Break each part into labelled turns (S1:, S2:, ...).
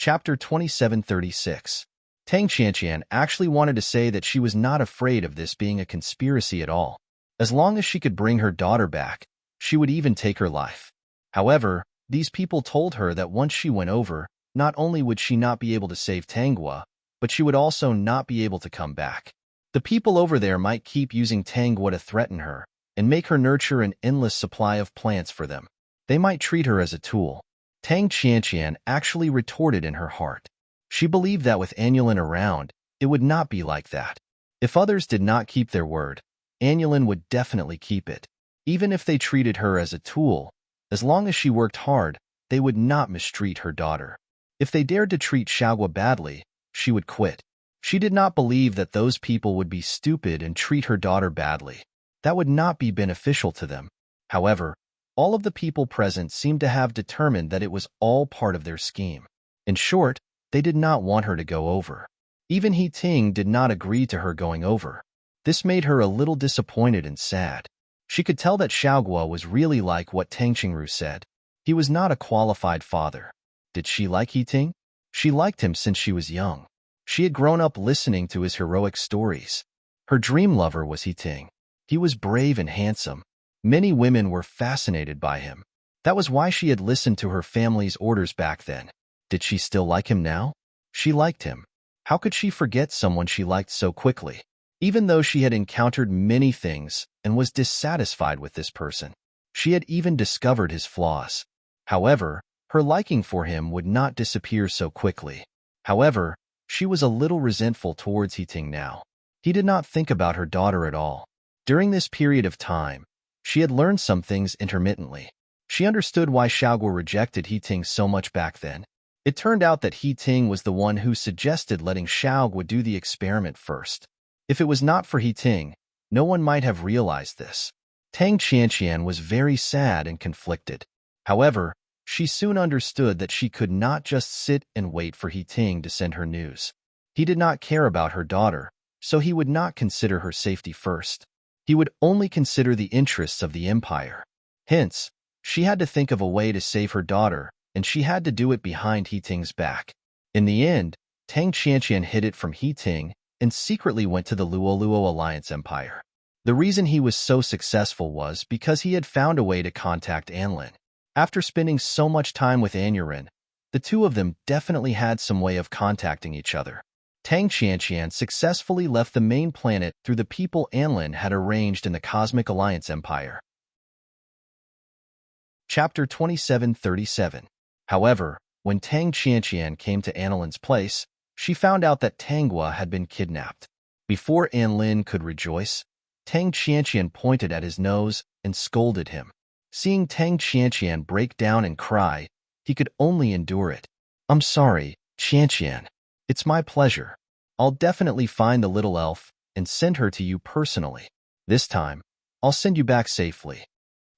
S1: Chapter 2736. Tang Qianqian actually wanted to say that she was not afraid of this being a conspiracy at all. As long as she could bring her daughter back, she would even take her life. However, these people told her that once she went over, not only would she not be able to save Tanghua, but she would also not be able to come back. The people over there might keep using Tanghua to threaten her and make her nurture an endless supply of plants for them. They might treat her as a tool. Tang Qianqian actually retorted in her heart. She believed that with Annulin around, it would not be like that. If others did not keep their word, Annulin would definitely keep it. Even if they treated her as a tool, as long as she worked hard, they would not mistreat her daughter. If they dared to treat Xiaogua badly, she would quit. She did not believe that those people would be stupid and treat her daughter badly. That would not be beneficial to them. However, all of the people present seemed to have determined that it was all part of their scheme. In short, they did not want her to go over. Even He Ting did not agree to her going over. This made her a little disappointed and sad. She could tell that Xiaogua was really like what Tang Qingru said. He was not a qualified father. Did she like He Ting? She liked him since she was young. She had grown up listening to his heroic stories. Her dream lover was He Ting. He was brave and handsome. Many women were fascinated by him. That was why she had listened to her family's orders back then. Did she still like him now? She liked him. How could she forget someone she liked so quickly? Even though she had encountered many things and was dissatisfied with this person, she had even discovered his flaws. However, her liking for him would not disappear so quickly. However, she was a little resentful towards He Ting now. He did not think about her daughter at all. During this period of time, she had learned some things intermittently. She understood why Xiaogua rejected He Ting so much back then. It turned out that He Ting was the one who suggested letting Xiaogua do the experiment first. If it was not for He Ting, no one might have realized this. Tang Qianqian was very sad and conflicted. However, she soon understood that she could not just sit and wait for He Ting to send her news. He did not care about her daughter, so he would not consider her safety first. He would only consider the interests of the empire. Hence, she had to think of a way to save her daughter, and she had to do it behind He Ting's back. In the end, Tang Qianqian hid it from He Ting and secretly went to the Luoluo Alliance Empire. The reason he was so successful was because he had found a way to contact Anlin. After spending so much time with Annurin, the two of them definitely had some way of contacting each other. Tang Qianqian successfully left the main planet through the people Anlin had arranged in the Cosmic Alliance Empire. Chapter 2737. However, when Tang Qianqian came to Anlin's place, she found out that Tanghua had been kidnapped. Before Anlin could rejoice, Tang Qianqian pointed at his nose and scolded him. Seeing Tang Qianqian break down and cry, he could only endure it. "I'm sorry, Qianqian. It's my pleasure. I'll definitely find the little elf and send her to you personally. This time, I'll send you back safely."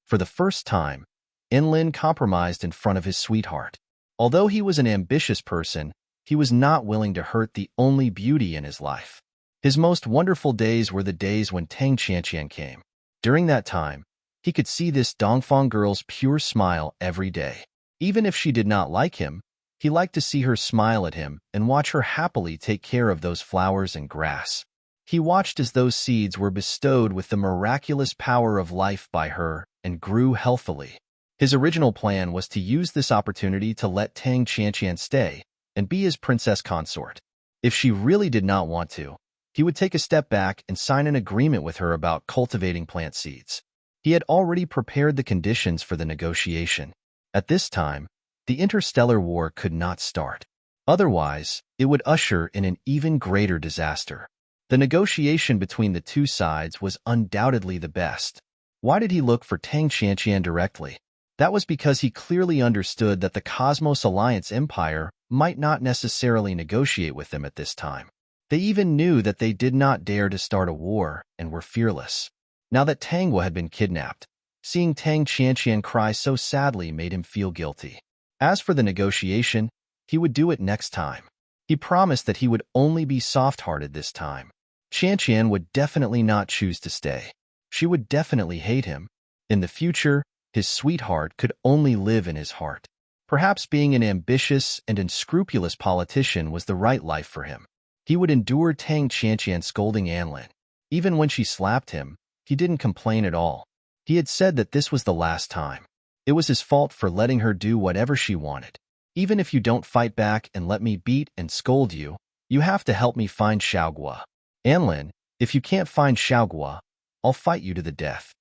S1: For the first time, Anlin compromised in front of his sweetheart. Although he was an ambitious person, he was not willing to hurt the only beauty in his life. His most wonderful days were the days when Tang Qianqian came. During that time, he could see this Dongfang girl's pure smile every day. Even if she did not like him, he liked to see her smile at him and watch her happily take care of those flowers and grass. He watched as those seeds were bestowed with the miraculous power of life by her and grew healthily. His original plan was to use this opportunity to let Tang Qianqian stay and be his princess consort. If she really did not want to, he would take a step back and sign an agreement with her about cultivating plant seeds. He had already prepared the conditions for the negotiation. At this time, the interstellar war could not start. Otherwise, it would usher in an even greater disaster. The negotiation between the two sides was undoubtedly the best. Why did he look for Tang Qianqian directly? That was because he clearly understood that the Cosmos Alliance Empire might not necessarily negotiate with them at this time. They even knew that they did not dare to start a war and were fearless. Now that Tanghua had been kidnapped, seeing Tang Qianqian cry so sadly made him feel guilty. As for the negotiation, he would do it next time. He promised that he would only be soft-hearted this time. Qianqian would definitely not choose to stay. She would definitely hate him. In the future, his sweetheart could only live in his heart. Perhaps being an ambitious and unscrupulous politician was the right life for him. He would endure Tang Qianqian scolding Anlin. Even when she slapped him, he didn't complain at all. He had said that this was the last time. It was his fault for letting her do whatever she wanted. Even if you don't fight back and let me beat and scold you, you have to help me find Xiaoguo. Anlin, if you can't find Xiaoguo, I'll fight you to the death.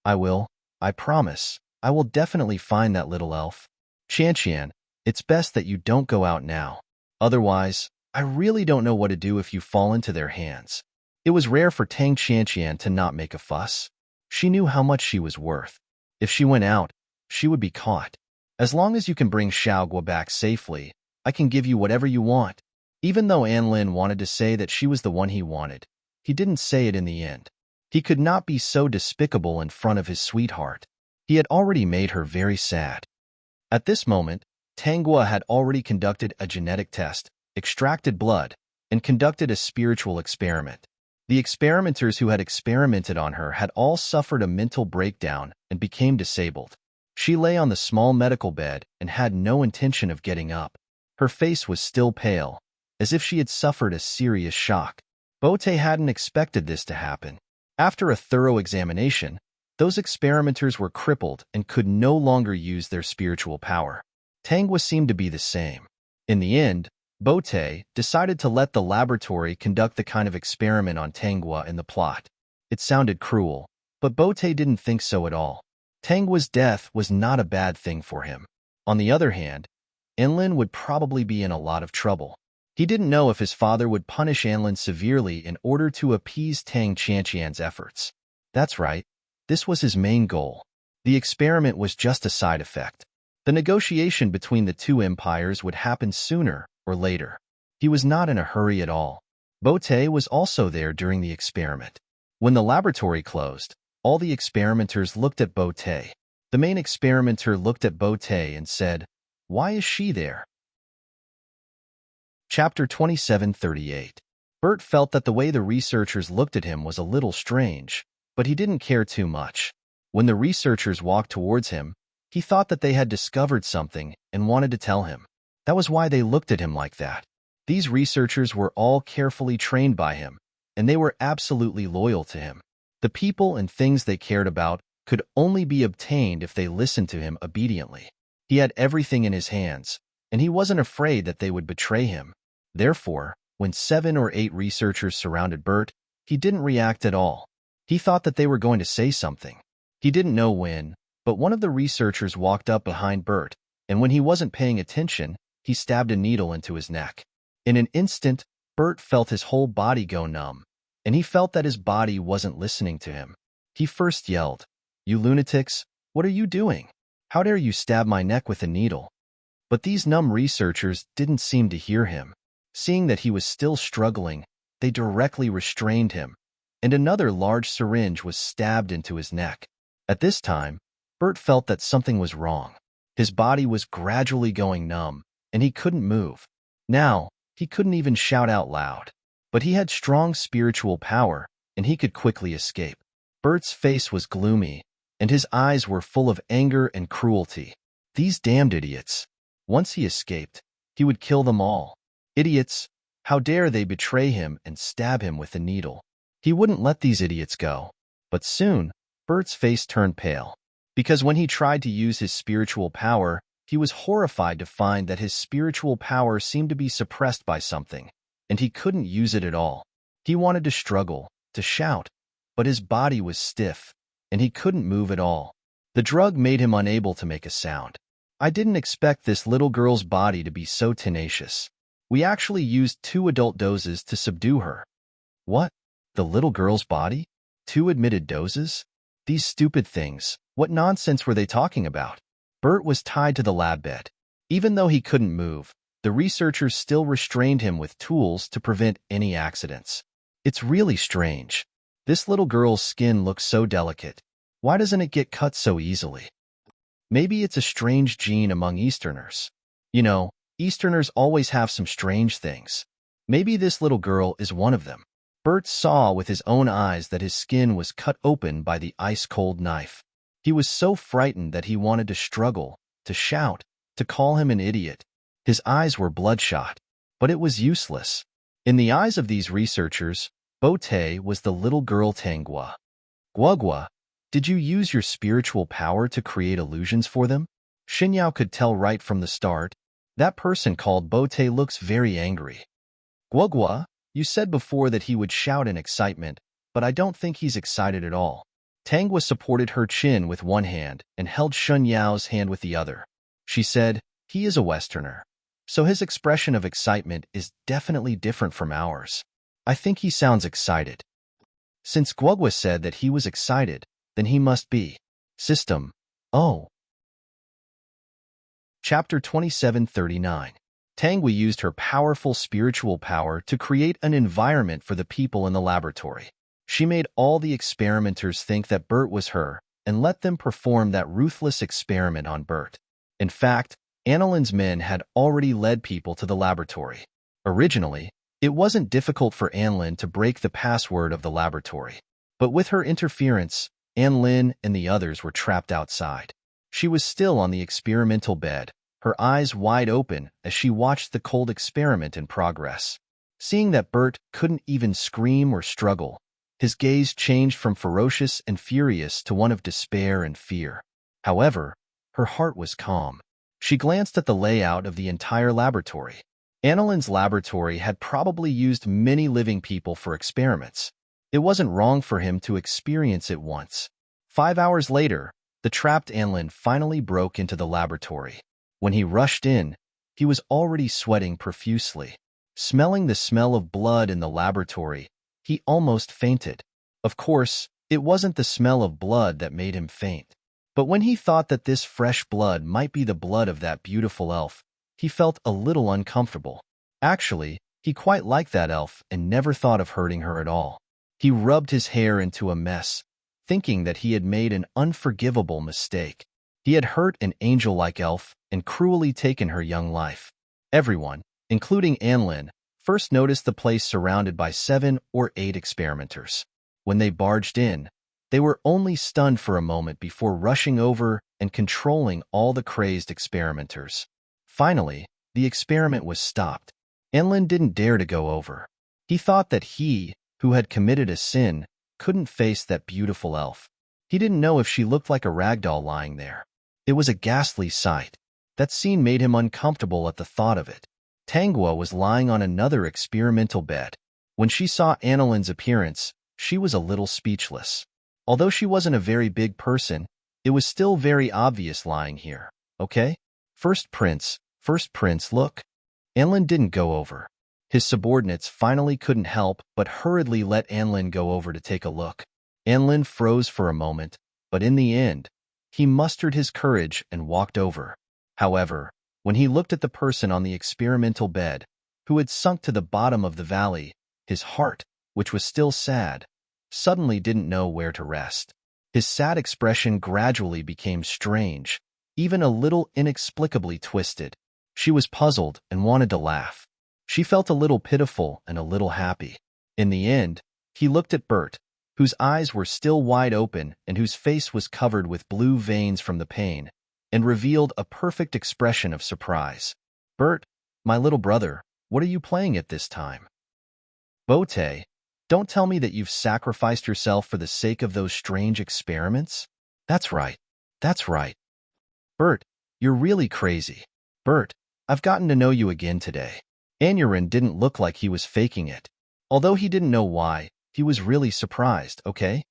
S1: I will, I promise. I will definitely find that little elf. Qianqian, it's best that you don't go out now. Otherwise, I really don't know what to do if you fall into their hands. It was rare for Tang Qianqian to not make a fuss. She knew how much she was worth. If she went out, she would be caught. As long as you can bring Xiaoguo back safely, I can give you whatever you want. Even though Anlin wanted to say that she was the one he wanted, he didn't say it in the end. He could not be so despicable in front of his sweetheart. He had already made her very sad. At this moment, Tanguo had already conducted a genetic test, extracted blood, and conducted a spiritual experiment. The experimenters who had experimented on her had all suffered a mental breakdown and became disabled. She lay on the small medical bed and had no intention of getting up. Her face was still pale, as if she had suffered a serious shock. Bote hadn't expected this to happen. After a thorough examination, those experimenters were crippled and could no longer use their spiritual power. Tangwa seemed to be the same. In the end, Bote decided to let the laboratory conduct the kind of experiment on Tangwa in the plot. It sounded cruel, but Bote didn't think so at all. Tangwa's death was not a bad thing for him. On the other hand, Anlin would probably be in a lot of trouble. He didn't know if his father would punish Anlin severely in order to appease Tang Qianqian's efforts. That's right, this was his main goal. The experiment was just a side effect. The negotiation between the two empires would happen sooner or later. He was not in a hurry at all. Bote was also there during the experiment. When the laboratory closed, all the experimenters looked at Bote. The main experimenter looked at Bote and said, "Why is she there?" Chapter 2738. Bert felt that the way the researchers looked at him was a little strange, but he didn't care too much. When the researchers walked towards him, he thought that they had discovered something and wanted to tell him. That was why they looked at him like that. These researchers were all carefully trained by him, and they were absolutely loyal to him. The people and things they cared about could only be obtained if they listened to him obediently. He had everything in his hands, and he wasn't afraid that they would betray him. Therefore, when 7 or 8 researchers surrounded Bert, he didn't react at all. He thought that they were going to say something. He didn't know when, but one of the researchers walked up behind Bert, and when he wasn't paying attention, he stabbed a needle into his neck. In an instant, Bert felt his whole body go numb, and he felt that his body wasn't listening to him. He first yelled, "You lunatics, what are you doing? How dare you stab my neck with a needle?" But these numb researchers didn't seem to hear him. Seeing that he was still struggling, they directly restrained him, and another large syringe was stabbed into his neck. At this time, Bert felt that something was wrong. His body was gradually going numb, and he couldn't move. Now, he couldn't even shout out loud. But he had strong spiritual power, and he could quickly escape. Bert's face was gloomy, and his eyes were full of anger and cruelty. These damned idiots. Once he escaped, he would kill them all. Idiots! How dare they betray him and stab him with a needle? He wouldn't let these idiots go. But soon, Bert's face turned pale. Because when he tried to use his spiritual power, he was horrified to find that his spiritual power seemed to be suppressed by something, and he couldn't use it at all. He wanted to struggle, to shout, but his body was stiff, and he couldn't move at all. The drug made him unable to make a sound. I didn't expect this little girl's body to be so tenacious. We actually used 2 adult doses to subdue her. What? The little girl's body? 2 admitted doses? These stupid things. What nonsense were they talking about? Bert was tied to the lab bed. Even though he couldn't move, the researchers still restrained him with tools to prevent any accidents. It's really strange. This little girl's skin looks so delicate. Why doesn't it get cut so easily? Maybe it's a strange gene among Easterners. You know, Easterners always have some strange things. Maybe this little girl is one of them. Bert saw with his own eyes that his skin was cut open by the ice-cold knife. He was so frightened that he wanted to struggle, to shout, to call him an idiot. His eyes were bloodshot, but it was useless. In the eyes of these researchers, Bote was the little girl Tangua. Guagua, did you use your spiritual power to create illusions for them? Xinyao could tell right from the start. That person called Bote looks very angry. Guagua, you said before that he would shout in excitement, but I don't think he's excited at all. Tangua supported her chin with one hand and held Xinyao hand with the other. She said, he is a Westerner, so his expression of excitement is definitely different from ours. I think he sounds excited. Since Guagua said that he was excited, then he must be. System. Oh. Chapter 2739. Tangua used her powerful spiritual power to create an environment for the people in the laboratory. She made all the experimenters think that Bert was her and let them perform that ruthless experiment on Bert. In fact, Anneline's men had already led people to the laboratory. Originally, it wasn't difficult for Annelin to break the password of the laboratory. But with her interference, Annelin and the others were trapped outside. She was still on the experimental bed, her eyes wide open as she watched the cold experiment in progress. Seeing that Bert couldn't even scream or struggle, his gaze changed from ferocious and furious to one of despair and fear. However, her heart was calm. She glanced at the layout of the entire laboratory. Annelin's laboratory had probably used many living people for experiments. It wasn't wrong for him to experience it once. 5 hours later, the trapped Annelin finally broke into the laboratory. When he rushed in, he was already sweating profusely. Smelling the smell of blood in the laboratory, he almost fainted. Of course, it wasn't the smell of blood that made him faint. But when he thought that this fresh blood might be the blood of that beautiful elf, he felt a little uncomfortable. Actually, he quite liked that elf and never thought of hurting her at all. He rubbed his hair into a mess, thinking that he had made an unforgivable mistake. He had hurt an angel-like elf and cruelly taken her young life. Everyone, including Annelin, first noticed the place surrounded by 7 or 8 experimenters. When they barged in, they were only stunned for a moment before rushing over and controlling all the crazed experimenters. Finally, the experiment was stopped. Annelin didn't dare to go over. He thought that he, who had committed a sin, couldn't face that beautiful elf. He didn't know if she looked like a ragdoll lying there. It was a ghastly sight. That scene made him uncomfortable at the thought of it. Tangua was lying on another experimental bed. When she saw Annelin's appearance, she was a little speechless. Although she wasn't a very big person, it was still very obvious lying here. Okay? First prince, look. Annelin didn't go over. His subordinates finally couldn't help but hurriedly let Annelin go over to take a look. Annelin froze for a moment, but in the end, he mustered his courage and walked over. However, when he looked at the person on the experimental bed, who had sunk to the bottom of the valley, his heart, which was still sad, suddenly didn't know where to rest. His sad expression gradually became strange, even a little inexplicably twisted. She was puzzled and wanted to laugh. She felt a little pitiful and a little happy. In the end, he looked at Bert, whose eyes were still wide open and whose face was covered with blue veins from the pain, and revealed a perfect expression of surprise. Bert, my little brother, what are you playing at this time? Bote, don't tell me that you've sacrificed yourself for the sake of those strange experiments? That's right. That's right. Bert, you're really crazy. Bert, I've gotten to know you again today. Aneurin didn't look like he was faking it. Although he didn't know why, he was really surprised, okay?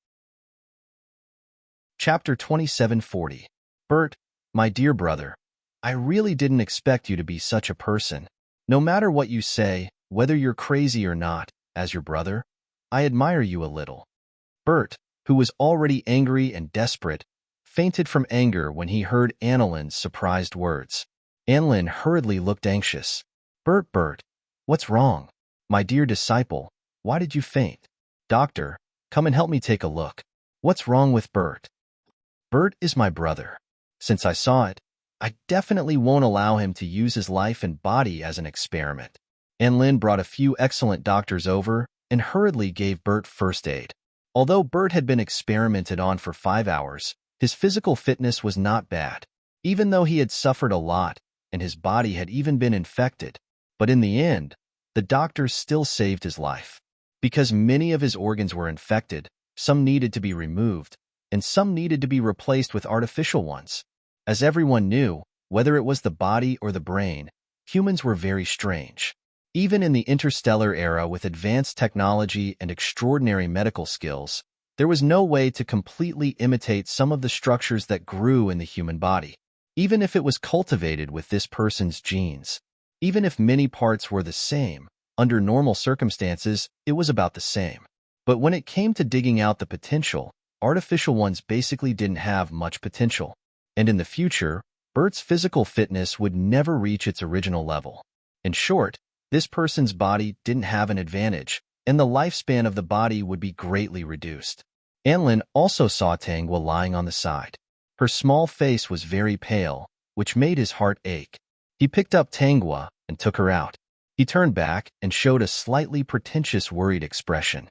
S1: Chapter 2740. Bert, my dear brother, I really didn't expect you to be such a person. No matter what you say, whether you're crazy or not, as your brother, I admire you a little. Bert, who was already angry and desperate, fainted from anger when he heard Annelin's surprised words. Annelin hurriedly looked anxious. Bert, what's wrong? My dear disciple, why did you faint? Doctor, come and help me take a look. What's wrong with Bert? Bert is my brother. Since I saw it, I definitely won't allow him to use his life and body as an experiment. Annelin brought a few excellent doctors over and hurriedly gave Bert first aid. Although Bert had been experimented on for 5 hours, his physical fitness was not bad. Even though he had suffered a lot, and his body had even been infected. But in the end, the doctors still saved his life. Because many of his organs were infected, some needed to be removed, and some needed to be replaced with artificial ones. As everyone knew, whether it was the body or the brain, humans were very strange. Even in the interstellar era with advanced technology and extraordinary medical skills, there was no way to completely imitate some of the structures that grew in the human body, even if it was cultivated with this person's genes. Even if many parts were the same, under normal circumstances, it was about the same. But when it came to digging out the potential, artificial ones basically didn't have much potential. And in the future, Bert's physical fitness would never reach its original level. In short, this person's body didn't have an advantage, and the lifespan of the body would be greatly reduced. Anlin also saw Tangwa lying on the side. Her small face was very pale, which made his heart ache. He picked up Tangwa and took her out. He turned back and showed a slightly pretentious, worried expression.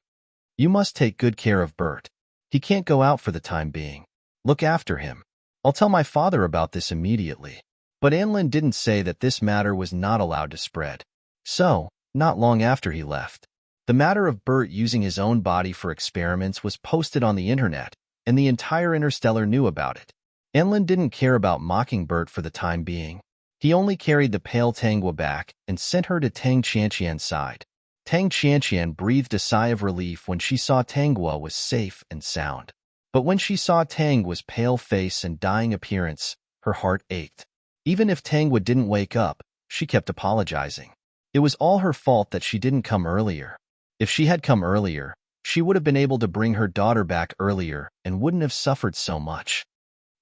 S1: You must take good care of Bert. He can't go out for the time being. Look after him. I'll tell my father about this immediately. But Anlin didn't say that this matter was not allowed to spread. So, not long after he left, the matter of Bert using his own body for experiments was posted on the internet, and the entire Interstellar knew about it. Anlin didn't care about mocking Bert for the time being. He only carried the pale Tangwa back and sent her to Tang Qianqian's side. Tang Qianqian breathed a sigh of relief when she saw Tangwa was safe and sound. But when she saw Tangwa's pale face and dying appearance, her heart ached. Even if Tangwa didn't wake up, she kept apologizing. It was all her fault that she didn't come earlier. If she had come earlier, she would have been able to bring her daughter back earlier and wouldn't have suffered so much.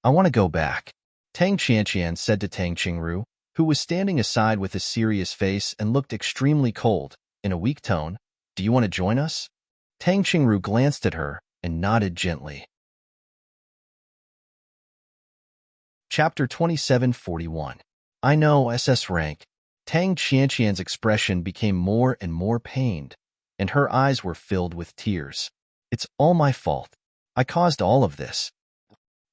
S1: I want to go back, Tang Qianqian said to Tang Qingru, who was standing aside with a serious face and looked extremely cold. In a weak tone, do you want to join us? Tang Qingru glanced at her and nodded gently. Chapter 2741. I know, SS rank. Tang Qianqian's expression became more and more pained, and her eyes were filled with tears. It's all my fault. I caused all of this.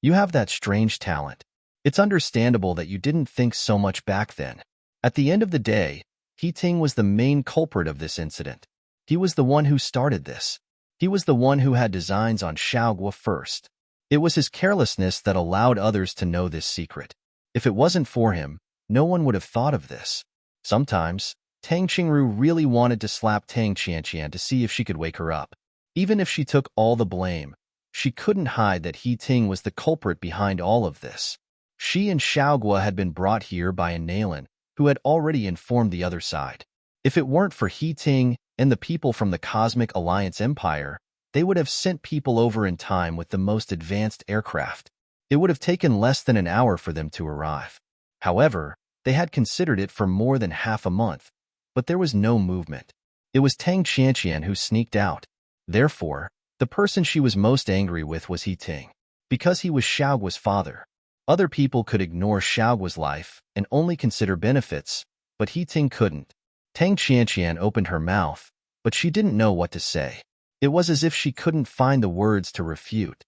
S1: You have that strange talent. It's understandable that you didn't think so much back then. At the end of the day, He Ting was the main culprit of this incident. He was the one who started this. He was the one who had designs on Xiaogua first. It was his carelessness that allowed others to know this secret. If it wasn't for him, no one would have thought of this. Sometimes, Tang Qingru really wanted to slap Tang Qianqian to see if she could wake her up. Even if she took all the blame, she couldn't hide that He Ting was the culprit behind all of this. She and Xiaogua had been brought here by a Nalan, who had already informed the other side. If it weren't for He Ting and the people from the Cosmic Alliance Empire, they would have sent people over in time with the most advanced aircraft. It would have taken less than an hour for them to arrive. However, they had considered it for more than half a month, but there was no movement. It was Tang Qianqian who sneaked out. Therefore, the person she was most angry with was He Ting, because he was Xiaogua's father. Other people could ignore Xiaogua's life and only consider benefits, but He Ting couldn't. Tang Qianqian opened her mouth, but she didn't know what to say. It was as if she couldn't find the words to refute.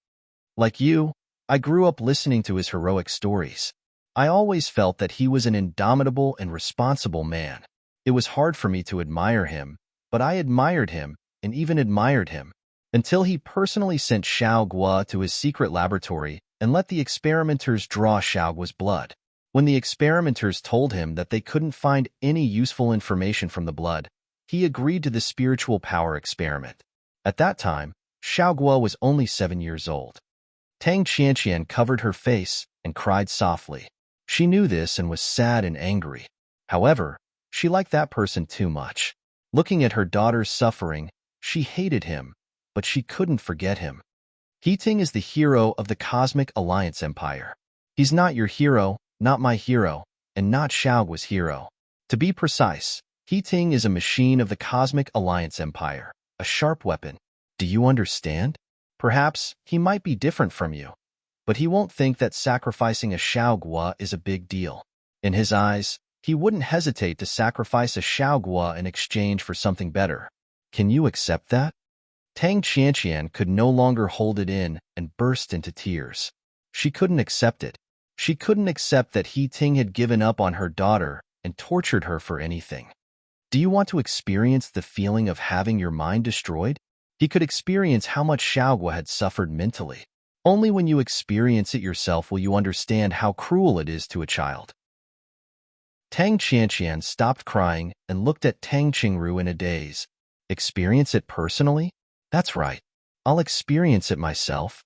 S1: Like you, I grew up listening to his heroic stories. I always felt that he was an indomitable and responsible man. It was hard for me to admire him, but I admired him and even admired him, until he personally sent Xiaogua to his secret laboratory and let the experimenters draw Xiaogua's blood. When the experimenters told him that they couldn't find any useful information from the blood, he agreed to the spiritual power experiment. At that time, Xiaogua was only 7 years old. Tang Qianqian covered her face and cried softly. She knew this and was sad and angry. However, she liked that person too much. Looking at her daughter's suffering, she hated him, but she couldn't forget him. He Ting is the hero of the Cosmic Alliance Empire. He's not your hero, not my hero, and not Xiaogua's hero. To be precise, He Ting is a machine of the Cosmic Alliance Empire, a sharp weapon. Do you understand? Perhaps he might be different from you, but he won't think that sacrificing a Xiaogua is a big deal. In his eyes, he wouldn't hesitate to sacrifice a Xiaogua in exchange for something better. Can you accept that? Tang Qianqian could no longer hold it in and burst into tears. She couldn't accept it. She couldn't accept that He Ting had given up on her daughter and tortured her for anything. Do you want to experience the feeling of having your mind destroyed? He could experience how much Xiaogua had suffered mentally. Only when you experience it yourself will you understand how cruel it is to a child. Tang Qianqian stopped crying and looked at Tang Qingru in a daze. Experience it personally? That's right. I'll experience it myself.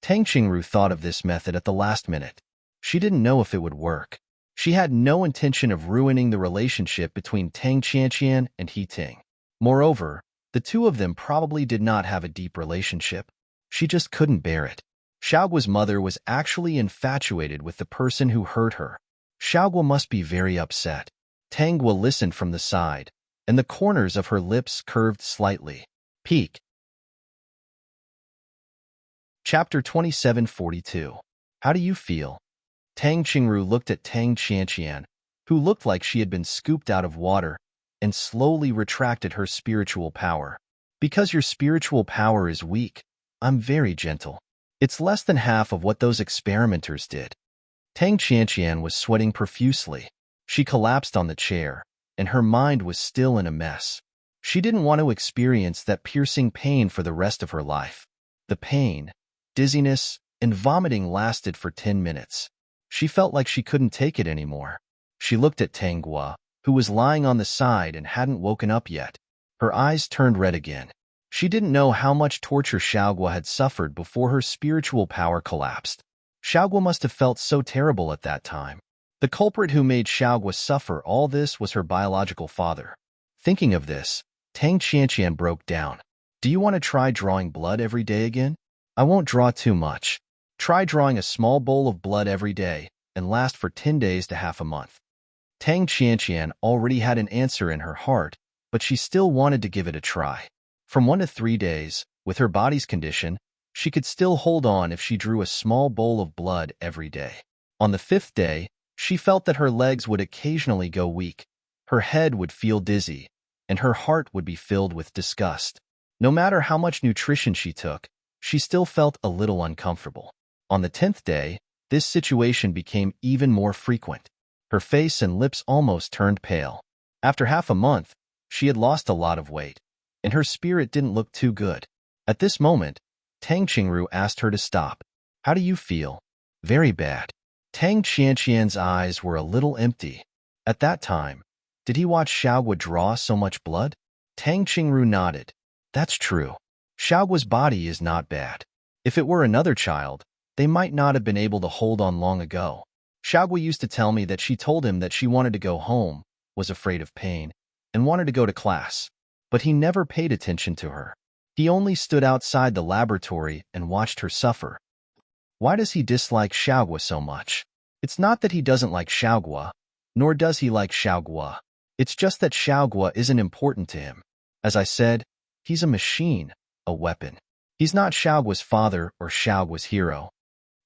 S1: Tang Qingru thought of this method at the last minute. She didn't know if it would work. She had no intention of ruining the relationship between Tang Qianqian and He Ting. Moreover, the two of them probably did not have a deep relationship. She just couldn't bear it. Xiaogua's mother was actually infatuated with the person who hurt her. Xiaogua must be very upset. Tangua listened from the side, and the corners of her lips curved slightly. Peak. Chapter 2742. How do you feel? Tang Qingru looked at Tang Qianqian, who looked like she had been scooped out of water, and slowly retracted her spiritual power. Because your spiritual power is weak, I'm very gentle. It's less than half of what those experimenters did. Tang Qianqian was sweating profusely. She collapsed on the chair, and her mind was still in a mess. She didn't want to experience that piercing pain for the rest of her life. The pain, dizziness, and vomiting lasted for 10 minutes. She felt like she couldn't take it anymore. She looked at Tangua, who was lying on the side and hadn't woken up yet. Her eyes turned red again. She didn't know how much torture Xiaogua had suffered before her spiritual power collapsed. Xiaogua must have felt so terrible at that time. The culprit who made Xiaogua suffer all this was her biological father. Thinking of this, Tang Qianqian broke down. Do you want to try drawing blood every day again? I won't draw too much. Try drawing a small bowl of blood every day and last for 10 days to half a month. Tang Qianqian already had an answer in her heart, but she still wanted to give it a try. From 1 to 3 days, with her body's condition, she could still hold on if she drew a small bowl of blood every day. On the 5th day, she felt that her legs would occasionally go weak, her head would feel dizzy, and her heart would be filled with disgust. No matter how much nutrition she took, she still felt a little uncomfortable. On the 10th day, this situation became even more frequent. Her face and lips almost turned pale. After half a month, she had lost a lot of weight, and her spirit didn't look too good. At this moment, Tang Qingru asked her to stop. How do you feel? Very bad. Tang Qianqian's eyes were a little empty. At that time, did he watch Xiaogua draw so much blood? Tang Qingru nodded. That's true. Xiaogua's body is not bad. If it were another child, they might not have been able to hold on long ago. Xiaogua used to tell me that she told him that she wanted to go home, was afraid of pain, and wanted to go to class. But he never paid attention to her. He only stood outside the laboratory and watched her suffer. Why does he dislike Xiaogua so much? It's not that he doesn't like Xiaogua, nor does he like Xiaogua. It's just that Xiaogua isn't important to him. As I said, he's a machine, a weapon. He's not Xiaogua's father or Xiaogua's hero.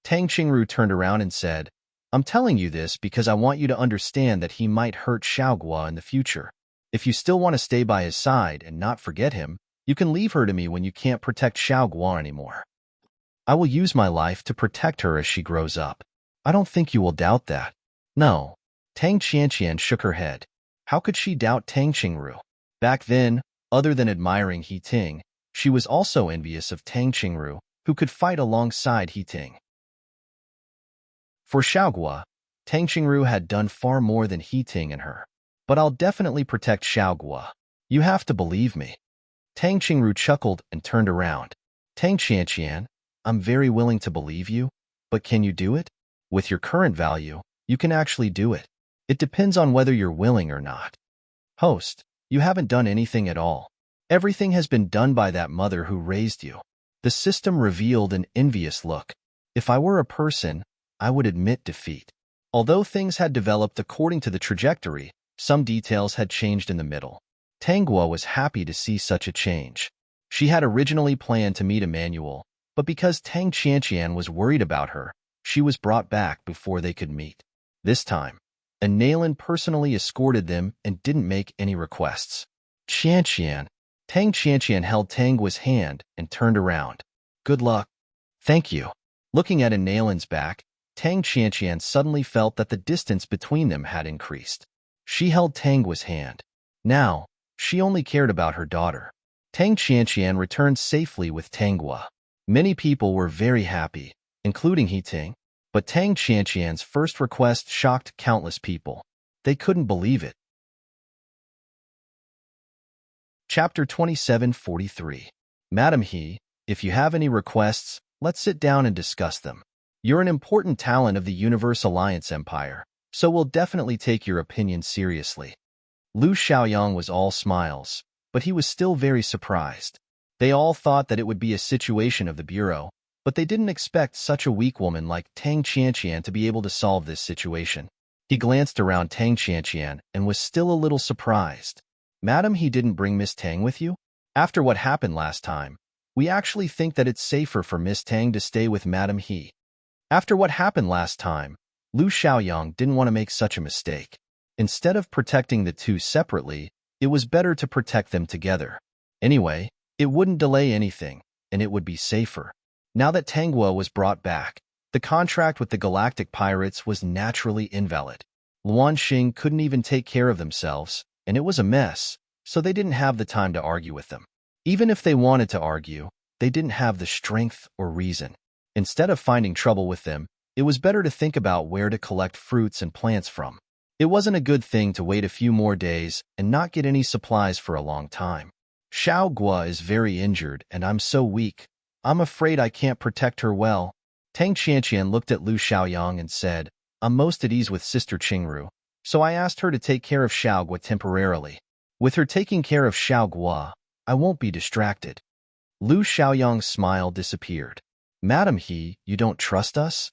S1: Tang Qingru turned around and said, I'm telling you this because I want you to understand that he might hurt Xiaogua in the future. If you still want to stay by his side and not forget him, you can leave her to me when you can't protect Xiaogua anymore. I will use my life to protect her as she grows up. I don't think you will doubt that. No. Tang Qianqian shook her head. How could she doubt Tang Qingru? Back then, other than admiring He Ting, she was also envious of Tang Qingru, who could fight alongside He Ting. For Xiaogua, Tang Qingru had done far more than He Ting and her. But I'll definitely protect Xiaogua. You have to believe me. Tang Qingru chuckled and turned around. Tang Qianqian, I'm very willing to believe you, but can you do it? With your current value, you can actually do it. It depends on whether you're willing or not. Host, you haven't done anything at all. Everything has been done by that mother who raised you. The system revealed an envious look. If I were a person, I would admit defeat. Although things had developed according to the trajectory, some details had changed in the middle. Tangua was happy to see such a change. She had originally planned to meet Emmanuel, but because Tang Qianqian was worried about her, she was brought back before they could meet. This time, Nalan personally escorted them and didn't make any requests. Qianqian. Tang Qianqian held Tangua's hand and turned around. Good luck. Thank you. Looking at Nalan's back, Tang Qianqian suddenly felt that the distance between them had increased. She held Tanggua's hand. Now, she only cared about her daughter. Tang Qianqian returned safely with Tanggua. Many people were very happy, including He Ting, but Tang Qianqian's first request shocked countless people. They couldn't believe it. Chapter 2743. Madam He, if you have any requests, let's sit down and discuss them. You're an important talent of the Universe Alliance Empire, so we'll definitely take your opinion seriously. Lu Xiaoyang was all smiles, but he was still very surprised. They all thought that it would be a situation of the Bureau, but they didn't expect such a weak woman like Tang Qianqian to be able to solve this situation. He glanced around Tang Qianqian and was still a little surprised. Madam, he didn't bring Miss Tang with you? After what happened last time, we actually think that it's safer for Miss Tang to stay with Madam He. After what happened last time, Lu Xiaoyang didn't want to make such a mistake. Instead of protecting the two separately, it was better to protect them together. Anyway, it wouldn't delay anything, and it would be safer. Now that Tanggua was brought back, the contract with the Galactic Pirates was naturally invalid. Luan Xing couldn't even take care of themselves, and it was a mess, so they didn't have the time to argue with them. Even if they wanted to argue, they didn't have the strength or reason. Instead of finding trouble with them, it was better to think about where to collect fruits and plants from. It wasn't a good thing to wait a few more days and not get any supplies for a long time. Xiao Gua is very injured and I'm so weak. I'm afraid I can't protect her well. Tang Qianqian looked at Lu Xiaoyang and said, I'm most at ease with Sister Qingru, so I asked her to take care of Xiao Gua temporarily. With her taking care of Xiao Gua, I won't be distracted. Lu Xiaoyang's smile disappeared. Madam He, you don't trust us?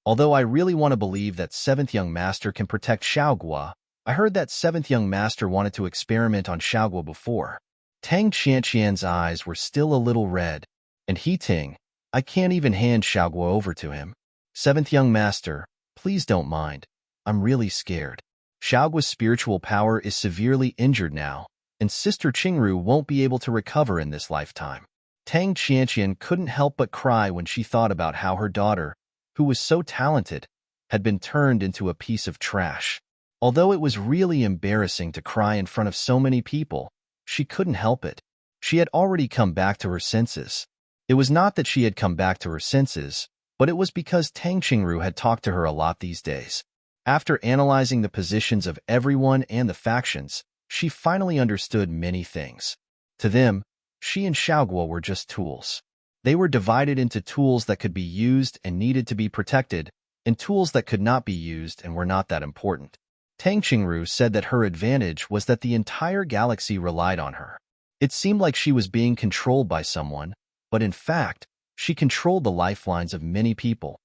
S1: Although I really want to believe that 7th Young Master can protect Xiao Gua, I heard that 7th Young Master wanted to experiment on Xiao Gua before. Tang Qianqian's eyes were still a little red. And He Ting, I can't even hand Xiao Gua over to him. 7th Young Master, please don't mind. I'm really scared. Xiao Gua's spiritual power is severely injured now, and Sister Qingru won't be able to recover in this lifetime. Tang Qianqian couldn't help but cry when she thought about how her daughter, who was so talented, had been turned into a piece of trash. Although it was really embarrassing to cry in front of so many people, she couldn't help it. She had already come back to her senses. It was not that she had come back to her senses, but it was because Tang Qingru had talked to her a lot these days. After analyzing the positions of everyone and the factions, she finally understood many things. To them, she and Xiao Gua were just tools. They were divided into tools that could be used and needed to be protected, and tools that could not be used and were not that important. Tang Qingru said that her advantage was that the entire galaxy relied on her. It seemed like she was being controlled by someone, but in fact, she controlled the lifelines of many people.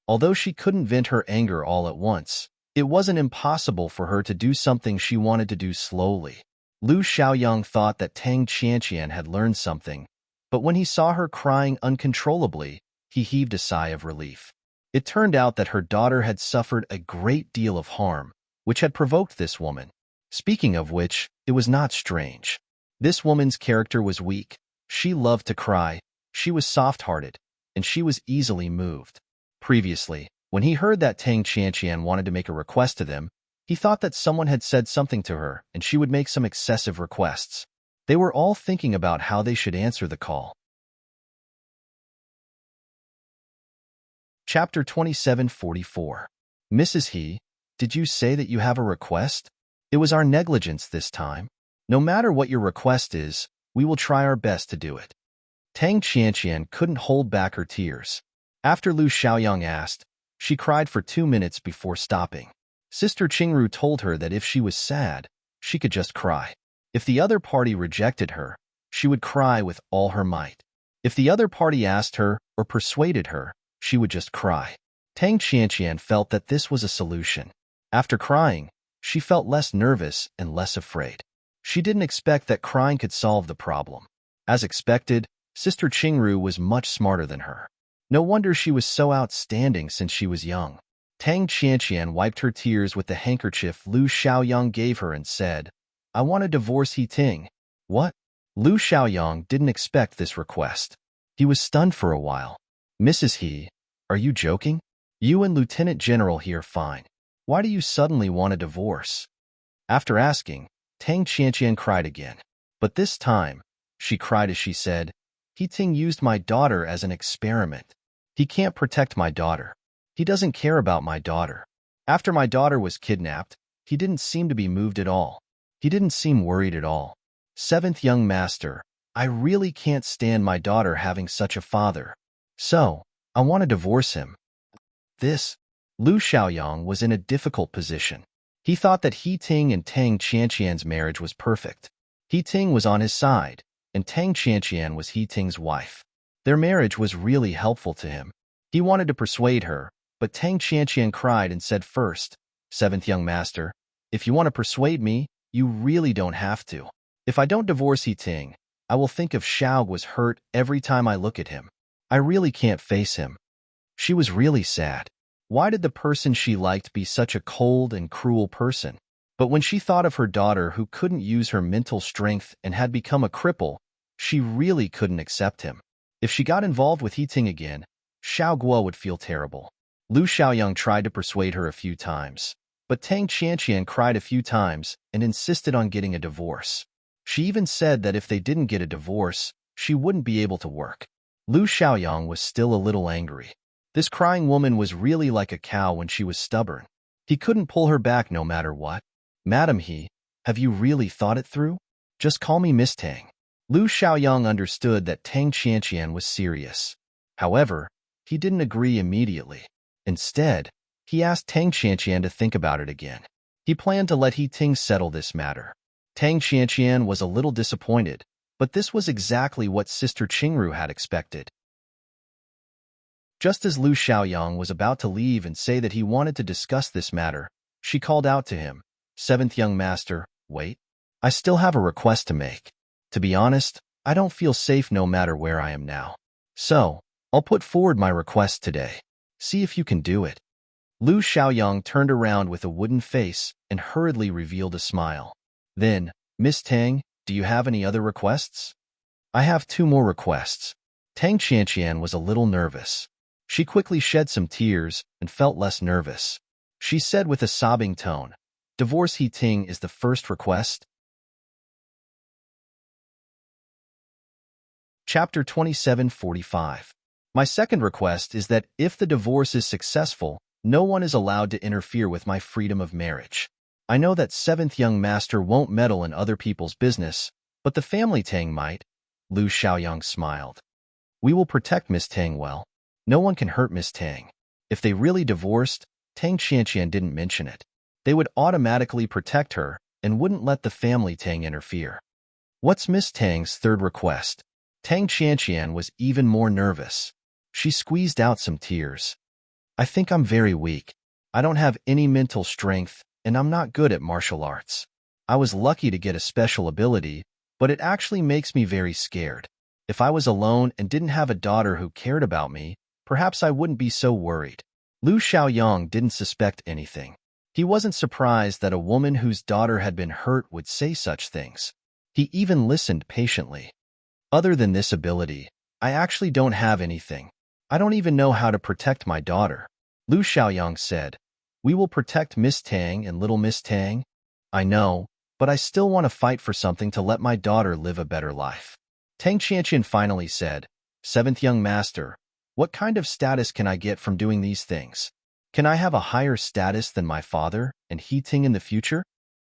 S1: Although she couldn't vent her anger all at once, it wasn't impossible for her to do something she wanted to do slowly. Lu Xiaoyang thought that Tang Qianqian had learned something, but when he saw her crying uncontrollably, he heaved a sigh of relief. It turned out that her daughter had suffered a great deal of harm, which had provoked this woman. Speaking of which, it was not strange. This woman's character was weak. She loved to cry, she was soft-hearted, and she was easily moved. Previously, when he heard that Tang Qianqian wanted to make a request to them, he thought that someone had said something to her and she would make some excessive requests. They were all thinking about how they should answer the call. Chapter 2744. Mrs. He, did you say that you have a request? It was our negligence this time. No matter what your request is, we will try our best to do it. Tang Qianqian couldn't hold back her tears. After Lu Xiaoyang asked, she cried for 2 minutes before stopping. Sister Qingru told her that if she was sad, she could just cry. If the other party rejected her, she would cry with all her might. If the other party asked her or persuaded her, she would just cry. Tang Qianqian felt that this was a solution. After crying, she felt less nervous and less afraid. She didn't expect that crying could solve the problem. As expected, Sister Qingru was much smarter than her. No wonder she was so outstanding since she was young. Tang Qianqian wiped her tears with the handkerchief Lu Xiaoyang gave her and said, I want to divorce He Ting. What? Lu Xiaoyang didn't expect this request. He was stunned for a while. Mrs. He, Are you joking? You and Lieutenant General here fine. Why do you suddenly want a divorce? After asking, Tang Qianqian cried again. But this time, she cried as she said, He Ting used my daughter as an experiment. He can't protect my daughter. He doesn't care about my daughter. After my daughter was kidnapped, he didn't seem to be moved at all. He didn't seem worried at all. Seventh young master, I really can't stand my daughter having such a father. So, I want to divorce him. Lu Xiaoyang was in a difficult position. He thought that He Ting and Tang Qianqian's marriage was perfect. He Ting was on his side, and Tang Qianqian was He Ting's wife. Their marriage was really helpful to him. He wanted to persuade her, but Tang Qianqian cried and said first, Seventh young master, if you want to persuade me, you really don't have to. If I don't divorce He Ting, I will think of Xiao was hurt every time I look at him. I really can't face him. She was really sad. Why did the person she liked be such a cold and cruel person? But when she thought of her daughter who couldn't use her mental strength and had become a cripple, she really couldn't accept him. If she got involved with He Ting again, Xiao Guo would feel terrible. Lu Xiaoyang tried to persuade her a few times, but Tang Qianqian cried a few times and insisted on getting a divorce. She even said that if they didn't get a divorce, she wouldn't be able to work. Lu Xiaoyang was still a little angry. This crying woman was really like a cow when she was stubborn. He couldn't pull her back no matter what. Madam He, have you really thought it through? Just call me Miss Tang. Lu Xiaoyang understood that Tang Qianqian was serious. However, he didn't agree immediately. Instead, he asked Tang Qianqian to think about it again. He planned to let He Ting settle this matter. Tang Qianqian was a little disappointed, but this was exactly what Sister Qingru had expected. Just as Lu Xiaoyang was about to leave and say that he wanted to discuss this matter, she called out to him, Seventh young master, wait. I still have a request to make. To be honest, I don't feel safe no matter where I am now. So, I'll put forward my request today. See if you can do it. Lu Xiaoyang turned around with a wooden face and hurriedly revealed a smile. Then, Miss Tang, do you have any other requests? I have 2 more requests. Tang Qianqian was a little nervous. She quickly shed some tears and felt less nervous. She said with a sobbing tone, Divorce He Ting is the first request. Chapter 2745. My second request is that if the divorce is successful, no one is allowed to interfere with my freedom of marriage. I know that Seventh young master won't meddle in other people's business, but the family Tang might. Lu Xiaoyang smiled. We will protect Miss Tang well. No one can hurt Miss Tang. If they really divorced, Tang Qianqian didn't mention it. They would automatically protect her and wouldn't let the family Tang interfere. What's Miss Tang's third request? Tang Qianqian was even more nervous. She squeezed out some tears. I think I'm very weak. I don't have any mental strength, and I'm not good at martial arts. I was lucky to get a special ability, but it actually makes me very scared. If I was alone and didn't have a daughter who cared about me, perhaps I wouldn't be so worried. Lu Xiaoyang didn't suspect anything. He wasn't surprised that a woman whose daughter had been hurt would say such things. He even listened patiently. Other than this ability, I actually don't have anything. I don't even know how to protect my daughter. Lu Xiaoyang said, We will protect Miss Tang and little Miss Tang. I know, but I still want to fight for something to let my daughter live a better life. Tang Qianqian finally said, Seventh young master, what kind of status can I get from doing these things? Can I have a higher status than my father and He Ting in the future?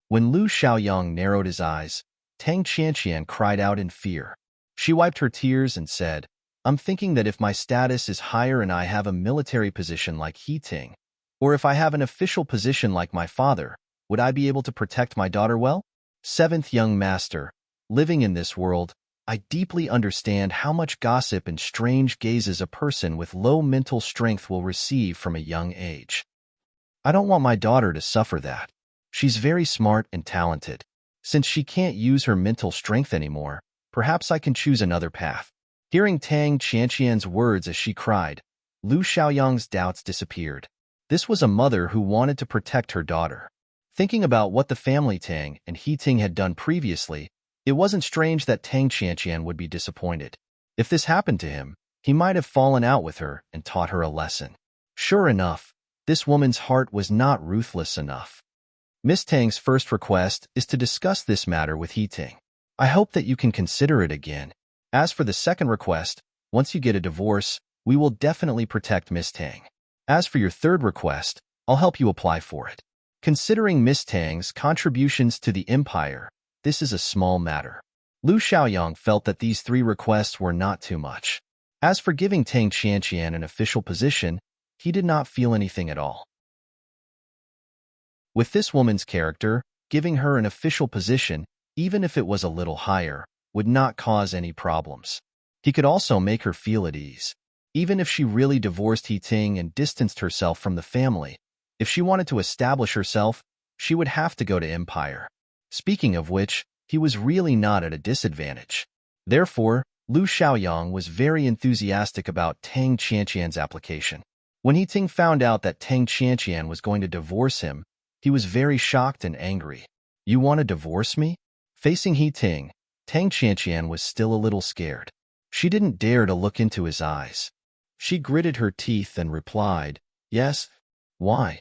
S1: When Lu Xiaoyang narrowed his eyes, Tang Qianqian cried out in fear. She wiped her tears and said, I'm thinking that if my status is higher and I have a military position like He Ting, or if I have an official position like my father, would I be able to protect my daughter well? Seventh young master, living in this world, I deeply understand how much gossip and strange gazes a person with low mental strength will receive from a young age. I don't want my daughter to suffer that. She's very smart and talented. Since she can't use her mental strength anymore, perhaps I can choose another path. Hearing Tang Qianqian's words as she cried, Lu Xiaoyang's doubts disappeared. This was a mother who wanted to protect her daughter. Thinking about what the family Tang and He Ting had done previously, it wasn't strange that Tang Qianqian would be disappointed. If this happened to him, He might have fallen out with her and taught her a lesson. Sure enough, this woman's heart was not ruthless enough. Miss Tang's first request is to discuss this matter with He Ting. I hope that you can consider it again. As for the second request, once you get a divorce, we will definitely protect Miss Tang. As for your third request, I'll help you apply for it. Considering Miss Tang's contributions to the empire, this is a small matter. Lu Xiaoyang felt that these three requests were not too much. As for giving Tang Qianqian an official position, he did not feel anything at all. With this woman's character, giving her an official position, even if it was a little higher, would not cause any problems. He could also make her feel at ease. Even if she really divorced He Ting and distanced herself from the family, if she wanted to establish herself, she would have to go to Empire. Speaking of which, he was really not at a disadvantage. Therefore, Lu Xiaoyang was very enthusiastic about Tang Qianqian's application. When He Ting found out that Tang Qianqian was going to divorce him, he was very shocked and angry. You want to divorce me? Facing He Ting, Tang Qianqian was still a little scared. She didn't dare to look into his eyes. She gritted her teeth and replied, "Yes, why?"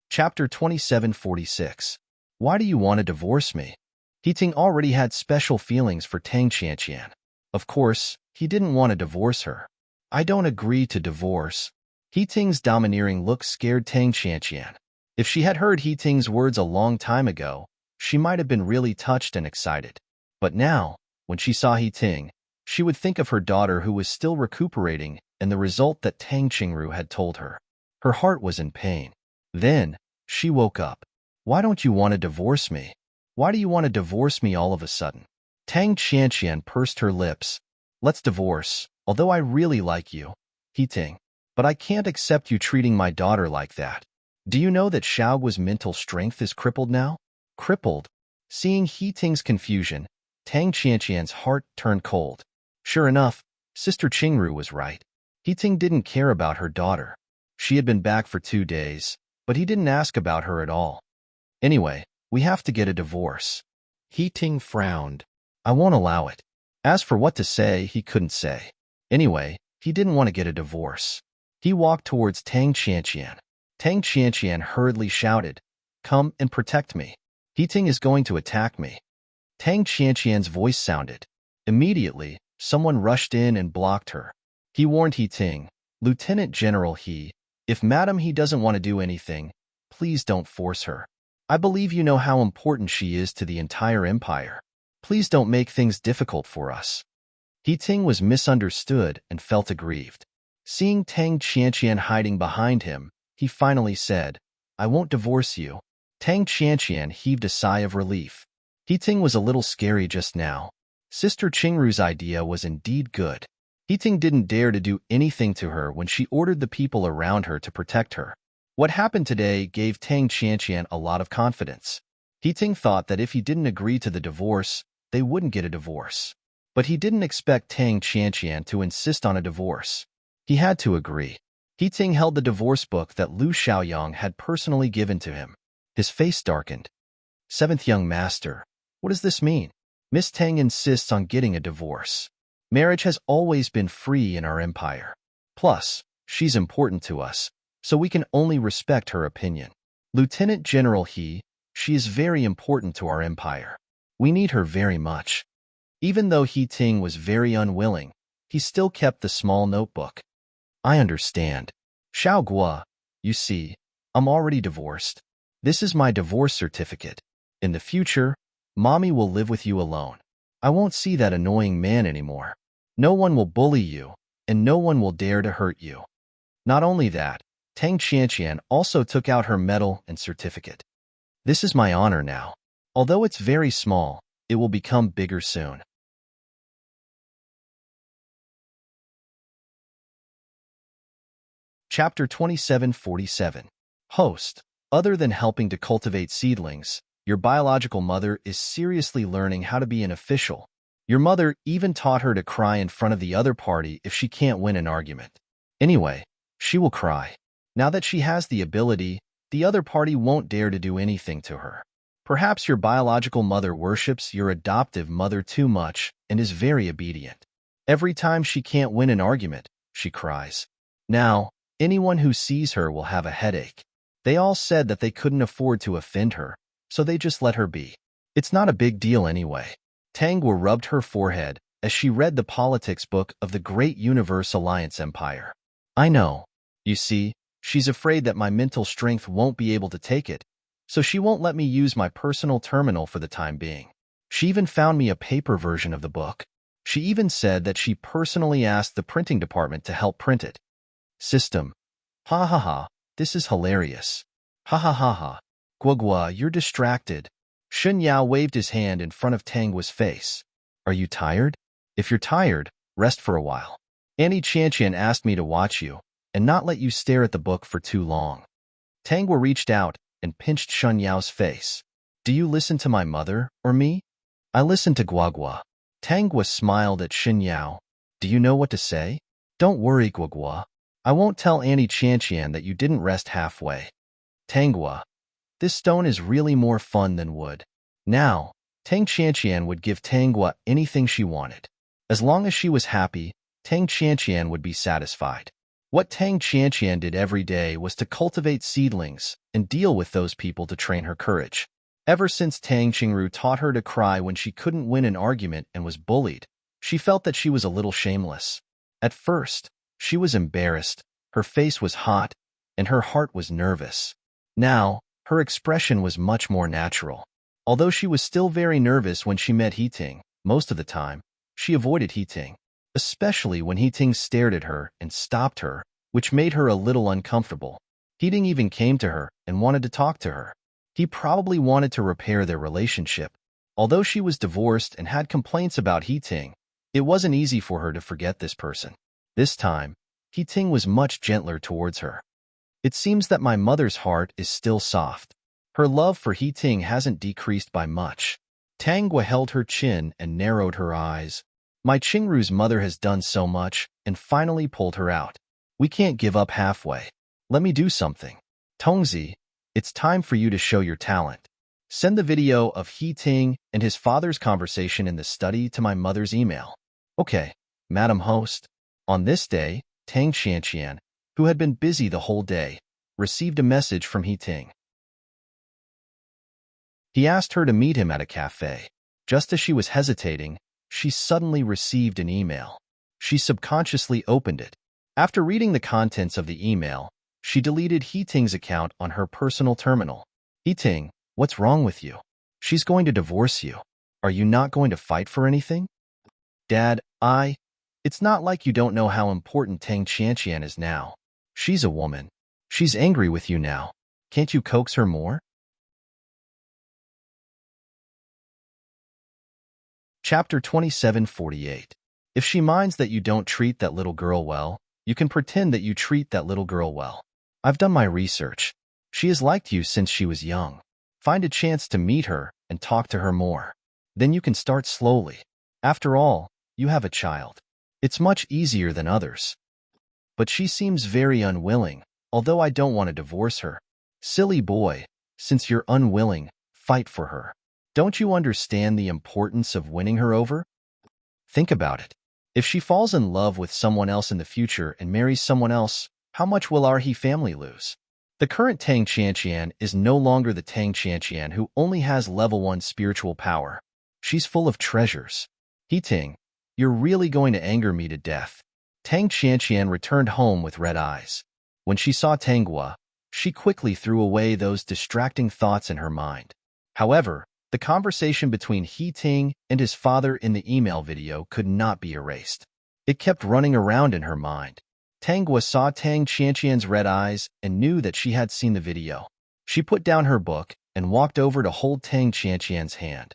S1: Chapter 2746. Why do you want to divorce me? He Ting already had special feelings for Tang Qianqian. Of course, he didn't want to divorce her. I don't agree to divorce. He Ting's domineering look scared Tang Qianqian. If she had heard He Ting's words a long time ago, she might have been really touched and excited. But now, when she saw He Ting, she would think of her daughter who was still recuperating and the result that Tang Qingru had told her. Her heart was in pain. Then, she woke up. Why don't you want to divorce me? Why do you want to divorce me all of a sudden? Tang Qianqian pursed her lips. Let's divorce, although I really like you, He Ting. But I can't accept you treating my daughter like that. Do you know that Xiaoguo's mental strength is crippled now? Crippled? Seeing He Ting's confusion, Tang Qianqian's heart turned cold. Sure enough, Sister Qingru was right. He Ting didn't care about her daughter. She had been back for 2 days, but he didn't ask about her at all. Anyway, we have to get a divorce. He Ting frowned. I won't allow it. As for what to say, he couldn't say. Anyway, he didn't want to get a divorce. He walked towards Tang Qianqian. Tang Qianqian hurriedly shouted, "Come and protect me. He Ting is going to attack me." Tang Qianqian's voice sounded. Immediately, someone rushed in and blocked her. He warned He Ting, "Lieutenant General He, if Madam He doesn't want to do anything, please don't force her. I believe you know how important she is to the entire empire. Please don't make things difficult for us." He Ting was misunderstood and felt aggrieved. Seeing Tang Qianqian hiding behind him, he finally said, "I won't divorce you." Tang Qianqian heaved a sigh of relief. He Ting was a little scary just now. Sister Qingru's idea was indeed good. He Ting didn't dare to do anything to her when she ordered the people around her to protect her. What happened today gave Tang Qianqian a lot of confidence. He Ting thought that if he didn't agree to the divorce, they wouldn't get a divorce. But he didn't expect Tang Qianqian to insist on a divorce. He had to agree. He Ting held the divorce book that Lu Xiaoyang had personally given to him. His face darkened. "Seventh young master, what does this mean? Miss Tang insists on getting a divorce. Marriage has always been free in our empire. Plus, she's important to us, so we can only respect her opinion. Lieutenant General He, she is very important to our empire. We need her very much." Even though He Ting was very unwilling, he still kept the small notebook. "I understand. Xiaoguo, you see, I'm already divorced. This is my divorce certificate. In the future, Mommy will live with you alone. I won't see that annoying man anymore. No one will bully you, and no one will dare to hurt you." Not only that, Tang Qianqian also took out her medal and certificate. "This is my honor now. Although it's very small, it will become bigger soon." Chapter 2747. Host. Other than helping to cultivate seedlings, your biological mother is seriously learning how to be an official. Your mother even taught her to cry in front of the other party if she can't win an argument. Anyway, she will cry. Now that she has the ability, the other party won't dare to do anything to her. Perhaps your biological mother worships your adoptive mother too much and is very obedient. Every time she can't win an argument, she cries. Now, anyone who sees her will have a headache. They all said that they couldn't afford to offend her, so they just let her be. It's not a big deal anyway. Tangwa rubbed her forehead as she read the politics book of the Great Universe Alliance Empire. I know. You see, she's afraid that my mental strength won't be able to take it, so she won't let me use my personal terminal for the time being. She even found me a paper version of the book. She even said that she personally asked the printing department to help print it. System. Ha ha ha, this is hilarious. Ha ha ha ha. Guagua, you're distracted. Shun Yao waved his hand in front of Tangwa's face. Are you tired? If you're tired, rest for a while. Annie Chantian asked me to watch you and not let you stare at the book for too long. Tangwa reached out and pinched Shun Yao's face. Do you listen to my mother or me? I listen to Guagua. Tangwa smiled at Shun Yao. Do you know what to say? Don't worry, Guagua. I won't tell Annie Chantian that you didn't rest halfway. Tangwa. This stone is really more fun than wood. Now, Tang Chantian would give Tangwa anything she wanted. As long as she was happy, Tang Chantian would be satisfied. What Tang Chantian did every day was to cultivate seedlings and deal with those people to train her courage. Ever since Tang Qingru taught her to cry when she couldn't win an argument and was bullied, she felt that she was a little shameless. At first, she was embarrassed, her face was hot, and her heart was nervous. Now, her expression was much more natural. Although she was still very nervous when she met Heting, most of the time, she avoided Heting, especially when Heting stared at her and stopped her, which made her a little uncomfortable. Heting even came to her and wanted to talk to her. He probably wanted to repair their relationship. Although she was divorced and had complaints about Heting, it wasn't easy for her to forget this person. This time, Heting was much gentler towards her. It seems that my mother's heart is still soft. Her love for Heting hasn't decreased by much. Tangwa held her chin and narrowed her eyes. My Qingru's mother has done so much and finally pulled her out. We can't give up halfway. Let me do something. Tongzi, it's time for you to show your talent. Send the video of Heting and his father's conversation in the study to my mother's email. Okay, Madam Host. On this day, Tang Chantian, who had been busy the whole day, received a message from Heting. He asked her to meet him at a cafe. Just as she was hesitating, she suddenly received an email. She subconsciously opened it. After reading the contents of the email, she deleted Heting's account on her personal terminal. Heting, what's wrong with you? She's going to divorce you. Are you not going to fight for anything? Dad, it's not like you don't know how important Tang Chantian is now. She's a woman. She's angry with you now. Can't you coax her more? Chapter 2748. If she minds that you don't treat that little girl well, you can pretend that you treat that little girl well. I've done my research. She has liked you since she was young. Find a chance to meet her and talk to her more. Then you can start slowly. After all, you have a child. It's much easier than others. But she seems very unwilling, although I don't want to divorce her. Silly boy, since you're unwilling, fight for her. Don't you understand the importance of winning her over? Think about it. If she falls in love with someone else in the future and marries someone else, how much will our He family lose? The current Tang Chantian is no longer the Tang Chantian who only has level 1 spiritual power. She's full of treasures. Heting, you're really going to anger me to death. Tang Chantian returned home with red eyes. When she saw Tangwa, she quickly threw away those distracting thoughts in her mind. However, the conversation between Heting and his father in the email video could not be erased. It kept running around in her mind. Tangwa saw Tang Chantian's red eyes and knew that she had seen the video. She put down her book and walked over to hold Tang Chantian's hand.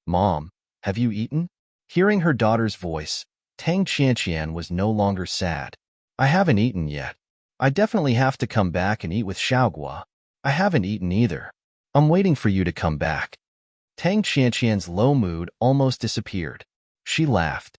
S1: Mom, have you eaten? Hearing her daughter's voice, Tang Chantian was no longer sad. I haven't eaten yet. I definitely have to come back and eat with Xiaogua. I haven't eaten either. I'm waiting for you to come back. Tang Chantian's low mood almost disappeared. She laughed.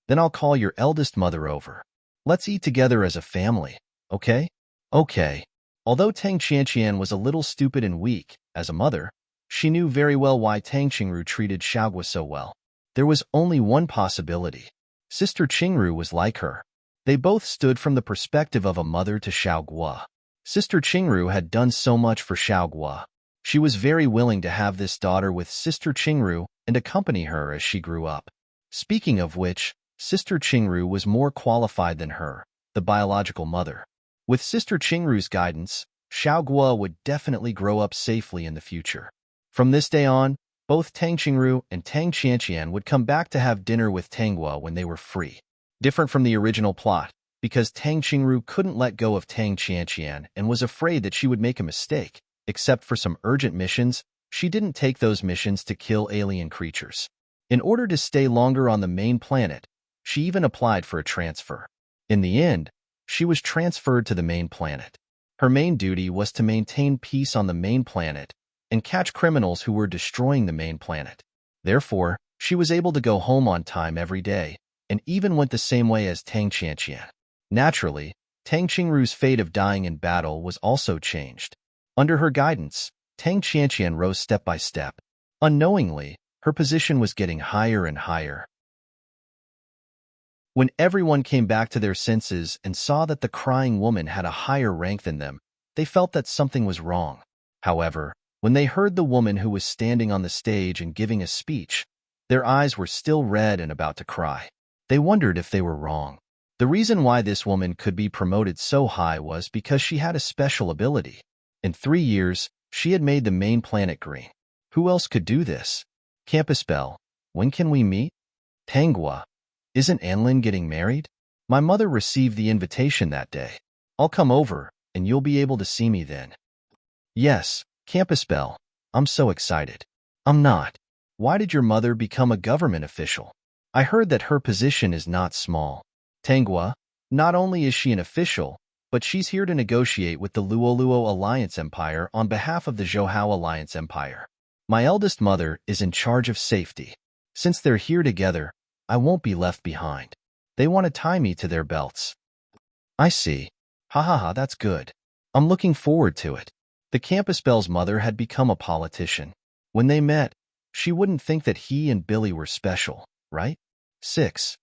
S1: Then I'll call your eldest mother over. Let's eat together as a family, okay? Okay. Although Tang Chantian was a little stupid and weak, as a mother, She knew very well why Tang Qingru treated Xiaoguo so well. There was only one possibility. Sister Qingru was like her. They both stood from the perspective of a mother to Xiaoguo. Sister Qingru had done so much for Xiaoguo. She was very willing to have this daughter with Sister Qingru and accompany her as she grew up. Speaking of which, Sister Qingru was more qualified than her, the biological mother. With Sister Qingru's guidance, Xiaoguo would definitely grow up safely in the future. From this day on, both Tang Qingru and Tang Qianqian would come back to have dinner with Tangguo when they were free. Different from the original plot, because Tang Qingru couldn't let go of Tang Qianqian and was afraid that she would make a mistake. Except for some urgent missions, she didn't take those missions to kill alien creatures. In order to stay longer on the main planet, she even applied for a transfer. In the end, she was transferred to the main planet. Her main duty was to maintain peace on the main planet and catch criminals who were destroying the main planet. Therefore, she was able to go home on time every day, and even went the same way as Tang Qianqian. Naturally, Tang Qingru's fate of dying in battle was also changed. Under her guidance, Tang Qianqian rose step by step. Unknowingly, her position was getting higher and higher. When everyone came back to their senses and saw that the crying woman had a higher rank than them, they felt that something was wrong. However, when they heard the woman who was standing on the stage and giving a speech, their eyes were still red and about to cry. They wondered if they were wrong. The reason why this woman could be promoted so high was because she had a special ability. In 3 years, she had made the main planet green. Who else could do this? Campus Bell, when can we meet? Tangguo, isn't Anlin getting married? My mother received the invitation that day. I'll come over, and you'll be able to see me then. Yes, Campus Bell, I'm so excited. I'm not. Why did your mother become a government official? I heard that her position is not small. Tangguo, not only is she an official, but she's here to negotiate with the Luoluo Alliance Empire on behalf of the Zhouhao Alliance Empire. My eldest mother is in charge of safety. Since they're here together, I won't be left behind. They want to tie me to their belts. I see. Ha ha ha, that's good. I'm looking forward to it. The Campus Bell's mother had become a politician. When they met, she wouldn't think that he and Billy were special, right? 6.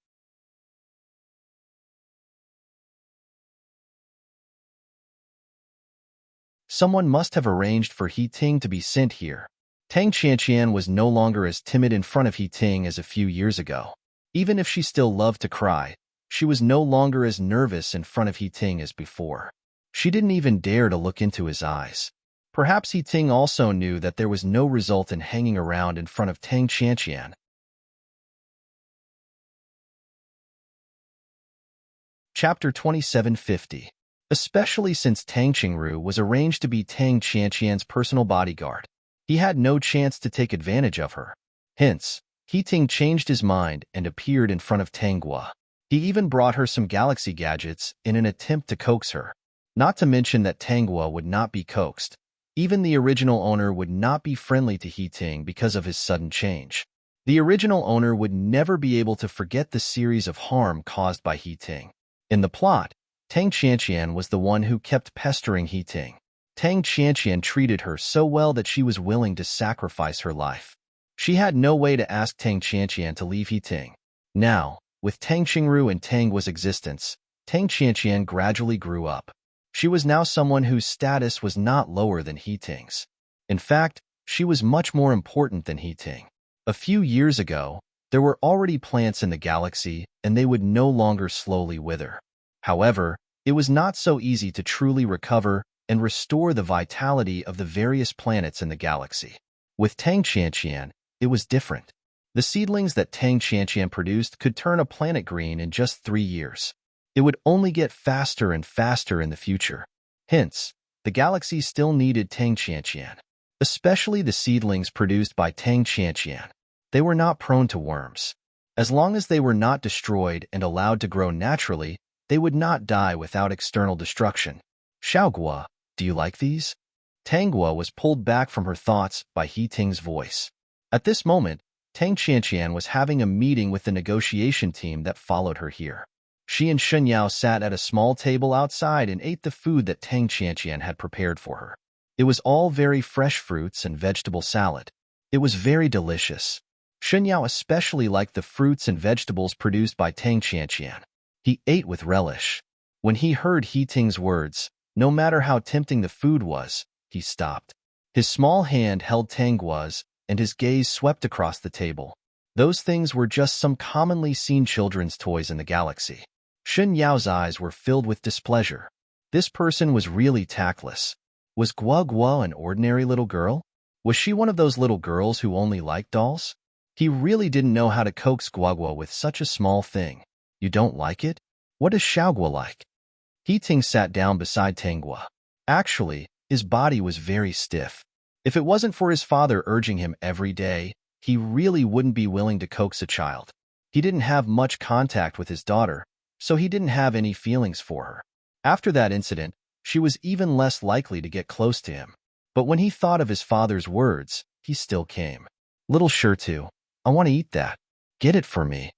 S1: Someone must have arranged for He Ting to be sent here. Tang Qianqian was no longer as timid in front of He Ting as a few years ago. Even if she still loved to cry, she was no longer as nervous in front of He Ting as before. She didn't even dare to look into his eyes. Perhaps He Ting also knew that there was no result in hanging around in front of Tang Qianqian. Chapter 2750. Especially since Tang Qingru was arranged to be Tang Qianqian's personal bodyguard. He had no chance to take advantage of her. Hence, He Ting changed his mind and appeared in front of Tangguo. He even brought her some galaxy gadgets in an attempt to coax her. Not to mention that Tangguo would not be coaxed. Even the original owner would not be friendly to He Ting because of his sudden change. The original owner would never be able to forget the series of harm caused by He Ting. In the plot, Tang Qianqian was the one who kept pestering He Ting. Tang Qianqian treated her so well that she was willing to sacrifice her life. She had no way to ask Tang Qianqian to leave He Ting. Now, with Tang Qingru and Tangguo's existence, Tang Qianqian gradually grew up. She was now someone whose status was not lower than He Ting's. In fact, she was much more important than He Ting. A few years ago, there were already plants in the galaxy, and they would no longer slowly wither. However, it was not so easy to truly recover and restore the vitality of the various planets in the galaxy. With Tang Qianqian, it was different. The seedlings that Tang Qianqian produced could turn a planet green in just 3 years. It would only get faster and faster in the future. Hence, the galaxy still needed Tang Qianqian, especially the seedlings produced by Tang Qianqian. They were not prone to worms. As long as they were not destroyed and allowed to grow naturally, they would not die without external destruction. Xiaoguo, do you like these? Tangguo was pulled back from her thoughts by He Ting's voice. At this moment, Tang Qianqian was having a meeting with the negotiation team that followed her here. She and Shenyao sat at a small table outside and ate the food that Tang Qianqian had prepared for her. It was all very fresh fruits and vegetable salad. It was very delicious. Xunyao especially liked the fruits and vegetables produced by Tang Qianqian. He ate with relish. When he heard He Ting's words, no matter how tempting the food was, he stopped. His small hand held Tang Guo's, and his gaze swept across the table. Those things were just some commonly seen children's toys in the galaxy. Xun Yao's eyes were filled with displeasure. This person was really tactless. Was Guo Guo an ordinary little girl? Was she one of those little girls who only liked dolls? He really didn't know how to coax Guo Guo with such a small thing. You don't like it? What does Xiaoguo like? He Ting sat down beside Tangguo. Actually, his body was very stiff. If it wasn't for his father urging him every day, he really wouldn't be willing to coax a child. He didn't have much contact with his daughter, so he didn't have any feelings for her. After that incident, she was even less likely to get close to him. But when he thought of his father's words, he still came. Little Shirtu, I want to eat that. Get it for me.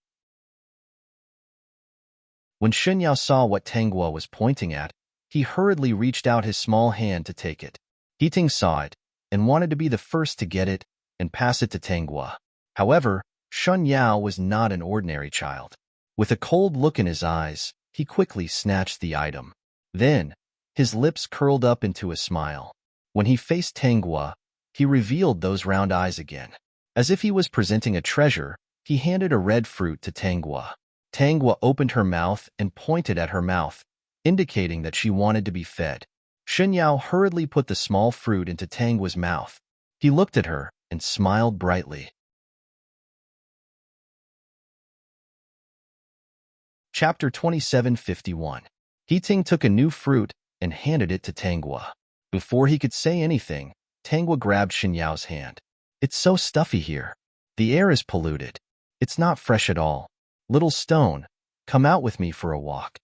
S1: When Xunyao saw what Tangguo was pointing at, he hurriedly reached out his small hand to take it. He Ting saw it and wanted to be the first to get it and pass it to Tangguo. However, Xunyao was not an ordinary child. With a cold look in his eyes, he quickly snatched the item. Then, his lips curled up into a smile. When he faced Tangguo, he revealed those round eyes again. As if he was presenting a treasure, he handed a red fruit to Tangguo. Tangguo opened her mouth and pointed at her mouth, indicating that she wanted to be fed. Xunyao hurriedly put the small fruit into Tangguo's mouth. He looked at her and smiled brightly. Chapter 2751. He Ting took a new fruit and handed it to Tangguo. Before he could say anything, Tangguo grabbed Xunyao's hand. It's so stuffy here. The air is polluted. It's not fresh at all. Little stone, come out with me for a walk.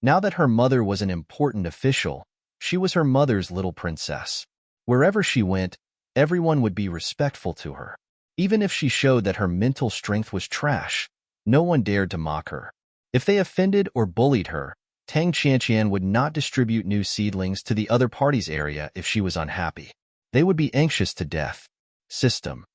S1: Now that her mother was an important official, she was her mother's little princess. Wherever she went, everyone would be respectful to her. Even if she showed that her mental strength was trash, no one dared to mock her. If they offended or bullied her, Tang Qianqian would not distribute new seedlings to the other party's area if she was unhappy. They would be anxious to death. System.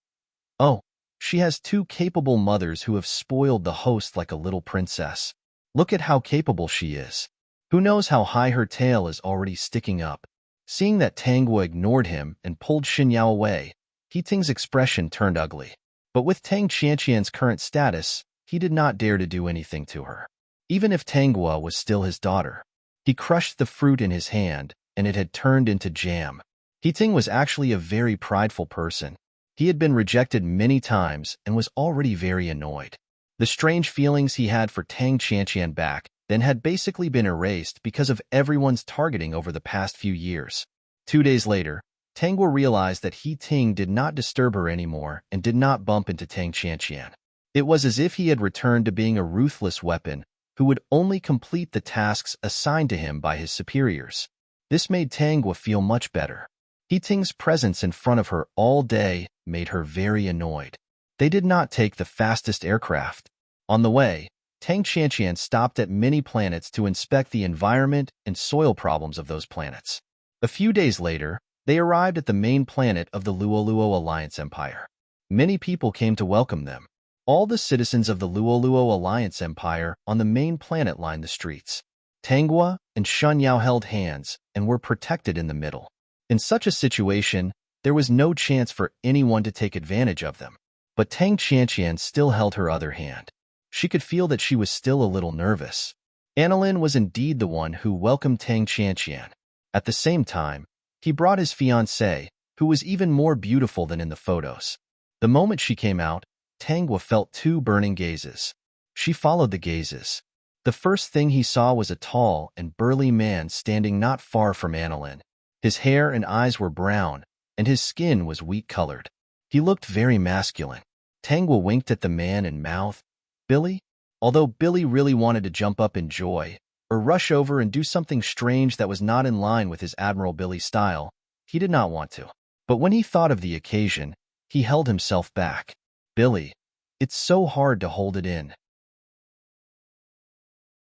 S1: Oh, she has two capable mothers who have spoiled the host like a little princess. Look at how capable she is. Who knows how high her tail is already sticking up. Seeing that Tangguo ignored him and pulled Xunyao away, He Ting's expression turned ugly. But with Tang Qianqian's current status, he did not dare to do anything to her. Even if Tangguo was still his daughter. He crushed the fruit in his hand, and it had turned into jam. He Ting was actually a very prideful person. He had been rejected many times and was already very annoyed. The strange feelings he had for Tang Qianqian back then had basically been erased because of everyone's targeting over the past few years. 2 days later, Tangguo realized that He Ting did not disturb her anymore and did not bump into Tang Qianqian. It was as if he had returned to being a ruthless weapon who would only complete the tasks assigned to him by his superiors. This made Tangguo feel much better. He Ting's presence in front of her all day made her very annoyed. They did not take the fastest aircraft. On the way, Tang Qianqian stopped at many planets to inspect the environment and soil problems of those planets. A few days later, they arrived at the main planet of the Luoluo Alliance Empire. Many people came to welcome them. All the citizens of the Luoluo Alliance Empire on the main planet lined the streets. Tangguo and Xunyao held hands and were protected in the middle. In such a situation, there was no chance for anyone to take advantage of them. But Tang Qianqian still held her other hand. She could feel that she was still a little nervous. Annalyn was indeed the one who welcomed Tang Qianqian. At the same time, he brought his fiancée, who was even more beautiful than in the photos. The moment she came out, Tangguo felt 2 burning gazes. She followed the gazes. The first thing he saw was a tall and burly man standing not far from Annalyn. His hair and eyes were brown, and his skin was wheat-colored. He looked very masculine. Tangguo winked at the man and mouthed, "Billy?" Although Billy really wanted to jump up in joy, or rush over and do something strange that was not in line with his Admiral Billy style, he did not want to. But when he thought of the occasion, he held himself back. "Billy, it's so hard to hold it in."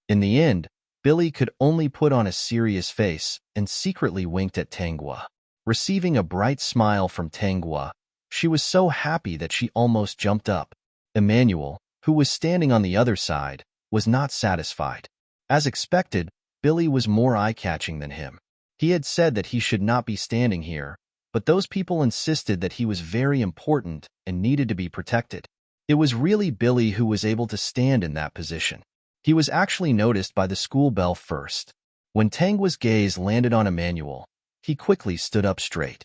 S1: In the end, Billy could only put on a serious face and secretly winked at Tangguo. Receiving a bright smile from Tanghua, she was so happy that she almost jumped up. Emmanuel, who was standing on the other side, was not satisfied. As expected, Billy was more eye-catching than him. He had said that he should not be standing here, but those people insisted that he was very important and needed to be protected. It was really Billy who was able to stand in that position. He was actually noticed by the school bell first. When Tangwa's gaze landed on Emmanuel, he quickly stood up straight.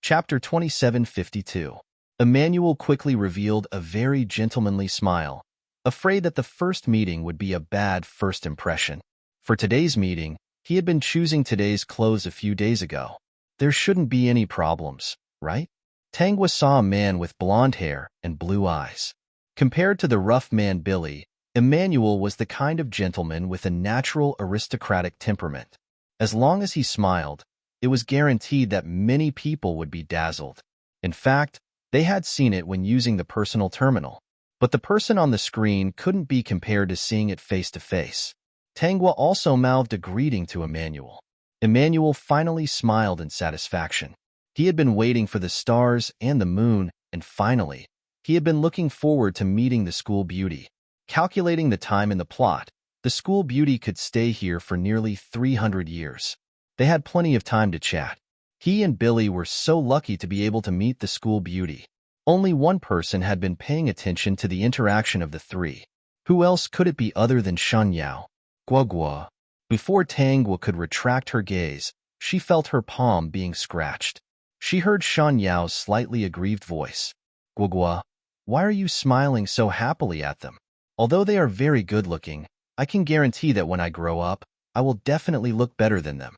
S1: Chapter 2752. Emmanuel quickly revealed a very gentlemanly smile, afraid that the first meeting would be a bad first impression. For today's meeting, he had been choosing today's clothes a few days ago. There shouldn't be any problems, right? Tangwa saw a man with blonde hair and blue eyes. Compared to the rough man Billy, Emmanuel was the kind of gentleman with a natural aristocratic temperament. As long as he smiled, it was guaranteed that many people would be dazzled. In fact, they had seen it when using the personal terminal. But the person on the screen couldn't be compared to seeing it face to face. Tangwa also mouthed a greeting to Emmanuel. Emmanuel finally smiled in satisfaction. He had been waiting for the stars and the moon, and finally, he had been looking forward to meeting the school beauty. Calculating the time in the plot, the school beauty could stay here for nearly 300 years. They had plenty of time to chat. He and Billy were so lucky to be able to meet the school beauty. Only one person had been paying attention to the interaction of the three. Who else could it be other than Shen Yao? Guogua. Before Tanghua could retract her gaze, she felt her palm being scratched. She heard Shen Yao's slightly aggrieved voice. Guogua, why are you smiling so happily at them? Although they are very good-looking, I can guarantee that when I grow up, I will definitely look better than them.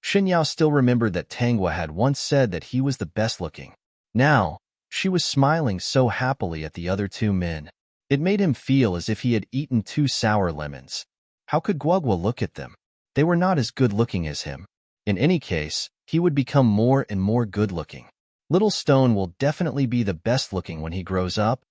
S1: Shen Yao still remembered that Tanghua had once said that he was the best-looking. Now, she was smiling so happily at the other two men. It made him feel as if he had eaten 2 sour lemons. How could Guogua look at them? They were not as good-looking as him. In any case, he would become more and more good-looking. Little Stone will definitely be the best-looking when he grows up.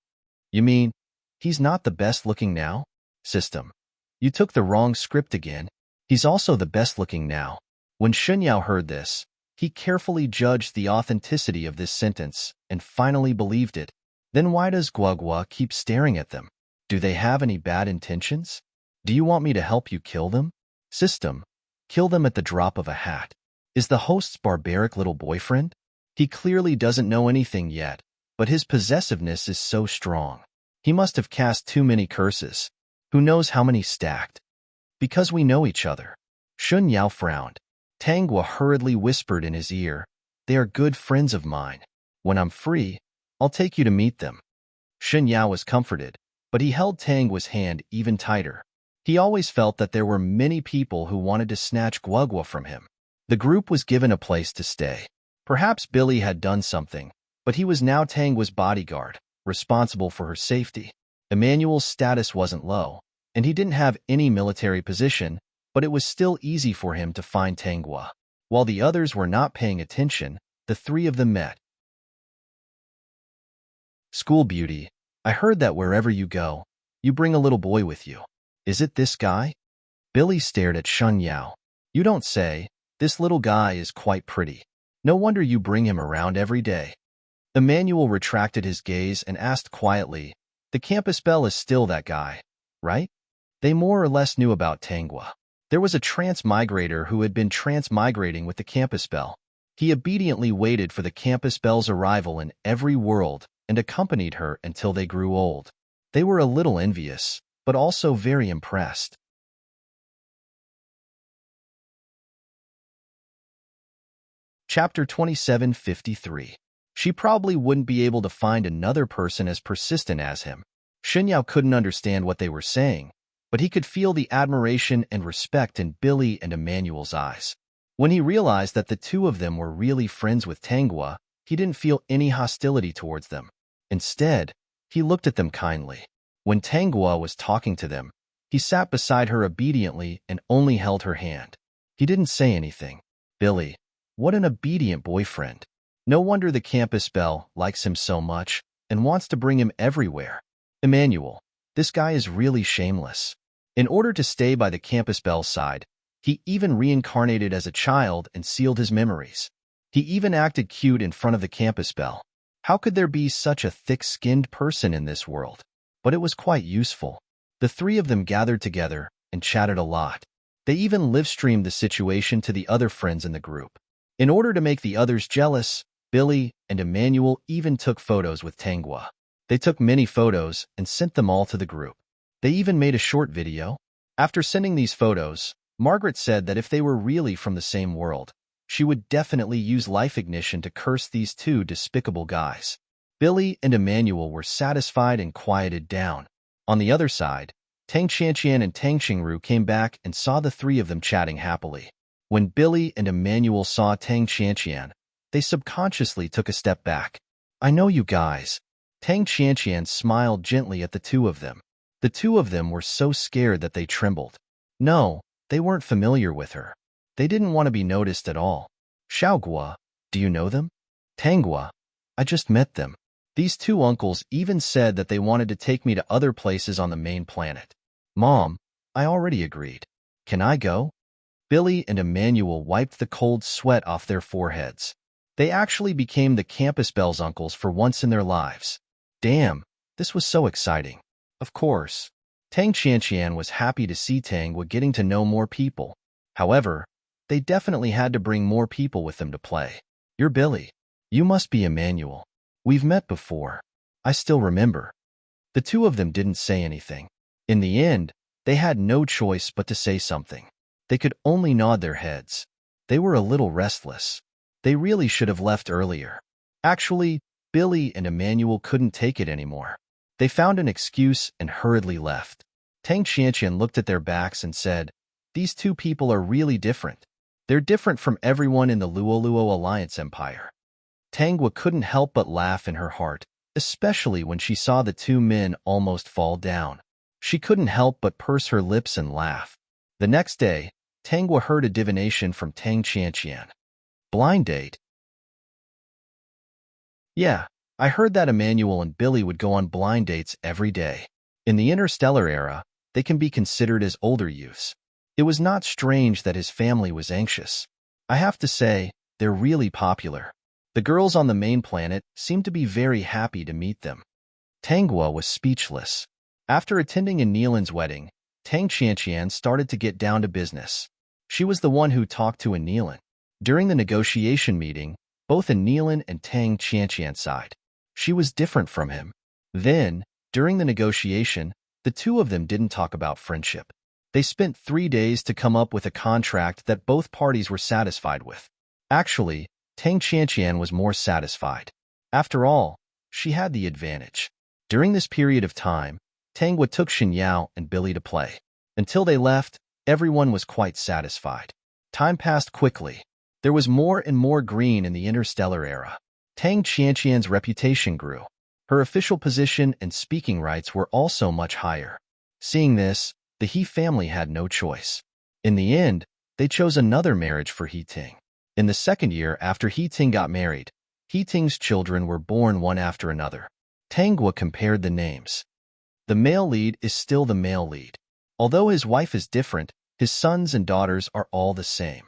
S1: You mean, he's not the best-looking now? System. You took the wrong script again. He's also the best-looking now. When Shen Yao heard this, he carefully judged the authenticity of this sentence and finally believed it. Then why does Guogua keep staring at them? Do they have any bad intentions? Do you want me to help you kill them? System. Kill them at the drop of a hat. Is the host's barbaric little boyfriend? He clearly doesn't know anything yet, but his possessiveness is so strong. He must have cast too many curses. Who knows how many stacked? Because we know each other. Shen Yao frowned. Tanghua hurriedly whispered in his ear, they are good friends of mine. When I'm free, I'll take you to meet them. Shen Yao was comforted, but he held Tanghua's hand even tighter. He always felt that there were many people who wanted to snatch Guogua from him. The group was given a place to stay. Perhaps Billy had done something, but he was now Tanghua's bodyguard, responsible for her safety. Emmanuel's status wasn't low, and he didn't have any military position, but it was still easy for him to find Tanghua. While the others were not paying attention, the three of them met. School beauty, I heard that wherever you go, you bring a little boy with you. Is it this guy? Billy stared at Shen Yao. You don't say. This little guy is quite pretty. No wonder you bring him around every day. Emmanuel retracted his gaze and asked quietly, the campus belle is still that guy, right? They more or less knew about Tanghua. There was a transmigrator who had been transmigrating with the campus belle. He obediently waited for the campus belle's arrival in every world and accompanied her until they grew old. They were a little envious, but also very impressed. Chapter 2753. She probably wouldn't be able to find another person as persistent as him. Shen Yao couldn't understand what they were saying, but he could feel the admiration and respect in Billy and Emmanuel's eyes. When he realized that the two of them were really friends with Tanghua, he didn't feel any hostility towards them. Instead, he looked at them kindly. When Tanghua was talking to them, he sat beside her obediently and only held her hand. He didn't say anything. Billy, what an obedient boyfriend. No wonder the campus belle likes him so much and wants to bring him everywhere. Emmanuel, this guy is really shameless. In order to stay by the campus belle's side, He even reincarnated as a child and sealed his memories. He even acted cute in front of the campus bell. How could there be such a thick-skinned person in this world? But it was quite useful. The three of them gathered together and chatted a lot. They even live-streamed the situation to the other friends in the group. In order to make the others jealous, Billy and Emmanuel even took photos with Tangwa. They took many photos and sent them all to the group. They even made a short video. After sending these photos, Margaret said that if they were really from the same world, she would definitely use life ignition to curse these two despicable guys. Billy and Emmanuel were satisfied and quieted down. On the other side, Tang Qianqian and Tang Xingru came back and saw the three of them chatting happily. When Billy and Emmanuel saw Tang Qianqian, they subconsciously took a step back. "I know you guys." Tang Qianqian smiled gently at the two of them. The two of them were so scared that they trembled. No, they weren't familiar with her. They didn't want to be noticed at all. "Xiaogua, do you know them?" "Tangua, I just met them. These two uncles even said that they wanted to take me to other places on the main planet." "Mom, I already agreed. Can I go?" Billy and Emmanuel wiped the cold sweat off their foreheads. They actually became the campus bell's uncles for once in their lives. Damn, this was so exciting. Of course, Tang Qianqian was happy to see Tangwa getting to know more people. However, they definitely had to bring more people with them to play. "You're Billy. You must be Emmanuel. We've met before. I still remember." The two of them didn't say anything. In the end, they had no choice but to say something. They could only nod their heads. They were a little restless. They really should have left earlier. Actually, Billy and Emmanuel couldn't take it anymore. They found an excuse and hurriedly left. Tang Qianqian looked at their backs and said, "These two people are really different. They're different from everyone in the Luoluo Alliance Empire." Tangwa couldn't help but laugh in her heart, especially when she saw the two men almost fall down. She couldn't help but purse her lips and laugh. The next day, Tangwa heard a divination from Tang Qianqian. "Blind date?" "Yeah, I heard that Emmanuel and Billy would go on blind dates every day. In the interstellar era, they can be considered as older youths. It was not strange that his family was anxious. I have to say, they're really popular. The girls on the main planet seem to be very happy to meet them." Tangwa was speechless. After attending Anilin's wedding, Tang Qianqian started to get down to business. She was the one who talked to Anilin. During the negotiation meeting, both Anilin and Tang Qianqian sighed. She was different from him. Then, during the negotiation, the two of them didn't talk about friendship. They spent 3 days to come up with a contract that both parties were satisfied with. Actually, Tang Qianqian was more satisfied. After all, she had the advantage. During this period of time, Tangwa took Xinyao and Billy to play. Until they left, everyone was quite satisfied. Time passed quickly. There was more and more green in the interstellar era. Tang Qianqian's reputation grew. Her official position and speaking rights were also much higher. Seeing this, the He family had no choice. In the end, they chose another marriage for He Ting. In the second year after He Ting got married, He Ting's children were born one after another. Tangwa compared the names. The male lead is still the male lead. Although his wife is different, his sons and daughters are all the same.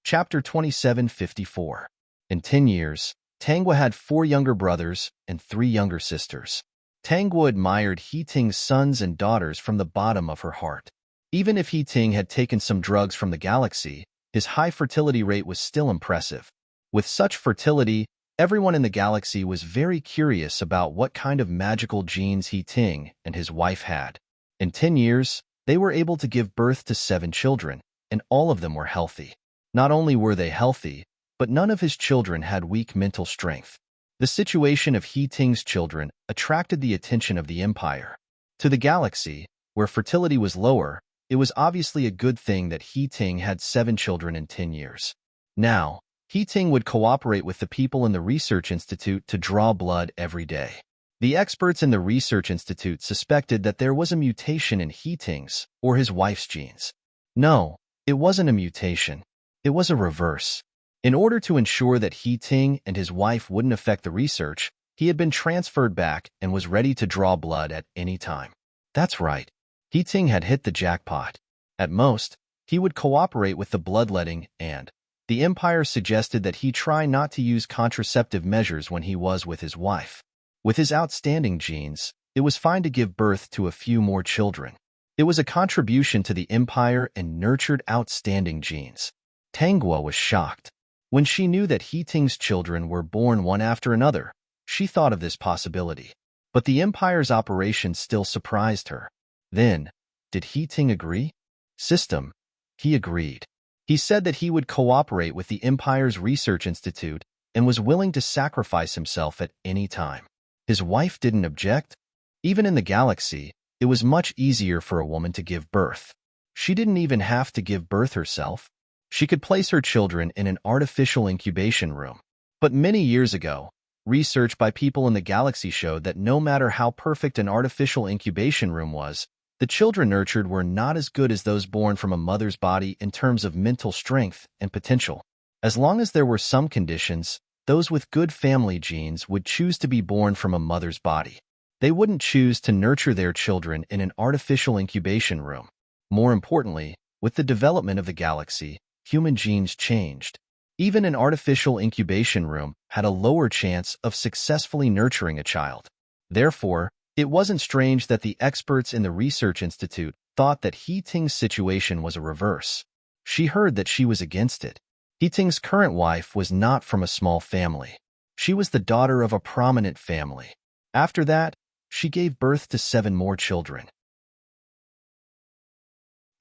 S1: Chapter 2754. In 10 years, Tangwa had 4 younger brothers and 3 younger sisters. Tangwa admired He Ting's sons and daughters from the bottom of her heart. Even if He Ting had taken some drugs from the galaxy, his high fertility rate was still impressive. With such fertility, everyone in the galaxy was very curious about what kind of magical genes He Ting and his wife had. In 10 years, they were able to give birth to 7 children, and all of them were healthy. Not only were they healthy, but none of his children had weak mental strength. The situation of He Ting's children attracted the attention of the Empire. To the galaxy, where fertility was lower, it was obviously a good thing that He Ting had 7 children in 10 years. Now, He Ting would cooperate with the people in the Research Institute to draw blood every day. The experts in the Research Institute suspected that there was a mutation in He Ting's or his wife's genes. No, it wasn't a mutation. It was a reverse. In order to ensure that He Ting and his wife wouldn't affect the research, He had been transferred back and was ready to draw blood at any time. That's right. He Ting had hit the jackpot. At most, he would cooperate with the bloodletting, and the Empire suggested that he try not to use contraceptive measures when he was with his wife. With his outstanding genes, it was fine to give birth to a few more children. It was a contribution to the Empire and nurtured outstanding genes. Tangua was shocked. When she knew that He Ting's children were born one after another, she thought of this possibility. But the Empire's operation still surprised her. Then, did He Ting agree? System. He agreed. He said that he would cooperate with the Empire's Research Institute and was willing to sacrifice himself at any time. His wife didn't object. Even in the galaxy, it was much easier for a woman to give birth. She didn't even have to give birth herself. She could place her children in an artificial incubation room. But many years ago, research by people in the galaxy showed that no matter how perfect an artificial incubation room was, the children nurtured were not as good as those born from a mother's body in terms of mental strength and potential. As long as there were some conditions, those with good family genes would choose to be born from a mother's body. They wouldn't choose to nurture their children in an artificial incubation room. More importantly, with the development of the galaxy, human genes changed. Even an artificial incubation room had a lower chance of successfully nurturing a child. Therefore, it wasn't strange that the experts in the Research Institute thought that He Ting's situation was a reverse. She heard that she was against it. He Ting's current wife was not from a small family. She was the daughter of a prominent family. After that, she gave birth to 7 more children.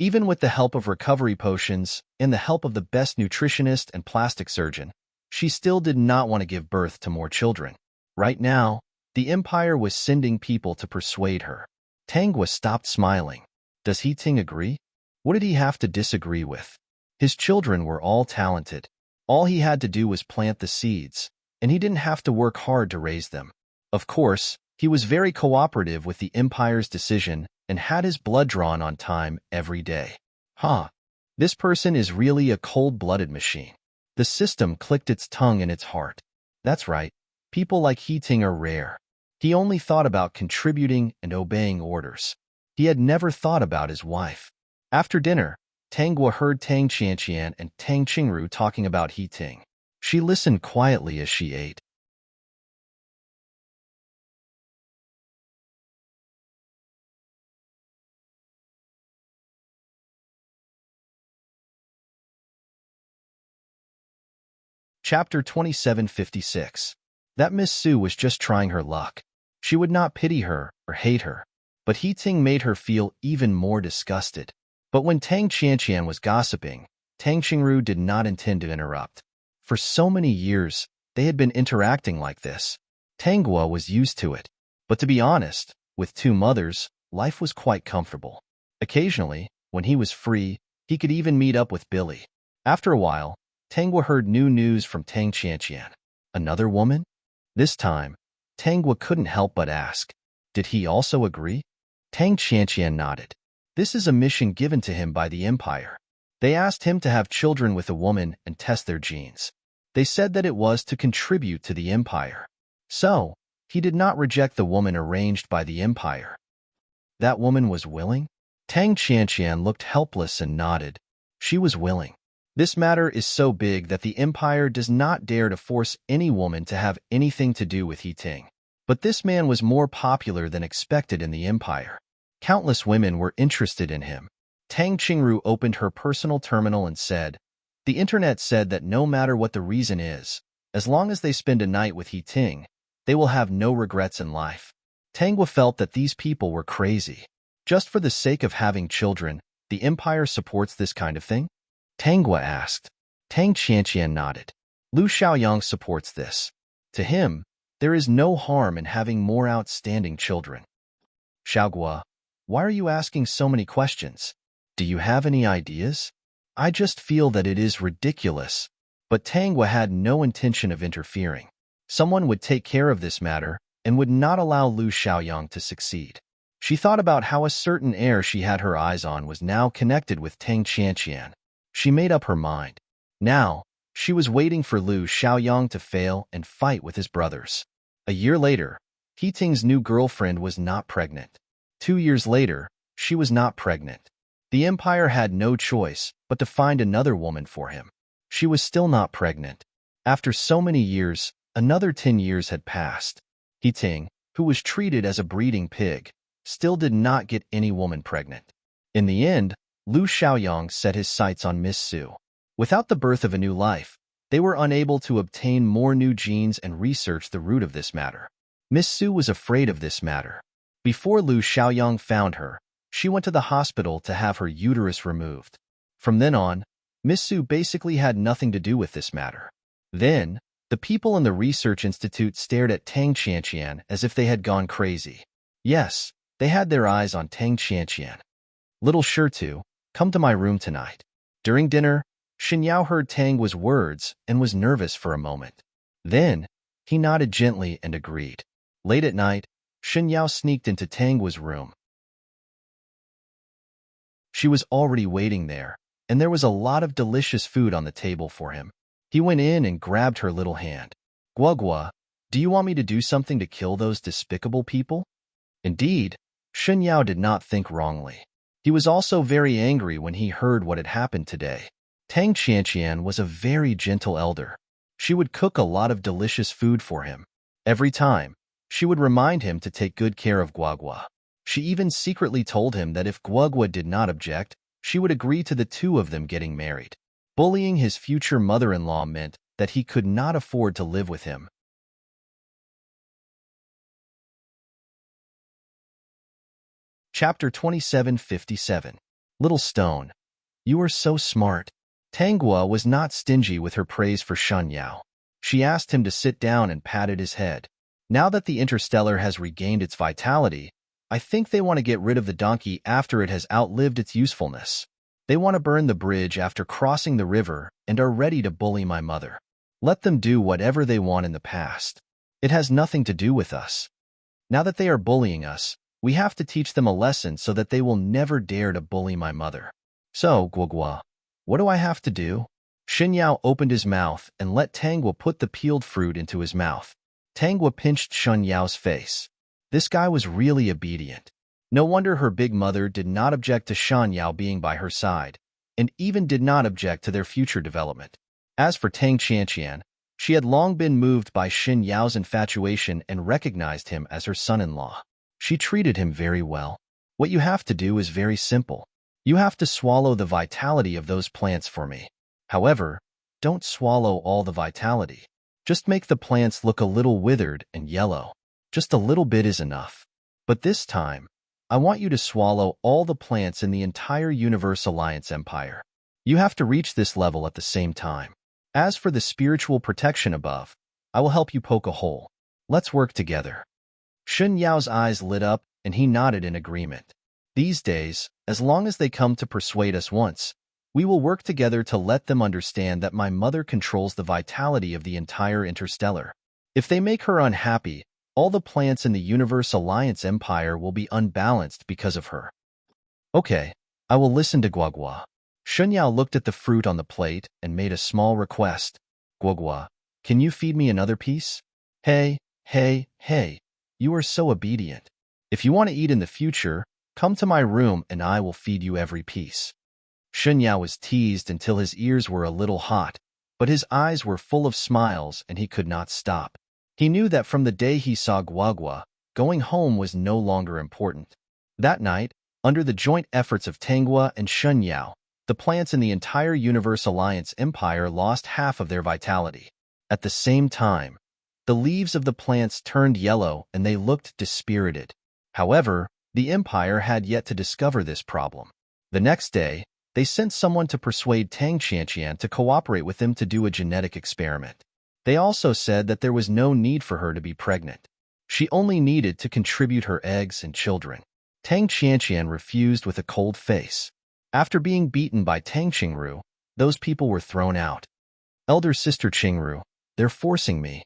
S1: Even with the help of recovery potions and the help of the best nutritionist and plastic surgeon, she still did not want to give birth to more children. Right now, the Empire was sending people to persuade her. Tangua stopped smiling. Does He Ting agree? What did he have to disagree with? His children were all talented. All he had to do was plant the seeds, and he didn't have to work hard to raise them. Of course, he was very cooperative with the Empire's decision and had his blood drawn on time every day. This person is really a cold-blooded machine. The system clicked its tongue in its heart. That's right, people like He Ting are rare. He only thought about contributing and obeying orders. He had never thought about his wife. After dinner, Tangua heard Tang Qianqian and Tang Qingru talking about He Ting. She listened quietly as she ate. Chapter 2756. That Miss Su was just trying her luck. She would not pity her or hate her, but He Ting made her feel even more disgusted. But when Tang Qianqian was gossiping, Tang Qingru did not intend to interrupt. For so many years, they had been interacting like this. Tangua was used to it. But to be honest, with 2 mothers, life was quite comfortable. Occasionally, when he was free, he could even meet up with Billy. After a while, Tangua heard new news from Tang Qianqian. Another woman? This time, Tangua couldn't help but ask, did he also agree? Tang Qianqian nodded. This is a mission given to him by the Empire. They asked him to have children with a woman and test their genes. They said that it was to contribute to the Empire. So, he did not reject the woman arranged by the Empire. That woman was willing? Tang Qianqian looked helpless and nodded. She was willing. This matter is so big that the Empire does not dare to force any woman to have anything to do with He Ting. But this man was more popular than expected in the Empire. Countless women were interested in him. Tang Qingru opened her personal terminal and said, the internet said that no matter what the reason is, as long as they spend a night with He Ting, they will have no regrets in life. Tangua felt that these people were crazy. Just for the sake of having children, the Empire supports this kind of thing? Tangua asked. Tang Qianqian nodded. Lu Xiaoyang supports this. To him, there is no harm in having more outstanding children. Xiaogua, why are you asking so many questions? Do you have any ideas? I just feel that it is ridiculous. But Tangua had no intention of interfering. Someone would take care of this matter and would not allow Lu Xiaoyang to succeed. She thought about how a certain heir she had her eyes on was now connected with Tang Qianqian. She made up her mind. Now, she was waiting for Lu Xiaoyang to fail and fight with his brothers. A year later, Heating's new girlfriend was not pregnant. 2 years later, she was not pregnant. The Empire had no choice but to find another woman for him. She was still not pregnant. After so many years, another 10 years had passed. Heating, who was treated as a breeding pig, still did not get any woman pregnant. In the end, Lu Xiaoyang set his sights on Miss Su. Without the birth of a new life, they were unable to obtain more new genes and research the root of this matter. Miss Su was afraid of this matter. Before Lu Xiaoyang found her, she went to the hospital to have her uterus removed. From then on, Miss Su basically had nothing to do with this matter. Then, the people in the research institute stared at Tang Qianqian as if they had gone crazy. Yes, they had their eyes on Tang Qianqian. Little Shirtu, come to my room tonight. During dinner, Xinyao heard Tang's words and was nervous for a moment. Then, he nodded gently and agreed. Late at night, Xinyao sneaked into Tang's room. She was already waiting there, and there was a lot of delicious food on the table for him. He went in and grabbed her little hand. Guogua, do you want me to do something to kill those despicable people? Indeed, Xinyao did not think wrongly. He was also very angry when he heard what had happened today. Tang Qianqian was a very gentle elder. She would cook a lot of delicious food for him. Every time, she would remind him to take good care of Guogua. She even secretly told him that if Guogua did not object, she would agree to the two of them getting married. Bullying his future mother-in-law meant that he could not afford to live with him. Chapter 2757. Little Stone. You are so smart. Tanghua was not stingy with her praise for Xinyao. She asked him to sit down and patted his head. Now that the Interstellar has regained its vitality, I think they want to get rid of the donkey after it has outlived its usefulness. They want to burn the bridge after crossing the river and are ready to bully my mother. Let them do whatever they want in the past. It has nothing to do with us. Now that they are bullying us, we have to teach them a lesson so that they will never dare to bully my mother. So, Guogua, what do I have to do? Xinyao opened his mouth and let Tanghua put the peeled fruit into his mouth. Tanghua pinched Xinyao face. This guy was really obedient. No wonder her big mother did not object to Xinyao being by her side, and even did not object to their future development. As for Tang Qianqian, she had long been moved by Xinyao's infatuation and recognized him as her son-in-law. She treated him very well. What you have to do is very simple. You have to swallow the vitality of those plants for me. However, don't swallow all the vitality. Just make the plants look a little withered and yellow. Just a little bit is enough. But this time, I want you to swallow all the plants in the entire Universe Alliance Empire. You have to reach this level at the same time. As for the spiritual protection above, I will help you poke a hole. Let's work together. Shun Yao's eyes lit up and he nodded in agreement. These days, as long as they come to persuade us once, we will work together to let them understand that my mother controls the vitality of the entire Interstellar. If they make her unhappy, all the plants in the Universe Alliance Empire will be unbalanced because of her. Okay, I will listen to Guogua. Shunyao looked at the fruit on the plate and made a small request. Guogua, can you feed me another piece? Hey, you are so obedient. If you want to eat in the future, come to my room and I will feed you every piece. Shunyao was teased until his ears were a little hot, but his eyes were full of smiles and he could not stop. He knew that from the day he saw Guogua, going home was no longer important. That night, under the joint efforts of Tanghua and Shunyao, the plants in the entire Universe Alliance Empire lost half of their vitality. At the same time, the leaves of the plants turned yellow and they looked dispirited. However, the Empire had yet to discover this problem. The next day, they sent someone to persuade Tang Qianqian to cooperate with them to do a genetic experiment. They also said that there was no need for her to be pregnant. She only needed to contribute her eggs and children. Tang Qianqian refused with a cold face. After being beaten by Tang Qingru, those people were thrown out. Elder sister Qingru, they're forcing me.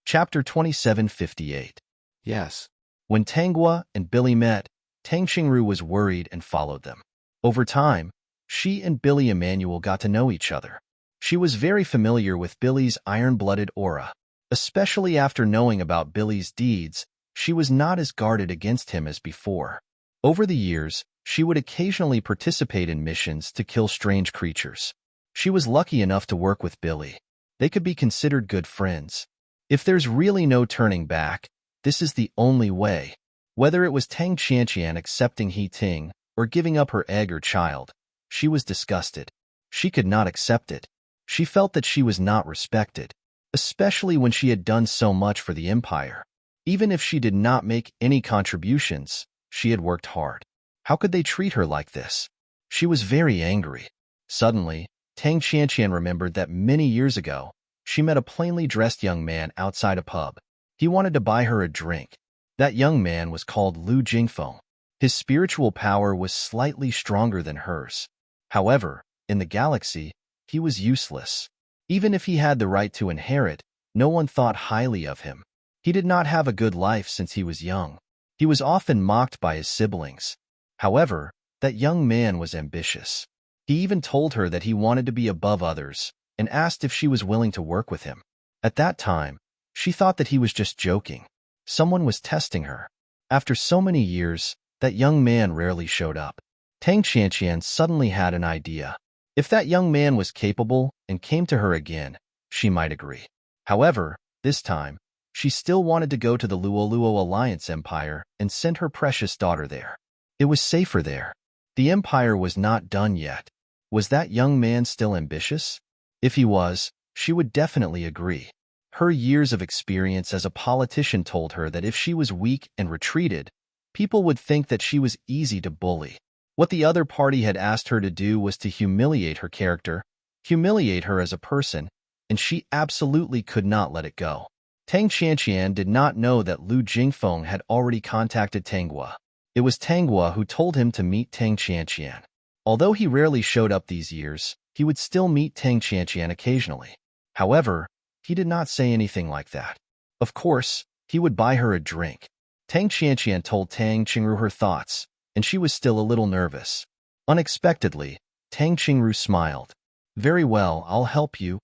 S1: Chapter 2758.
S2: Yes.
S1: When Tanghua and Billy met, Tang Qingru was worried and followed them. Over time, she and Billy Emanuel got to know each other. She was very familiar with Billy's iron-blooded aura. Especially after knowing about Billy's deeds, she was not as guarded against him as before. Over the years, she would occasionally participate in missions to kill strange creatures. She was lucky enough to work with Billy. They could be considered good friends. If there's really no turning back, this is the only way. Whether it was Tang Qianqian accepting He Ting or giving up her egg or child, she was disgusted. She could not accept it. She felt that she was not respected, especially when she had done so much for the empire. Even if she did not make any contributions, she had worked hard. How could they treat her like this? She was very angry. Suddenly, Tang Qianqian remembered that many years ago, she met a plainly dressed young man outside a pub. He wanted to buy her a drink. That young man was called Lu Jingfeng. His spiritual power was slightly stronger than hers. However, in the galaxy, he was useless. Even if he had the right to inherit, no one thought highly of him. He did not have a good life since he was young. He was often mocked by his siblings. However, that young man was ambitious. He even told her that he wanted to be above others and asked if she was willing to work with him. At that time, she thought that he was just joking. Someone was testing her. After so many years, that young man rarely showed up. Tang Qianqian suddenly had an idea. If that young man was capable and came to her again, she might agree. However, this time, she still wanted to go to the Luoluo Alliance Empire and send her precious daughter there. It was safer there. The empire was not done yet. Was that young man still ambitious? If he was, she would definitely agree. Her years of experience as a politician told her that if she was weak and retreated, people would think that she was easy to bully. What the other party had asked her to do was to humiliate her character, humiliate her as a person, and she absolutely could not let it go. Tang Qianqian did not know that Lu Jingfeng had already contacted Tanghua. It was Tanghua who told him to meet Tang Qianqian. Although he rarely showed up these years, he would still meet Tang Qianqian occasionally. However, he did not say anything like that. Of course, he would buy her a drink. Tang Qianqian told Tang Qingru her thoughts, and she was still a little nervous. Unexpectedly, Tang Qingru smiled. Very well, I'll help you.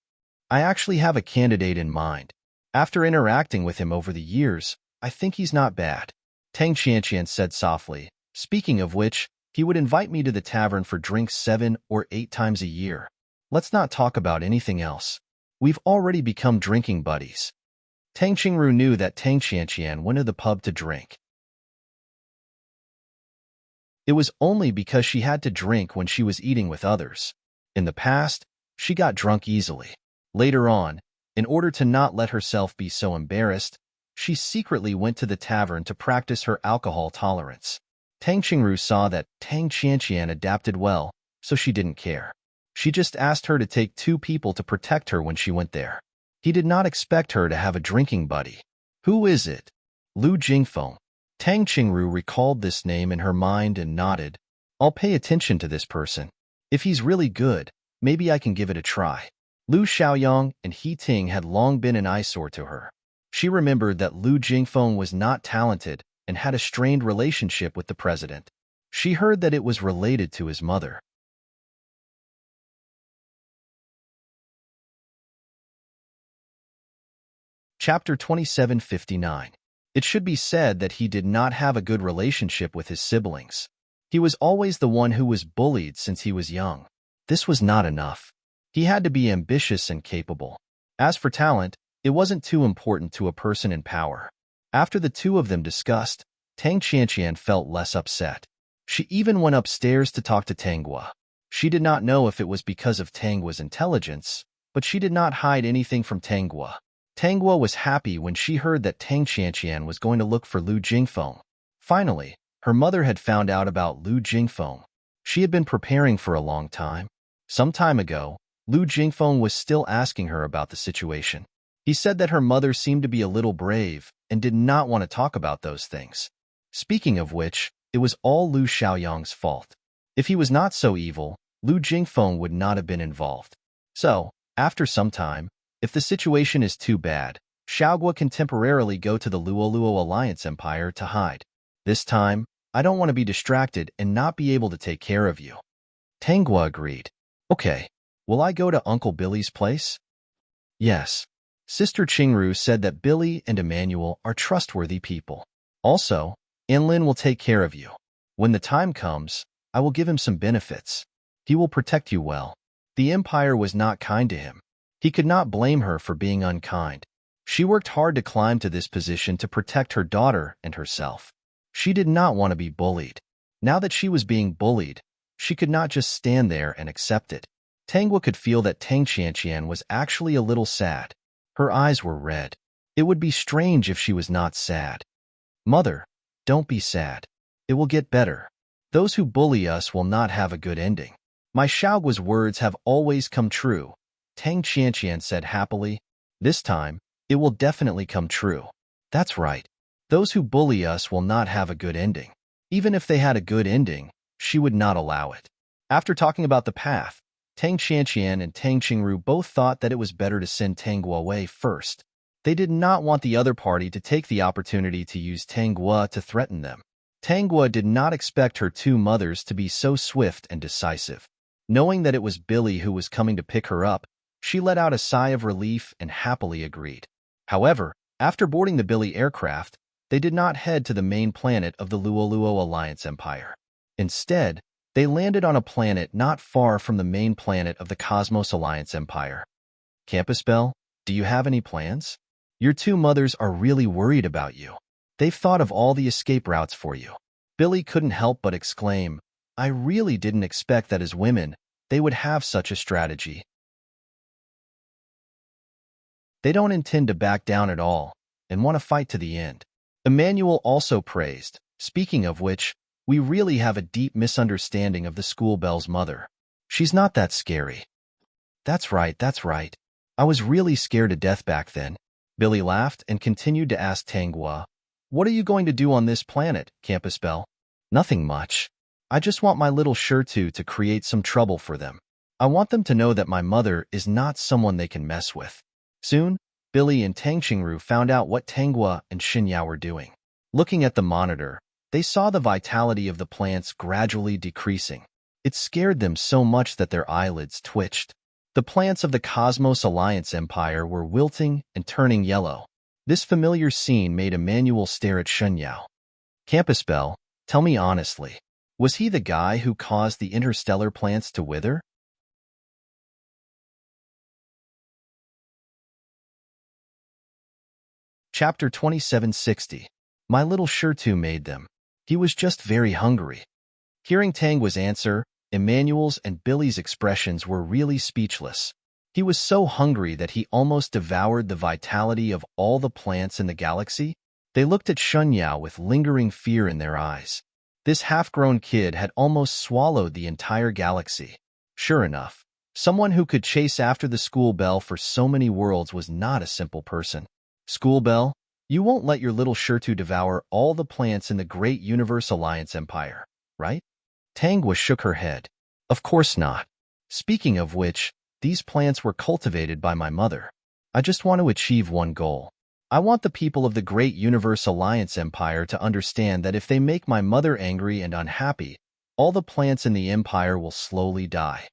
S1: I actually have a candidate in mind. After interacting with him over the years, I think he's not bad. Tang Qianqian said softly. Speaking of which, he would invite me to the tavern for drinks 7 or 8 times a year. Let's not talk about anything else. We've already become drinking buddies. Tang Qingru knew that Tang Qianqian went to the pub to drink. It was only because she had to drink when she was eating with others. In the past, she got drunk easily. Later on, in order to not let herself be so embarrassed, she secretly went to the tavern to practice her alcohol tolerance. Tang Qingru saw that Tang Qianqian adapted well, so she didn't care. She just asked her to take 2 people to protect her when she went there. He did not expect her to have a drinking buddy. Who is it? Lu Jingfeng. Tang Qingru recalled this name in her mind and nodded. I'll pay attention to this person. If he's really good, maybe I can give it a try. Lu Xiaoyang and He Ting had long been an eyesore to her. She remembered that Lu Jingfeng was not talented and had a strained relationship with the president. She heard that it was related to his mother. Chapter 2759. It should be said that he did not have a good relationship with his siblings. He was always the one who was bullied since he was young. This was not enough. He had to be ambitious and capable. As for talent, it wasn't too important to a person in power. After the 2 of them discussed, Tang Qianqian felt less upset. She even went upstairs to talk to Tanghua. She did not know if it was because of Tanghua's intelligence, but she did not hide anything from Tanghua. Tanghua was happy when she heard that Tang Qianqian was going to look for Lu Jingfeng. Finally, her mother had found out about Lu Jingfeng. She had been preparing for a long time. Some time ago, Lu Jingfeng was still asking her about the situation. He said that her mother seemed to be a little brave and did not want to talk about those things. Speaking of which, it was all Lu Xiaoyang's fault. If he was not so evil, Lu Jingfeng would not have been involved. So, after some time, if the situation is too bad, Xiaogua can temporarily go to the Luoluo Alliance Empire to hide. This time, I don't want to be distracted and not be able to take care of you. Tanghua agreed. Okay, will I go to Uncle Billy's place? Yes. Sister Qingru said that Billy and Emmanuel are trustworthy people. Also, Anlin will take care of you. When the time comes, I will give him some benefits. He will protect you well. The Empire was not kind to him. He could not blame her for being unkind. She worked hard to climb to this position to protect her daughter and herself. She did not want to be bullied. Now that she was being bullied, she could not just stand there and accept it. Tanghua could feel that Tang Qianqian was actually a little sad. Her eyes were red. It would be strange if she was not sad. Mother, don't be sad. It will get better. Those who bully us will not have a good ending. My Xiaogua's words have always come true, Tang Qianqian said happily. This time, it will definitely come true. That's right. Those who bully us will not have a good ending. Even if they had a good ending, she would not allow it. After talking about the path, Tang Qianqian and Tang Qingru both thought that it was better to send Tanghua away first. They did not want the other party to take the opportunity to use Tanghua to threaten them. Tanghua did not expect her two mothers to be so swift and decisive. Knowing that it was Billy who was coming to pick her up, she let out a sigh of relief and happily agreed. However, after boarding the Billy aircraft, they did not head to the main planet of the Luoluo Alliance Empire. Instead, they landed on a planet not far from the main planet of the Cosmos Alliance Empire. Campus Bell, do you have any plans? Your two mothers are really worried about you. They've thought of all the escape routes for you. Billy couldn't help but exclaim, I really didn't expect that as women, they would have such a strategy. They don't intend to back down at all and want to fight to the end. Emmanuel also praised, speaking of which, we really have a deep misunderstanding of the school bell's mother. She's not that scary. That's right. I was really scared to death back then. Billy laughed and continued to ask Tanghua, what are you going to do on this planet, Campus Bell? Nothing much. I just want my little Shirtu to create some trouble for them. I want them to know that my mother is not someone they can mess with. Soon, Billy and Tang Qingru found out what Tanghua and Xinyao were doing. Looking at the monitor, they saw the vitality of the plants gradually decreasing. It scared them so much that their eyelids twitched. The plants of the Cosmos Alliance Empire were wilting and turning yellow. This familiar scene made Emmanuel stare at Xinyao. Campus Bell, tell me honestly, was he the guy who caused the interstellar plants to wither? Chapter 2760. My little Shirtu made them. He was just very hungry. Hearing Tanghua's answer, Emmanuel's and Billy's expressions were really speechless. He was so hungry that he almost devoured the vitality of all the plants in the galaxy. They looked at Xinyao with lingering fear in their eyes. This half-grown kid had almost swallowed the entire galaxy. Sure enough, someone who could chase after the school bell for so many worlds was not a simple person. School bell, you won't let your little Shirtu devour all the plants in the great Universe Alliance Empire, right? Tanghua shook her head. Of course not. Speaking of which, these plants were cultivated by my mother. I just want to achieve one goal. I want the people of the great Universe Alliance Empire to understand that if they make my mother angry and unhappy, all the plants in the empire will slowly die.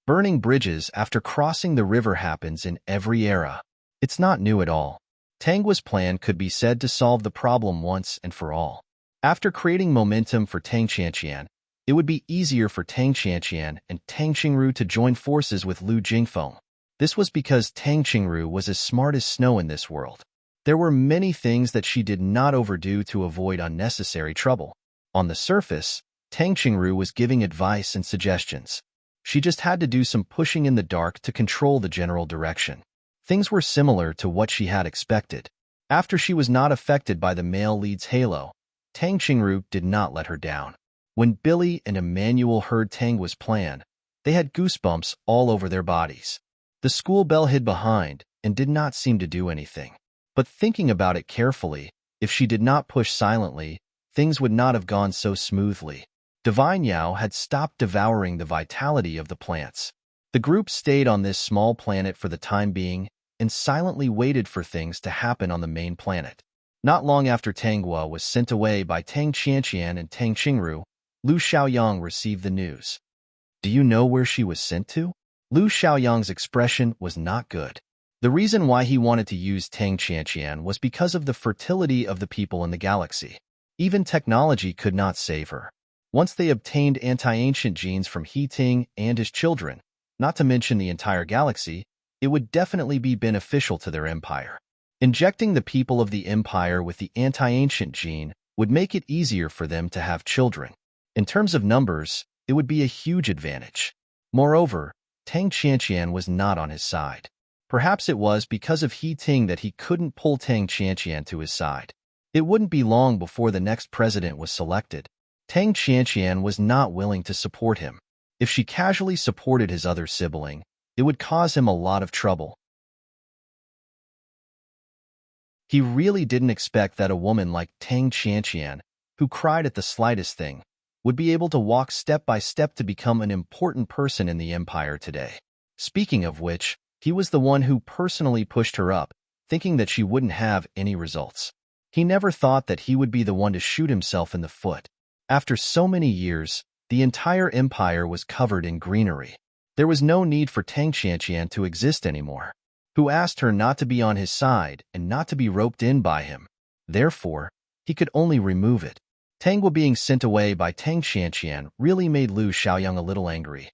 S1: Burning bridges after crossing the river happens in every era. It's not new at all. Tanghua's plan could be said to solve the problem once and for all. After creating momentum for Tang Qianqian, it would be easier for Tang Qianqian and Tang Qingru to join forces with Lu Jingfeng. This was because Tang Qingru was as smart as snow in this world. There were many things that she did not overdo to avoid unnecessary trouble. On the surface, Tang Qingru was giving advice and suggestions. She just had to do some pushing in the dark to control the general direction. Things were similar to what she had expected. After she was not affected by the male lead's halo, Tang Qingru did not let her down. When Billy and Emmanuel heard Tanghua's plan, they had goosebumps all over their bodies. The school bell hid behind and did not seem to do anything. But thinking about it carefully, if she did not push silently, things would not have gone so smoothly. Divine Yao had stopped devouring the vitality of the plants. The group stayed on this small planet for the time being and silently waited for things to happen on the main planet. Not long after Tanghua was sent away by Tang Qianqian and Tang Qingru, Lu Xiaoyang received the news. Do you know where she was sent to? Lu Xiaoyang's expression was not good. The reason why he wanted to use Tang Qianqian was because of the fertility of the people in the galaxy. Even technology could not save her. Once they obtained anti-ancient genes from He Ting and his children, not to mention the entire galaxy, it would definitely be beneficial to their empire. Injecting the people of the empire with the anti-ancient gene would make it easier for them to have children. In terms of numbers, it would be a huge advantage. Moreover, Tang Qianqian was not on his side. Perhaps it was because of He Ting that he couldn't pull Tang Qianqian to his side. It wouldn't be long before the next president was selected. Tang Qianqian was not willing to support him. If she casually supported his other sibling, it would cause him a lot of trouble. He really didn't expect that a woman like Tang Qianqian, who cried at the slightest thing, would be able to walk step by step to become an important person in the empire today. Speaking of which, he was the one who personally pushed her up, thinking that she wouldn't have any results. He never thought that he would be the one to shoot himself in the foot. After so many years, the entire empire was covered in greenery. There was no need for Tang Qianqian to exist anymore, who asked her not to be on his side and not to be roped in by him. Therefore, he could only remove it. Tangwa being sent away by Tang Qianqian really made Lu Xiaoyang a little angry.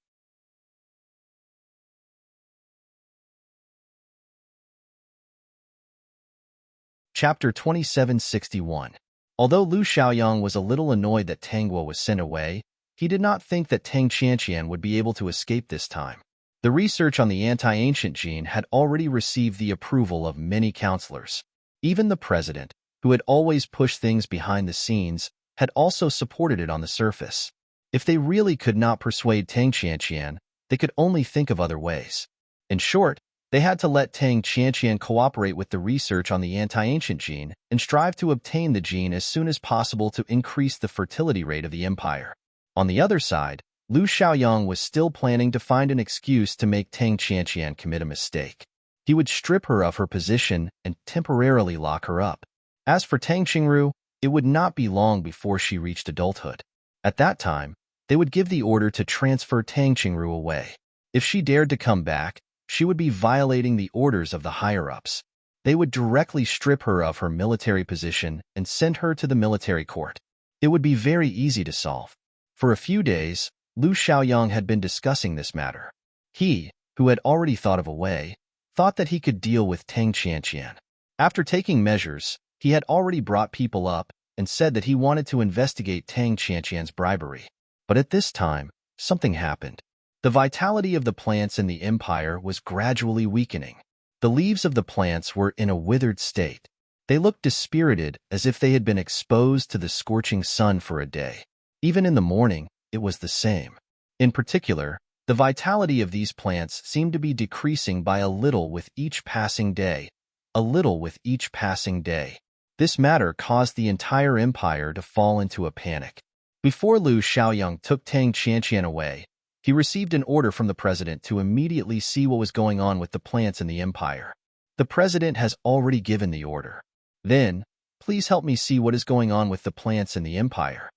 S1: Chapter 2761. Although Lu Xiaoyang was a little annoyed that Tangwa was sent away, he did not think that Tang Qianqian would be able to escape this time. The research on the anti-ancient gene had already received the approval of many counselors. Even the president, who had always pushed things behind the scenes, had also supported it on the surface. If they really could not persuade Tang Qianqian, they could only think of other ways. In short, they had to let Tang Qianqian cooperate with the research on the anti-ancient gene and strive to obtain the gene as soon as possible to increase the fertility rate of the empire. On the other side, Lu Xiaoyang was still planning to find an excuse to make Tang Qianqian commit a mistake. He would strip her of her position and temporarily lock her up. As for Tang Qingru, it would not be long before she reached adulthood. At that time, they would give the order to transfer Tang Qingru away. If she dared to come back, she would be violating the orders of the higher-ups. They would directly strip her of her military position and send her to the military court. It would be very easy to solve. For a few days, Lu Xiaoyang had been discussing this matter. He, who had already thought of a way, thought that he could deal with Tang Qianqian. After taking measures, he had already brought people up and said that he wanted to investigate Tang Qianqian's bribery. But at this time, something happened. The vitality of the plants in the empire was gradually weakening. The leaves of the plants were in a withered state. They looked dispirited, as if they had been exposed to the scorching sun for a day. Even in the morning, it was the same. In particular, the vitality of these plants seemed to be decreasing by a little with each passing day, a little with each passing day. This matter caused the entire empire to fall into a panic. Before Lu Xiaoyang took Tang Qianqian away, he received an order from the president to immediately see what was going on with the plants in the empire. The president has already given the order. Then, please help me see what is going on with the plants in the empire.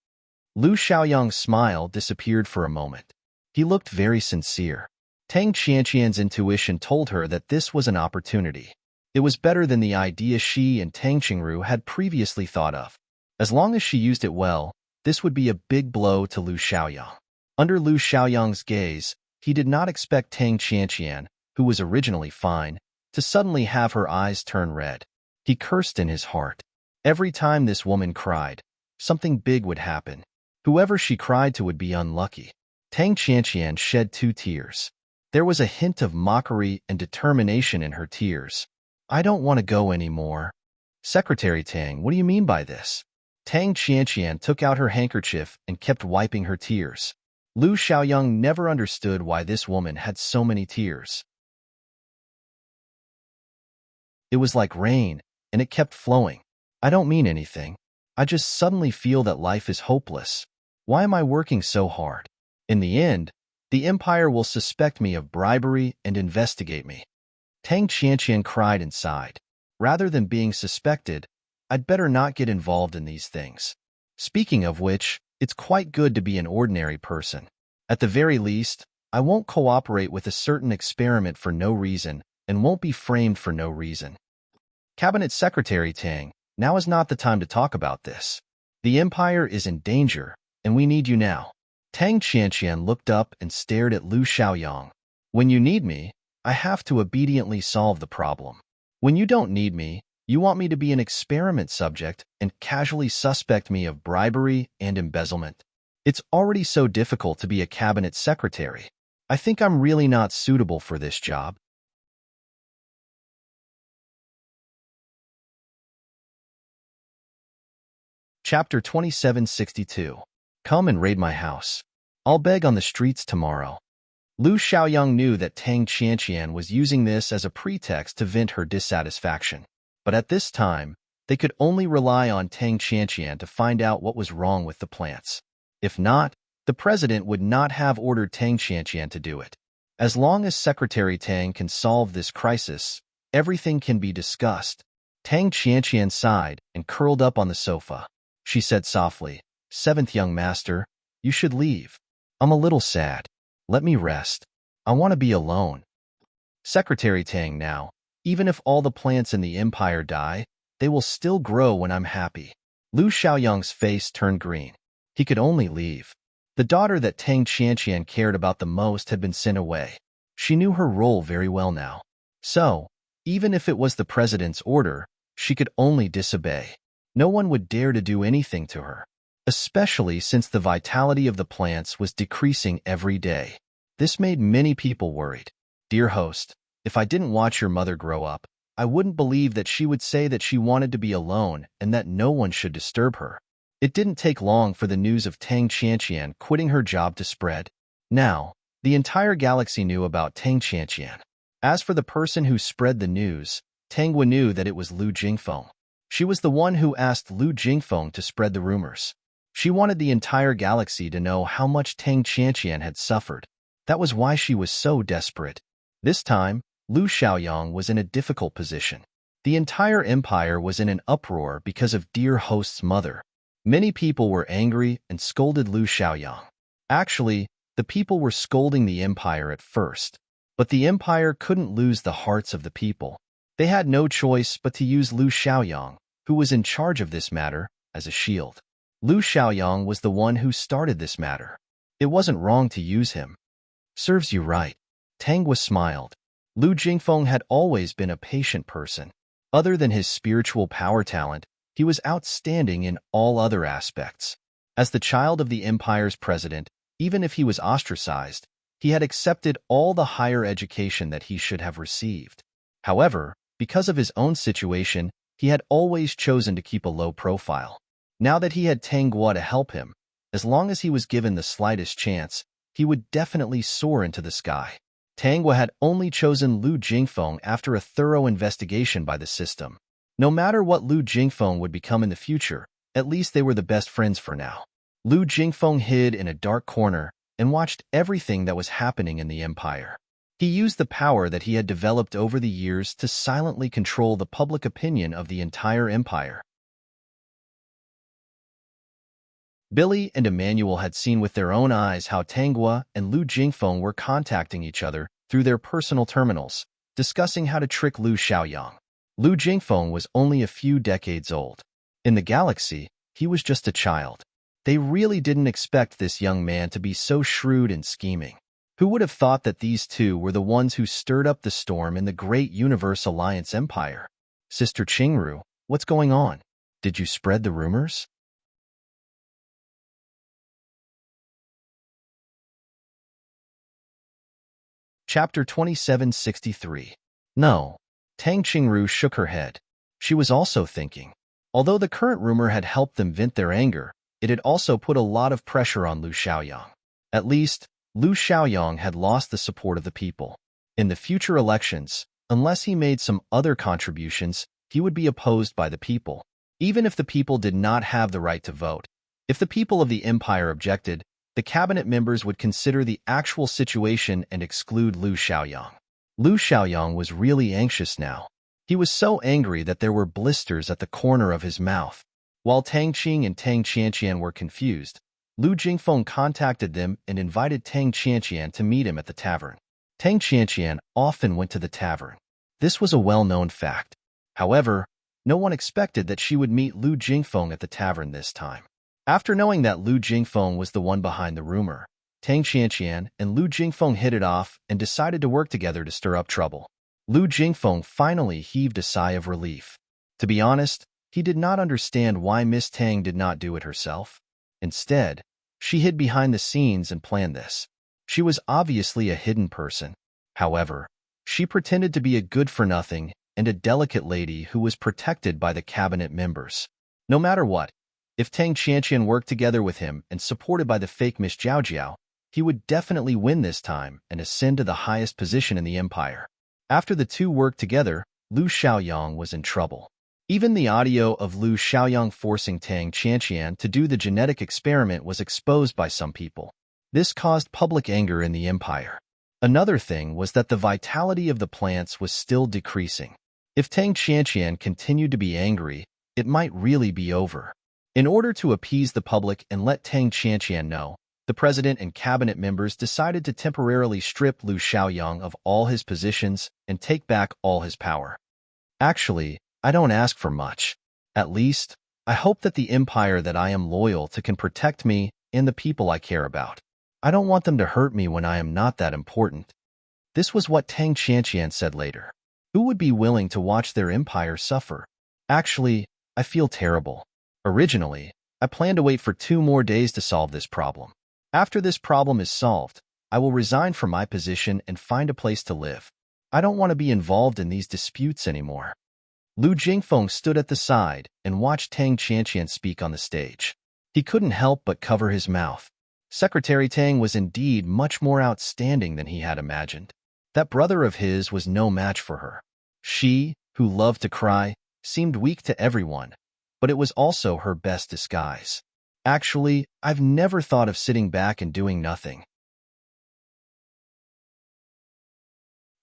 S1: Lu Xiaoyang's smile disappeared for a moment. He looked very sincere. Tang Qianqian's intuition told her that this was an opportunity. It was better than the idea she and Tang Qingru had previously thought of. As long as she used it well, this would be a big blow to Lu Xiaoyang. Under Lu Xiaoyang's gaze, he did not expect Tang Qianqian, who was originally fine, to suddenly have her eyes turn red. He cursed in his heart. Every time this woman cried, something big would happen. Whoever she cried to would be unlucky. Tang Qianqian shed 2 tears. There was a hint of mockery and determination in her tears. I don't want to go anymore. Secretary Tang, what do you mean by this? Tang Qianqian took out her handkerchief and kept wiping her tears. Lu Xiaoyang never understood why this woman had so many tears. It was like rain, and it kept flowing. I don't mean anything. I just suddenly feel that life is hopeless. Why am I working so hard? In the end, the empire will suspect me of bribery and investigate me. Tang Qianqian cried and sighed. Rather than being suspected, I'd better not get involved in these things. Speaking of which, it's quite good to be an ordinary person. At the very least, I won't cooperate with a certain experiment for no reason and won't be framed for no reason. Cabinet Secretary Tang, now is not the time to talk about this. The Empire is in danger, and we need you now. Tang Qianqian looked up and stared at Lu Xiaoyang. When you need me, I have to obediently solve the problem. When you don't need me, you want me to be an experiment subject and casually suspect me of bribery and embezzlement. It's already so difficult to be a cabinet secretary. I think I'm really not suitable for this job. Chapter 2762. Come and raid my house. I'll beg on the streets tomorrow. Lu Xiaoyang knew that Tang Qianqian was using this as a pretext to vent her dissatisfaction. But at this time, they could only rely on Tang Qianqian to find out what was wrong with the plants. If not, the president would not have ordered Tang Qianqian to do it. As long as Secretary Tang can solve this crisis, everything can be discussed. Tang Qianqian sighed and curled up on the sofa. She said softly, "Seventh young master, you should leave. I'm a little sad. Let me rest. I want to be alone." Secretary Tang now, even if all the plants in the empire die, they will still grow when I'm happy. Lu Xiaoyang's face turned green. He could only leave. The daughter that Tang Qianqian cared about the most had been sent away. She knew her role very well now. So, even if it was the president's order, she could only disobey. No one would dare to do anything to her, especially since the vitality of the plants was decreasing every day. This made many people worried. "Dear host, if I didn't watch your mother grow up, I wouldn't believe that she would say that she wanted to be alone and that no one should disturb her." It didn't take long for the news of Tang Qianqian quitting her job to spread. Now, the entire galaxy knew about Tang Qianqian. As for the person who spread the news, Tangwa knew that it was Lu Jingfeng. She was the one who asked Lu Jingfeng to spread the rumors. She wanted the entire galaxy to know how much Tang Qianqian had suffered. That was why she was so desperate. This time, Lu Xiaoyang was in a difficult position. The entire empire was in an uproar because of dear host's mother. Many people were angry and scolded Lu Xiaoyang. Actually, the people were scolding the empire at first. But the empire couldn't lose the hearts of the people. They had no choice but to use Lu Xiaoyang, who was in charge of this matter, as a shield. Lu Xiaoyang was the one who started this matter. It wasn't wrong to use him. "Serves you right." Tangwa smiled. Lu Jingfeng had always been a patient person. Other than his spiritual power talent, he was outstanding in all other aspects. As the child of the empire's president, even if he was ostracized, he had accepted all the higher education that he should have received. However, because of his own situation, he had always chosen to keep a low profile. Now that he had Tangwa to help him, as long as he was given the slightest chance, he would definitely soar into the sky. Tangwa had only chosen Lu Jingfeng after a thorough investigation by the system. No matter what Lu Jingfeng would become in the future, at least they were the best friends for now. Lu Jingfeng hid in a dark corner and watched everything that was happening in the empire. He used the power that he had developed over the years to silently control the public opinion of the entire empire. Billy and Emmanuel had seen with their own eyes how Tangwa and Lu Jingfeng were contacting each other through their personal terminals, discussing how to trick Lu Xiaoyang. Lu Jingfeng was only a few decades old. In the galaxy, he was just a child. They really didn't expect this young man to be so shrewd and scheming. Who would have thought that these two were the ones who stirred up the storm in the great Universe Alliance Empire? "Sister Qingru, what's going on? Did you spread the rumors?" Chapter 2763. No. Tang Qingru shook her head. She was also thinking. Although the current rumor had helped them vent their anger, it had also put a lot of pressure on Lu Xiaoyang. At least, Lu Xiaoyang had lost the support of the people. In the future elections, unless he made some other contributions, he would be opposed by the people. Even if the people did not have the right to vote, if the people of the empire objected, the cabinet members would consider the actual situation and exclude Lu Xiaoyang. Lu Xiaoyang was really anxious now. He was so angry that there were blisters at the corner of his mouth. While Tang Qing and Tang Qianqian were confused, Lu Jingfeng contacted them and invited Tang Qianqian to meet him at the tavern. Tang Qianqian often went to the tavern. This was a well-known fact. However, no one expected that she would meet Lu Jingfeng at the tavern this time. After knowing that Lu Jingfeng was the one behind the rumor, Tang Qianqian and Lu Jingfeng hit it off and decided to work together to stir up trouble. Lu Jingfeng finally heaved a sigh of relief. To be honest, he did not understand why Miss Tang did not do it herself. Instead, she hid behind the scenes and planned this. She was obviously a hidden person. However, she pretended to be a good-for-nothing and a delicate lady who was protected by the cabinet members. No matter what, if Tang Qianqian worked together with him and supported by the fake Miss Jiao, he would definitely win this time and ascend to the highest position in the empire. After the two worked together, Lu Xiaoyang was in trouble. Even the audio of Lu Xiaoyang forcing Tang Qianqian to do the genetic experiment was exposed by some people. This caused public anger in the empire. Another thing was that the vitality of the plants was still decreasing. If Tang Qianqian continued to be angry, it might really be over. In order to appease the public and let Tang Qianqian know, the president and cabinet members decided to temporarily strip Lu Xiaoyang of all his positions and take back all his power. Actually, I don't ask for much. At least, I hope that the empire that I am loyal to can protect me and the people I care about. I don't want them to hurt me when I am not that important. This was what Tang Qianqian said later. Who would be willing to watch their empire suffer? Actually, I feel terrible. Originally, I planned to wait for 2 more days to solve this problem. After this problem is solved, I will resign from my position and find a place to live. I don't want to be involved in these disputes anymore. Lu Jingfeng stood at the side and watched Tang Qianqian speak on the stage. He couldn't help but cover his mouth. Secretary Tang was indeed much more outstanding than he had imagined. That brother of his was no match for her. She, who loved to cry, seemed weak to everyone, but it was also her best disguise. Actually, I've never thought of sitting back and doing nothing.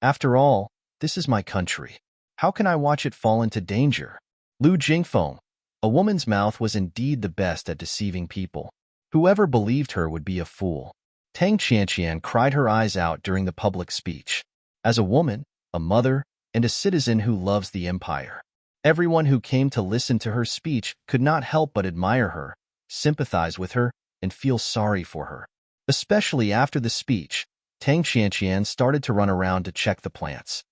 S1: After all, this is my country. How can I watch it fall into danger? Lu Jingfeng, a woman's mouth was indeed the best at deceiving people. Whoever believed her would be a fool. Tang Qianqian cried her eyes out during the public speech. As a woman, a mother, and a citizen who loves the empire, everyone who came to listen to her speech could not help but admire her, sympathize with her, and feel sorry for her. Especially after the speech, Tang Qianqian started to run around to check the plants.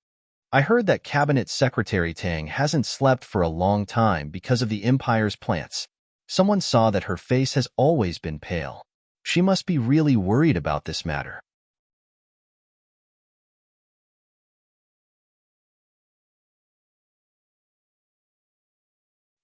S1: I heard that Cabinet Secretary Tang hasn't slept for a long time because of the empire's plants. Someone saw that her face has always been pale. She must be really worried about this matter.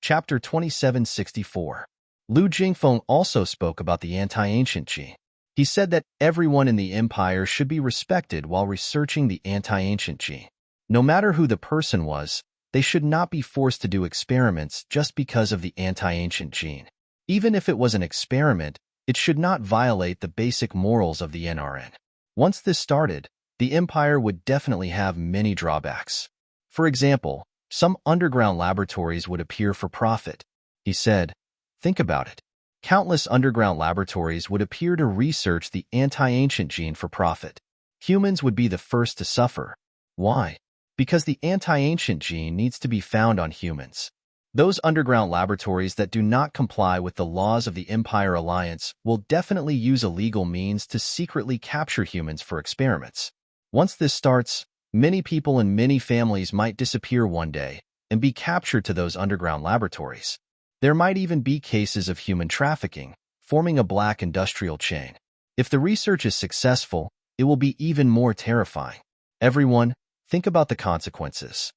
S1: Chapter 2764. Lu Jingfeng also spoke about the anti-ancient qi. He said that everyone in the empire should be respected while researching the anti-ancient qi. No matter who the person was, they should not be forced to do experiments just because of the anti-ancient gene. Even if it was an experiment, it should not violate the basic morals of the NRN. Once this started, the empire would definitely have many drawbacks. For example, some underground laboratories would appear for profit. He said, think about it. Countless underground laboratories would appear to research the anti-ancient gene for profit. Humans would be the first to suffer. Why? Because the anti-ancient gene needs to be found on humans. Those underground laboratories that do not comply with the laws of the Empire Alliance will definitely use illegal means to secretly capture humans for experiments. Once this starts, many people and many families might disappear one day and be captured to those underground laboratories. There might even be cases of human trafficking, forming a black industrial chain. If the research is successful, it will be even more terrifying. Everyone, think about the consequences.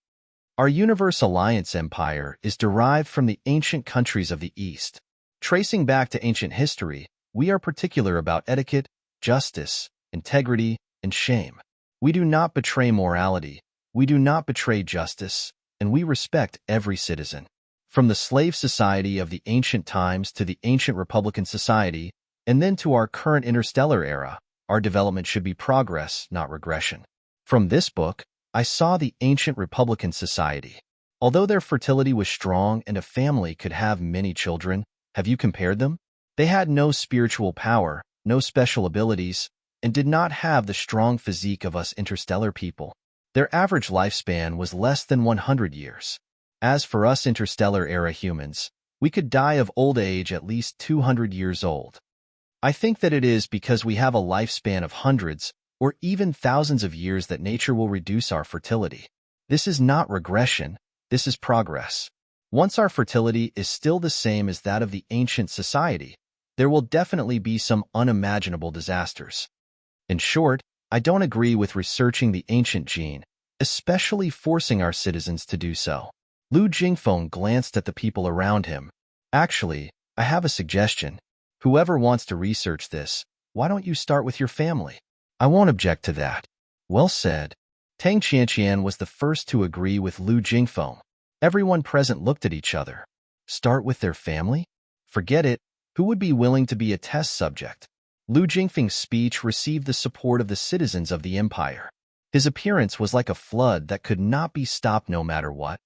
S1: Our Universe Alliance empire is derived from the ancient countries of the East. Tracing back to ancient history, we are particular about etiquette, justice, integrity, and shame. We do not betray morality, we do not betray justice, and we respect every citizen. From the slave society of the ancient times to the ancient Republican society, and then to our current interstellar era, our development should be progress, not regression. From this book, I saw the ancient Republican society. Although their fertility was strong and a family could have many children, have you compared them? They had no spiritual power, no special abilities, and did not have the strong physique of us interstellar people. Their average lifespan was less than 100 years. As for us interstellar-era humans, we could die of old age at least 200 years old. I think that it is because we have a lifespan of hundreds or even thousands of years that nature will reduce our fertility. This is not regression, this is progress. Once our fertility is still the same as that of the ancient society, there will definitely be some unimaginable disasters. In short, I don't agree with researching the ancient gene, especially forcing our citizens to do so. Lu Jingfeng glanced at the people around him. Actually, I have a suggestion. Whoever wants to research this, why don't you start with your family? I won't object to that. Well said. Tang Qianqian was the first to agree with Lu Jingfeng. Everyone present looked at each other. Start with their family? Forget it. Who would be willing to be a test subject? Lu Jingfeng's speech received the support of the citizens of the empire. His appearance was like a flood that could not be stopped no matter what.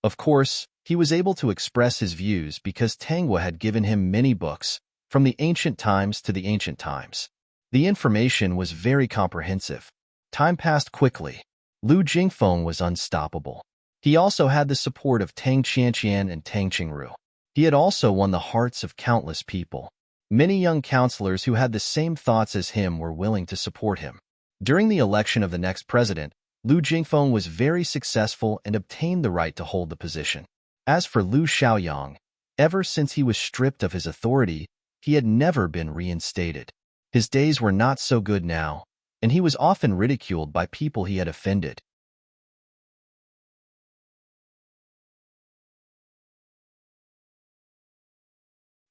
S1: Of course, he was able to express his views because Tanghua had given him many books, from the ancient times to the ancient times. The information was very comprehensive. Time passed quickly. Lu Jingfeng was unstoppable. He also had the support of Tang Qianqian and Tang Qingru. He had also won the hearts of countless people. Many young counselors who had the same thoughts as him were willing to support him. During the election of the next president, Lu Jingfeng was very successful and obtained the right to hold the position. As for Lu Xiaoyang, ever since he was stripped of his authority, he had never been reinstated. His days were not so good now, and he was often ridiculed by people he had offended.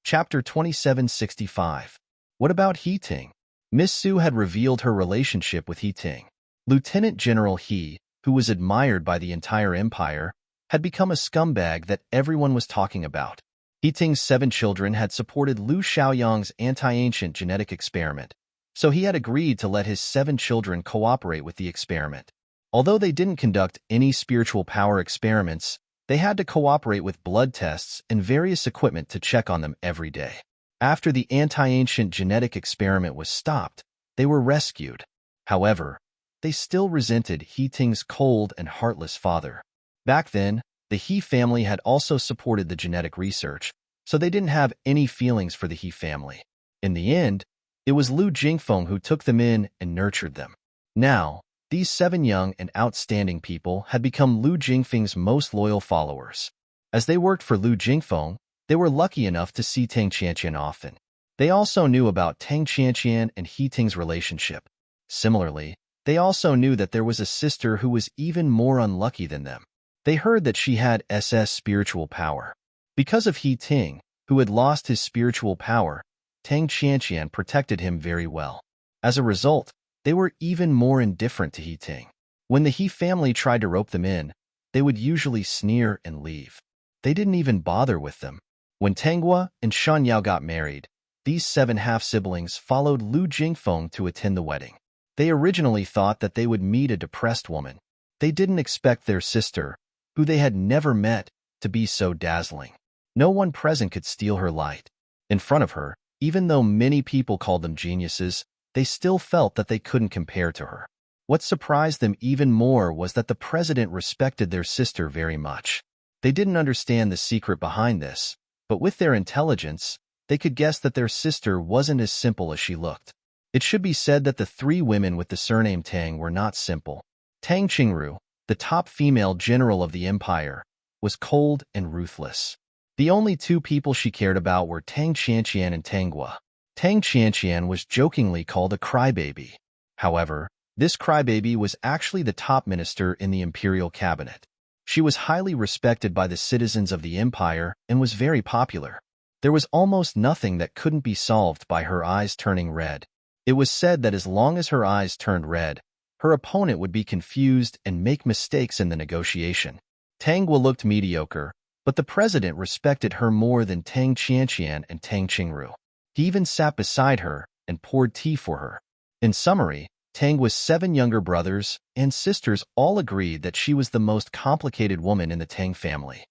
S1: Chapter 2765. What about He Ting? Miss Su had revealed her relationship with He Ting. Lieutenant General He, who was admired by the entire empire, had become a scumbag that everyone was talking about. He Ting's 7 children had supported Lu Xiaoyang's anti-ancient genetic experiment, so he had agreed to let his 7 children cooperate with the experiment. Although they didn't conduct any spiritual power experiments, they had to cooperate with blood tests and various equipment to check on them every day. After the anti-ancient genetic experiment was stopped, they were rescued. However, they still resented He Ting's cold and heartless father. Back then, the He family had also supported the genetic research, so they didn't have any feelings for the He family. In the end, it was Lu Jingfeng who took them in and nurtured them. Now, these 7 young and outstanding people had become Lu Jingfeng's most loyal followers. As they worked for Lu Jingfeng, they were lucky enough to see Tang Qianqian often. They also knew about Tang Qianqian and He Ting's relationship. Similarly, they also knew that there was a sister who was even more unlucky than them. They heard that she had spiritual power. Because of He Ting, who had lost his spiritual power, Tang Qianqian protected him very well. As a result, they were even more indifferent to He Ting. When the He family tried to rope them in, they would usually sneer and leave. They didn't even bother with them. When Tanghua and Shan Yao got married, these 7 half-siblings followed Lu Jingfeng to attend the wedding. They originally thought that they would meet a depressed woman. They didn't expect their sister, who they had never met, to be so dazzling. No one present could steal her light. In front of her, even though many people called them geniuses, they still felt that they couldn't compare to her. What surprised them even more was that the president respected their sister very much. They didn't understand the secret behind this, but with their intelligence, they could guess that their sister wasn't as simple as she looked. It should be said that the 3 women with the surname Tang were not simple. Tang Qingru, the top female general of the empire, was cold and ruthless. The only 2 people she cared about were Tang Qianqian and Tanghua. Tang Qianqian was jokingly called a crybaby. However, this crybaby was actually the top minister in the imperial cabinet. She was highly respected by the citizens of the empire and was very popular. There was almost nothing that couldn't be solved by her eyes turning red. It was said that as long as her eyes turned red, her opponent would be confused and make mistakes in the negotiation. Tanghua looked mediocre, but the president respected her more than Tang Qianqian and Tang Qingru. He even sat beside her and poured tea for her. In summary, Tanghua's 7 younger brothers and sisters all agreed that she was the most complicated woman in the Tang family.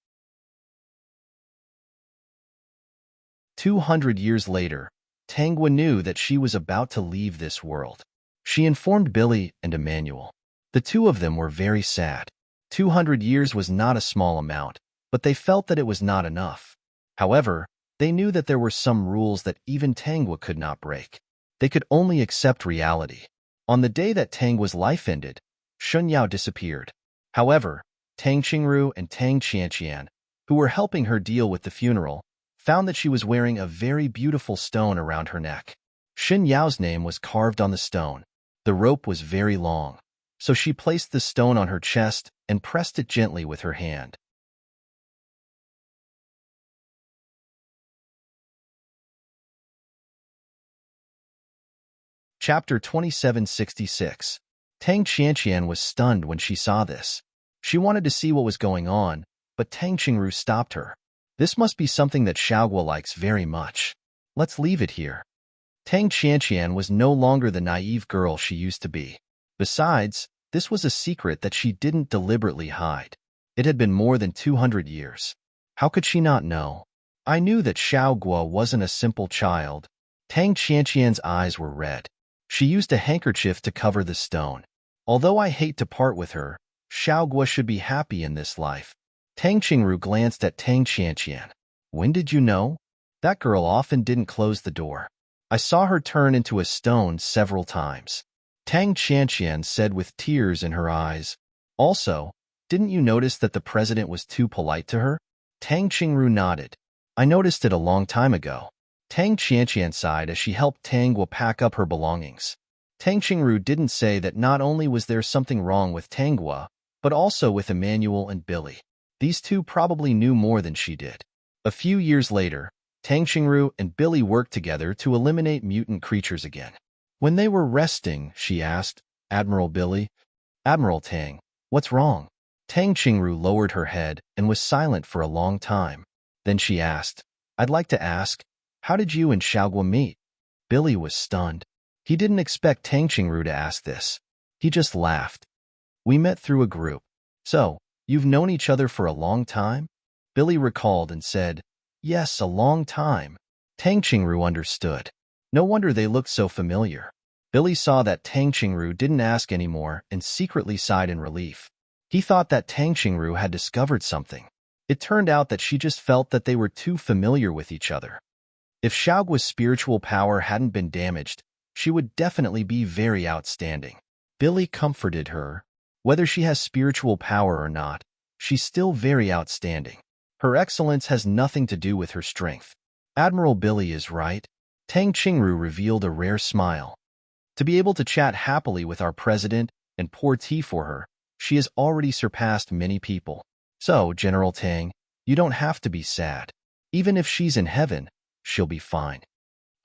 S1: 200 years later, Tangwa knew that she was about to leave this world. She informed Billy and Emmanuel. The two of them were very sad. 200 years was not a small amount, but they felt that it was not enough. However, they knew that there were some rules that even Tangwa could not break. They could only accept reality. On the day that Tangwa's life ended, Shunyao disappeared. However, Tang Qingru and Tang Qianqian, who were helping her deal with the funeral, found that she was wearing a very beautiful stone around her neck. Shin Yao's name was carved on the stone. The rope was very long, so she placed the stone on her chest and pressed it gently with her hand. Chapter 2766. Tang Qianqian was stunned when she saw this. She wanted to see what was going on, but Tang Qingru stopped her. This must be something that Xiaoguo likes very much. Let's leave it here. Tang Qianqian was no longer the naive girl she used to be. Besides, this was a secret that she didn't deliberately hide. It had been more than 200 years. How could she not know? I knew that Xiaoguo wasn't a simple child. Tang Qianqian's eyes were red. She used a handkerchief to cover the stone. Although I hate to part with her, Xiaoguo should be happy in this life. Tang Qingru glanced at Tang Qianqian. When did you know? That girl often didn't close the door. I saw her turn into a stone several times. Tang Qianqian said with tears in her eyes. Also, didn't you notice that the president was too polite to her? Tang Qingru nodded. I noticed it a long time ago. Tang Qianqian sighed as she helped Tangwa pack up her belongings. Tang Qingru didn't say that not only was there something wrong with Tangwa, but also with Emmanuel and Billy. These two probably knew more than she did. A few years later, Tang Qingru and Billy worked together to eliminate mutant creatures again. When they were resting, she asked, Admiral Billy, Admiral Tang, what's wrong? Tang Qingru lowered her head and was silent for a long time. Then she asked, I'd like to ask, how did you and Xiaoguo meet? Billy was stunned. He didn't expect Tang Qingru to ask this. He just laughed. We met through a group. So, you've known each other for a long time? Billy recalled and said, Yes, a long time. Tang Qingru understood. No wonder they looked so familiar. Billy saw that Tang Qingru didn't ask anymore and secretly sighed in relief. He thought that Tang Qingru had discovered something. It turned out that she just felt that they were too familiar with each other. If Xiaoguo's spiritual power hadn't been damaged, she would definitely be very outstanding. Billy comforted her. Whether she has spiritual power or not, she's still very outstanding. Her excellence has nothing to do with her strength. Admiral Billy is right. Tang Qingru revealed a rare smile. To be able to chat happily with our president and pour tea for her, she has already surpassed many people. So, General Tang, you don't have to be sad. Even if she's in heaven, she'll be fine.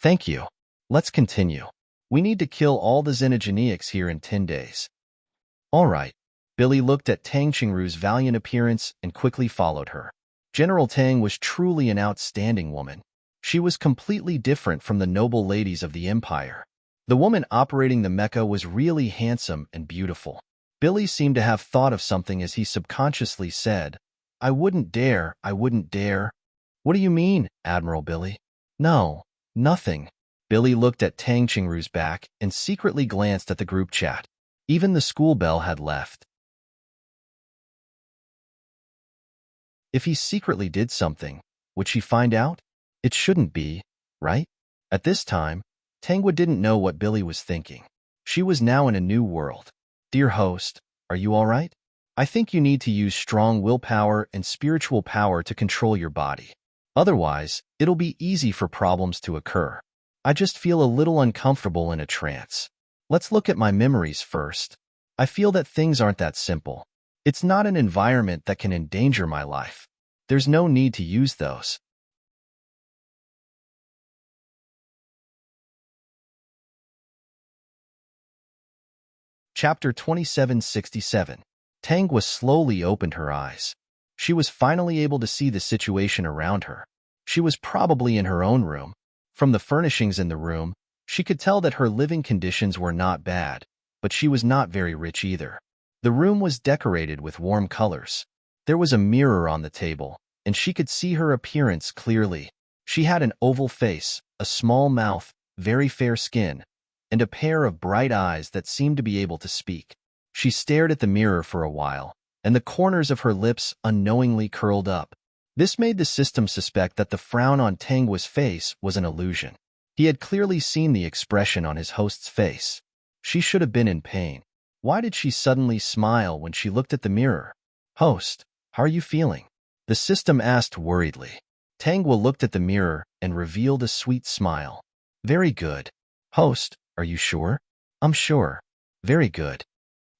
S1: Thank you. Let's continue. We need to kill all the xenogeneics here in 10 days. All right. Billy looked at Tang Qingru's valiant appearance and quickly followed her. General Tang was truly an outstanding woman. She was completely different from the noble ladies of the empire. The woman operating the mecha was really handsome and beautiful. Billy seemed to have thought of something as he subconsciously said, I wouldn't dare. What do you mean, Admiral Billy? No, nothing. Billy looked at Tang Qingru's back and secretly glanced at the group chat. Even the school bell had left. If he secretly did something, would she find out? It shouldn't be, right? At this time, Tangwa didn't know what Billy was thinking. She was now in a new world. Dear host, are you all right? I think you need to use strong willpower and spiritual power to control your body. Otherwise, it'll be easy for problems to occur. I just feel a little uncomfortable in a trance. Let's look at my memories first. I feel that things aren't that simple. It's not an environment that can endanger my life. There's no need to use those. Chapter 2767. Tangwa slowly opened her eyes. She was finally able to see the situation around her. She was probably in her own room. From the furnishings in the room, she could tell that her living conditions were not bad, but she was not very rich either. The room was decorated with warm colors. There was a mirror on the table, and she could see her appearance clearly. She had an oval face, a small mouth, very fair skin, and a pair of bright eyes that seemed to be able to speak. She stared at the mirror for a while, and the corners of her lips unknowingly curled up. This made the system suspect that the frown on Tangua's face was an illusion. He had clearly seen the expression on his host's face. She should have been in pain. Why did she suddenly smile when she looked at the mirror? "Host, how are you feeling?" the system asked worriedly. Tangua looked at the mirror and revealed a sweet smile. "Very good." "Host, are you sure?" "I'm sure." "Very good."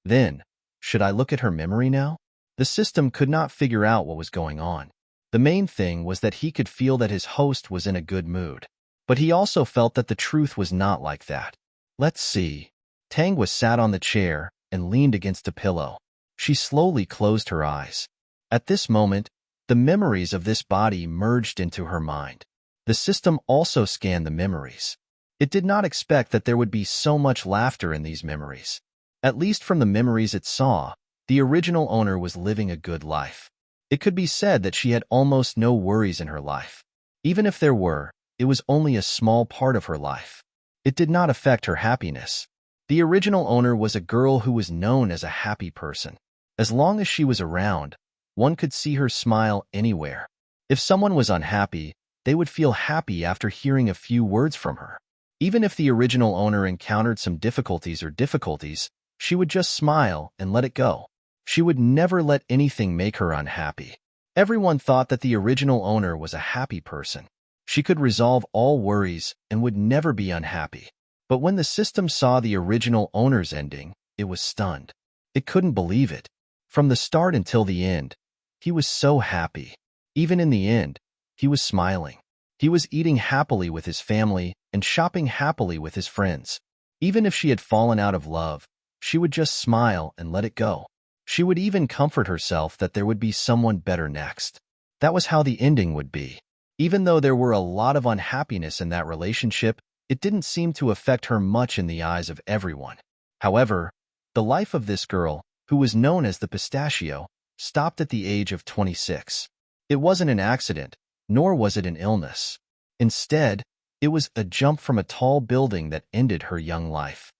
S1: Then, should I look at her memory now? The system could not figure out what was going on. The main thing was that he could feel that his host was in a good mood. But he also felt that the truth was not like that. "Let's see." Tangua sat on the chair and leaned against a pillow. She slowly closed her eyes. At this moment, the memories of this body merged into her mind. The system also scanned the memories. It did not expect that there would be so much laughter in these memories. At least from the memories it saw, the original owner was living a good life. It could be said that she had almost no worries in her life. Even if there were, it was only a small part of her life. It did not affect her happiness. The original owner was a girl who was known as a happy person. As long as she was around, one could see her smile anywhere. If someone was unhappy, they would feel happy after hearing a few words from her. Even if the original owner encountered some difficulties, she would just smile and let it go. She would never let anything make her unhappy. Everyone thought that the original owner was a happy person. She could resolve all worries and would never be unhappy. But when the system saw the original owner's ending, it was stunned. It couldn't believe it. From the start until the end, he was so happy. Even in the end, he was smiling. He was eating happily with his family and shopping happily with his friends. Even if she had fallen out of love, she would just smile and let it go. She would even comfort herself that there would be someone better next. That was how the ending would be. Even though there were a lot of unhappiness in that relationship, it didn't seem to affect her much in the eyes of everyone. However, the life of this girl, who was known as the Pistachio, stopped at the age of 26. It wasn't an accident, nor was it an illness. Instead, it was a jump from a tall building that ended her young life.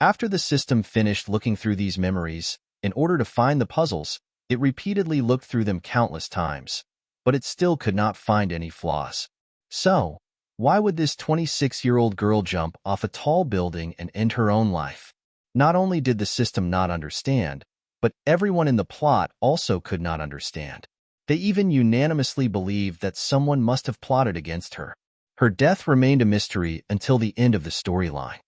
S1: After the system finished looking through these memories, in order to find the puzzles, it repeatedly looked through them countless times, but it still could not find any flaws. So, why would this 26-year-old girl jump off a tall building and end her own life? Not only did the system not understand, but everyone in the plot also could not understand. They even unanimously believed that someone must have plotted against her. Her death remained a mystery until the end of the storyline.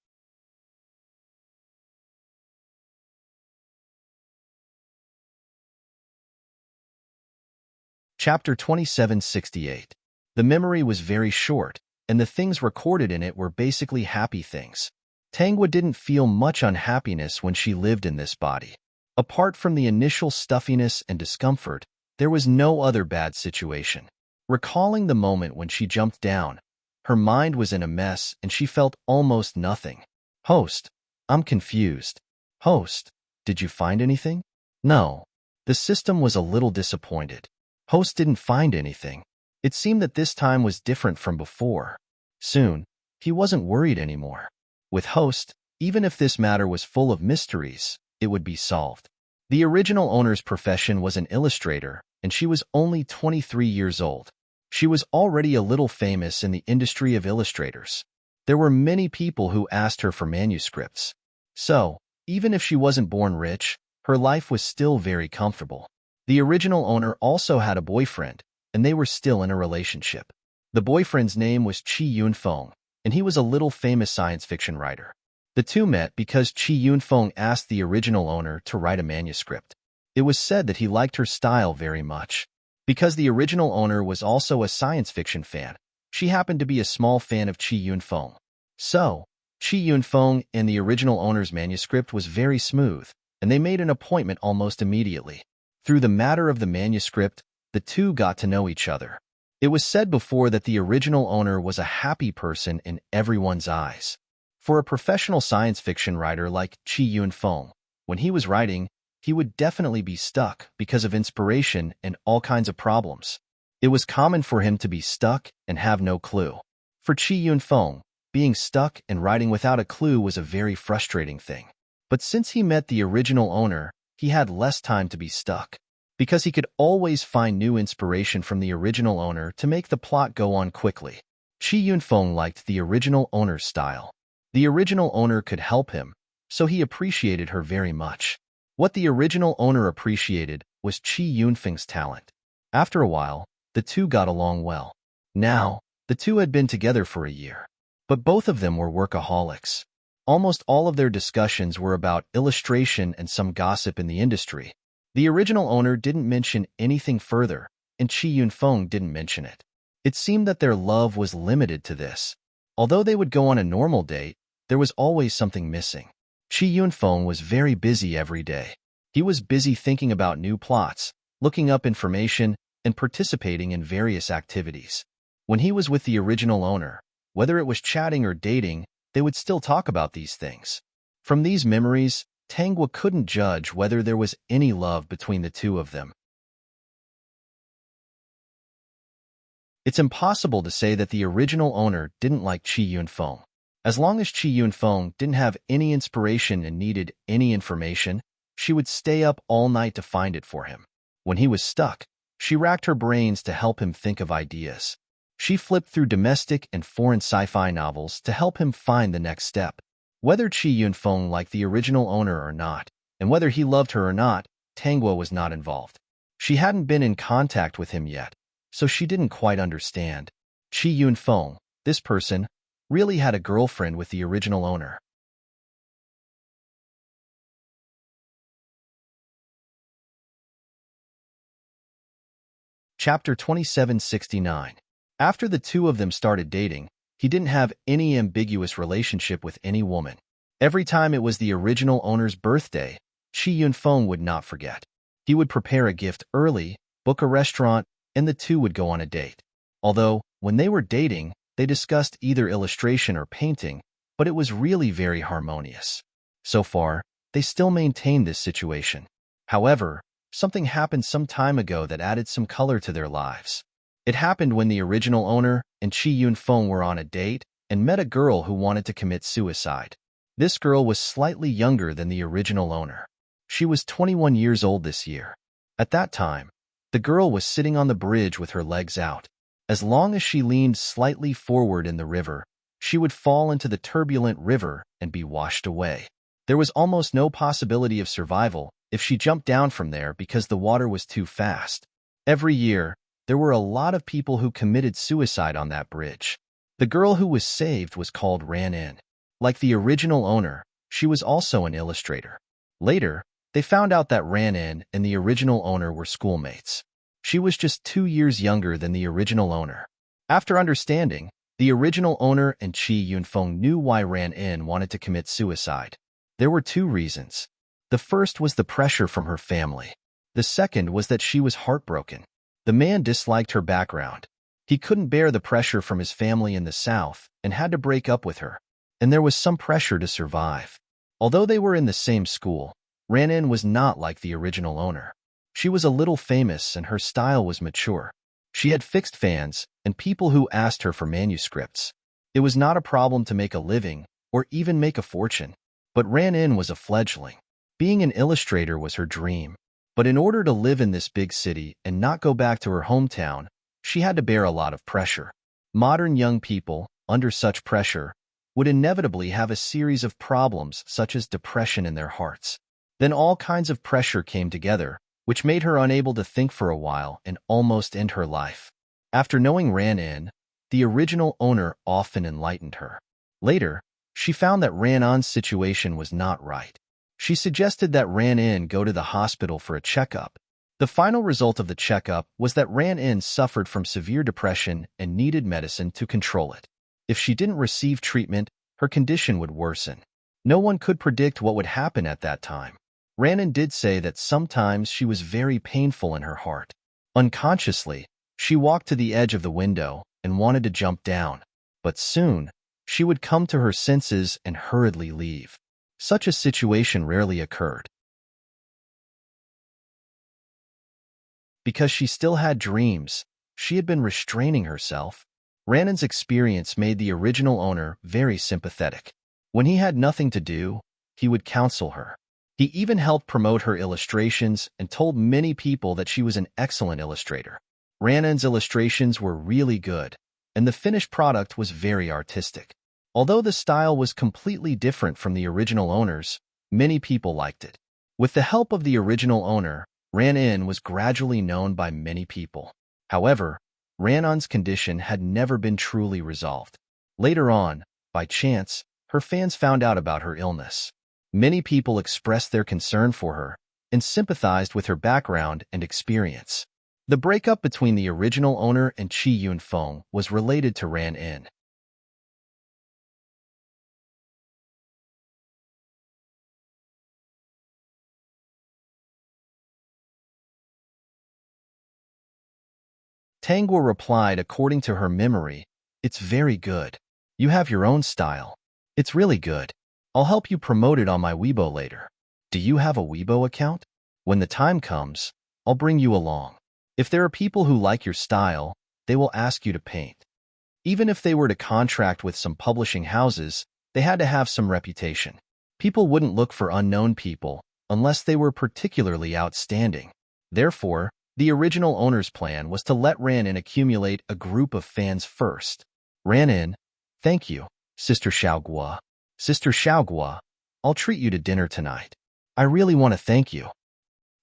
S1: Chapter 2768. The memory was very short, and the things recorded in it were basically happy things. Tangua didn't feel much unhappiness when she lived in this body. Apart from the initial stuffiness and discomfort, there was no other bad situation. Recalling the moment when she jumped down, her mind was in a mess and she felt almost nothing. "Host, I'm confused." "Host, did you find anything?" "No." The system was a little disappointed. Host didn't find anything. It seemed that this time was different from before. Soon, he wasn't worried anymore. With Host, even if this matter was full of mysteries, it would be solved. The original owner's profession was an illustrator, and she was only 23 years old. She was already a little famous in the industry of illustrators. There were many people who asked her for manuscripts. So, even if she wasn't born rich, her life was still very comfortable. The original owner also had a boyfriend, and they were still in a relationship. The boyfriend's name was Chi Yunfeng, and he was a little famous science fiction writer. The two met because Chi Yunfeng asked the original owner to write a manuscript. It was said that he liked her style very much. Because the original owner was also a science fiction fan, she happened to be a small fan of Chi Yunfeng. So, Chi Yunfeng and the original owner's manuscript was very smooth, and they made an appointment almost immediately. Through the matter of the manuscript, the two got to know each other. It was said before that the original owner was a happy person in everyone's eyes. For a professional science fiction writer like Chi Yunfeng, when he was writing, he would definitely be stuck because of inspiration and all kinds of problems. It was common for him to be stuck and have no clue. For Chi Yunfeng, being stuck and writing without a clue was a very frustrating thing. But since he met the original owner, he had less time to be stuck, because he could always find new inspiration from the original owner to make the plot go on quickly. Chi Yunfeng liked the original owner's style. The original owner could help him, so he appreciated her very much. What the original owner appreciated was Chi Yunfeng's talent. After a while, the two got along well. Now, the two had been together for a year. But both of them were workaholics. Almost all of their discussions were about illustration and some gossip in the industry. The original owner didn't mention anything further, and Chi Yunfeng didn't mention it. It seemed that their love was limited to this. Although they would go on a normal date, there was always something missing. Chi Yunfeng was very busy every day. He was busy thinking about new plots, looking up information, and participating in various activities. When he was with the original owner, whether it was chatting or dating, they would still talk about these things. From these memories, Tanghua couldn't judge whether there was any love between the two of them. It's impossible to say that the original owner didn't like Chi Yunfeng. As long as Chi Yunfeng didn't have any inspiration and needed any information, she would stay up all night to find it for him. When he was stuck, she racked her brains to help him think of ideas. She flipped through domestic and foreign sci-fi novels to help him find the next step. Whether Chi Yunfeng liked the original owner or not, and whether he loved her or not, Tanghua was not involved. She hadn't been in contact with him yet, so she didn't quite understand. Chi Yunfeng, this person, really had a girlfriend with the original owner. Chapter 2769. After the two of them started dating, he didn't have any ambiguous relationship with any woman. Every time it was the original owner's birthday, Chi Yunfeng would not forget. He would prepare a gift early, book a restaurant, and the two would go on a date. Although, when they were dating, they discussed either illustration or painting, but it was really very harmonious. So far, they still maintained this situation. However, something happened some time ago that added some color to their lives. It happened when the original owner and Chi Yunfeng were on a date and met a girl who wanted to commit suicide. This girl was slightly younger than the original owner. She was 21 years old this year. At that time, the girl was sitting on the bridge with her legs out. As long as she leaned slightly forward in the river, she would fall into the turbulent river and be washed away. There was almost no possibility of survival if she jumped down from there because the water was too fast. Every year, there were a lot of people who committed suicide on that bridge. The girl who was saved was called Ran In. Like the original owner, she was also an illustrator. Later, they found out that Ran In and the original owner were schoolmates. She was just 2 years younger than the original owner. After understanding, the original owner and Chi Yunfeng knew why Ran In wanted to commit suicide. There were 2 reasons. The first was the pressure from her family. The second was that she was heartbroken. The man disliked her background. He couldn't bear the pressure from his family in the South and had to break up with her. And there was some pressure to survive. Although they were in the same school, Ran In was not like the original owner. She was a little famous and her style was mature. She had fixed fans and people who asked her for manuscripts. It was not a problem to make a living or even make a fortune. But Ran In was a fledgling. Being an illustrator was her dream. But in order to live in this big city and not go back to her hometown, she had to bear a lot of pressure. Modern young people, under such pressure, would inevitably have a series of problems such as depression in their hearts. Then all kinds of pressure came together, which made her unable to think for a while and almost end her life. After knowing Ran In, the original owner often enlightened her. Later, she found that Ran In's situation was not right. She suggested that Ran In go to the hospital for a checkup. The final result of the checkup was that Ran In suffered from severe depression and needed medicine to control it. If she didn't receive treatment, her condition would worsen. No one could predict what would happen at that time. Ran In did say that sometimes she was very painful in her heart. Unconsciously, she walked to the edge of the window and wanted to jump down. But soon, she would come to her senses and hurriedly leave. Such a situation rarely occurred. Because she still had dreams, she had been restraining herself. Ranan's experience made the original owner very sympathetic. When he had nothing to do, he would counsel her. He even helped promote her illustrations and told many people that she was an excellent illustrator. Ranan's illustrations were really good, and the finished product was very artistic. Although the style was completely different from the original owner's, many people liked it. With the help of the original owner, Ranan was gradually known by many people. However, Ranan's condition had never been truly resolved. Later on, by chance, her fans found out about her illness. Many people expressed their concern for her and sympathized with her background and experience. The breakup between the original owner and Chi Yun-feng was related to Ran-in. Tangwa replied according to her memory, "It's very good. You have your own style. It's really good. I'll help you promote it on my Weibo later. Do you have a Weibo account? When the time comes, I'll bring you along. If there are people who like your style, they will ask you to paint. Even if they were to contract with some publishing houses, they had to have some reputation. People wouldn't look for unknown people unless they were particularly outstanding. Therefore, the original owner's plan was to let Ranin accumulate a group of fans first. Ranin, thank you, Sister Xiaogua. Sister Xiaogua, I'll treat you to dinner tonight. I really want to thank you.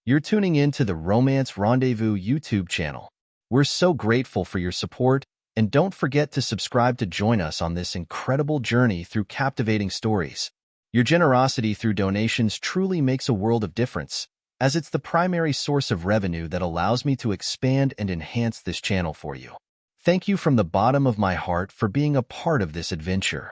S1: You're tuning in to the Romance Rendezvous YouTube channel. We're so grateful for your support, and don't forget to subscribe to join us on this incredible journey through captivating stories. Your generosity through donations truly makes a world of difference, as it's the primary source of revenue that allows me to expand and enhance this channel for you. Thank you from the bottom of my heart for being a part of this adventure.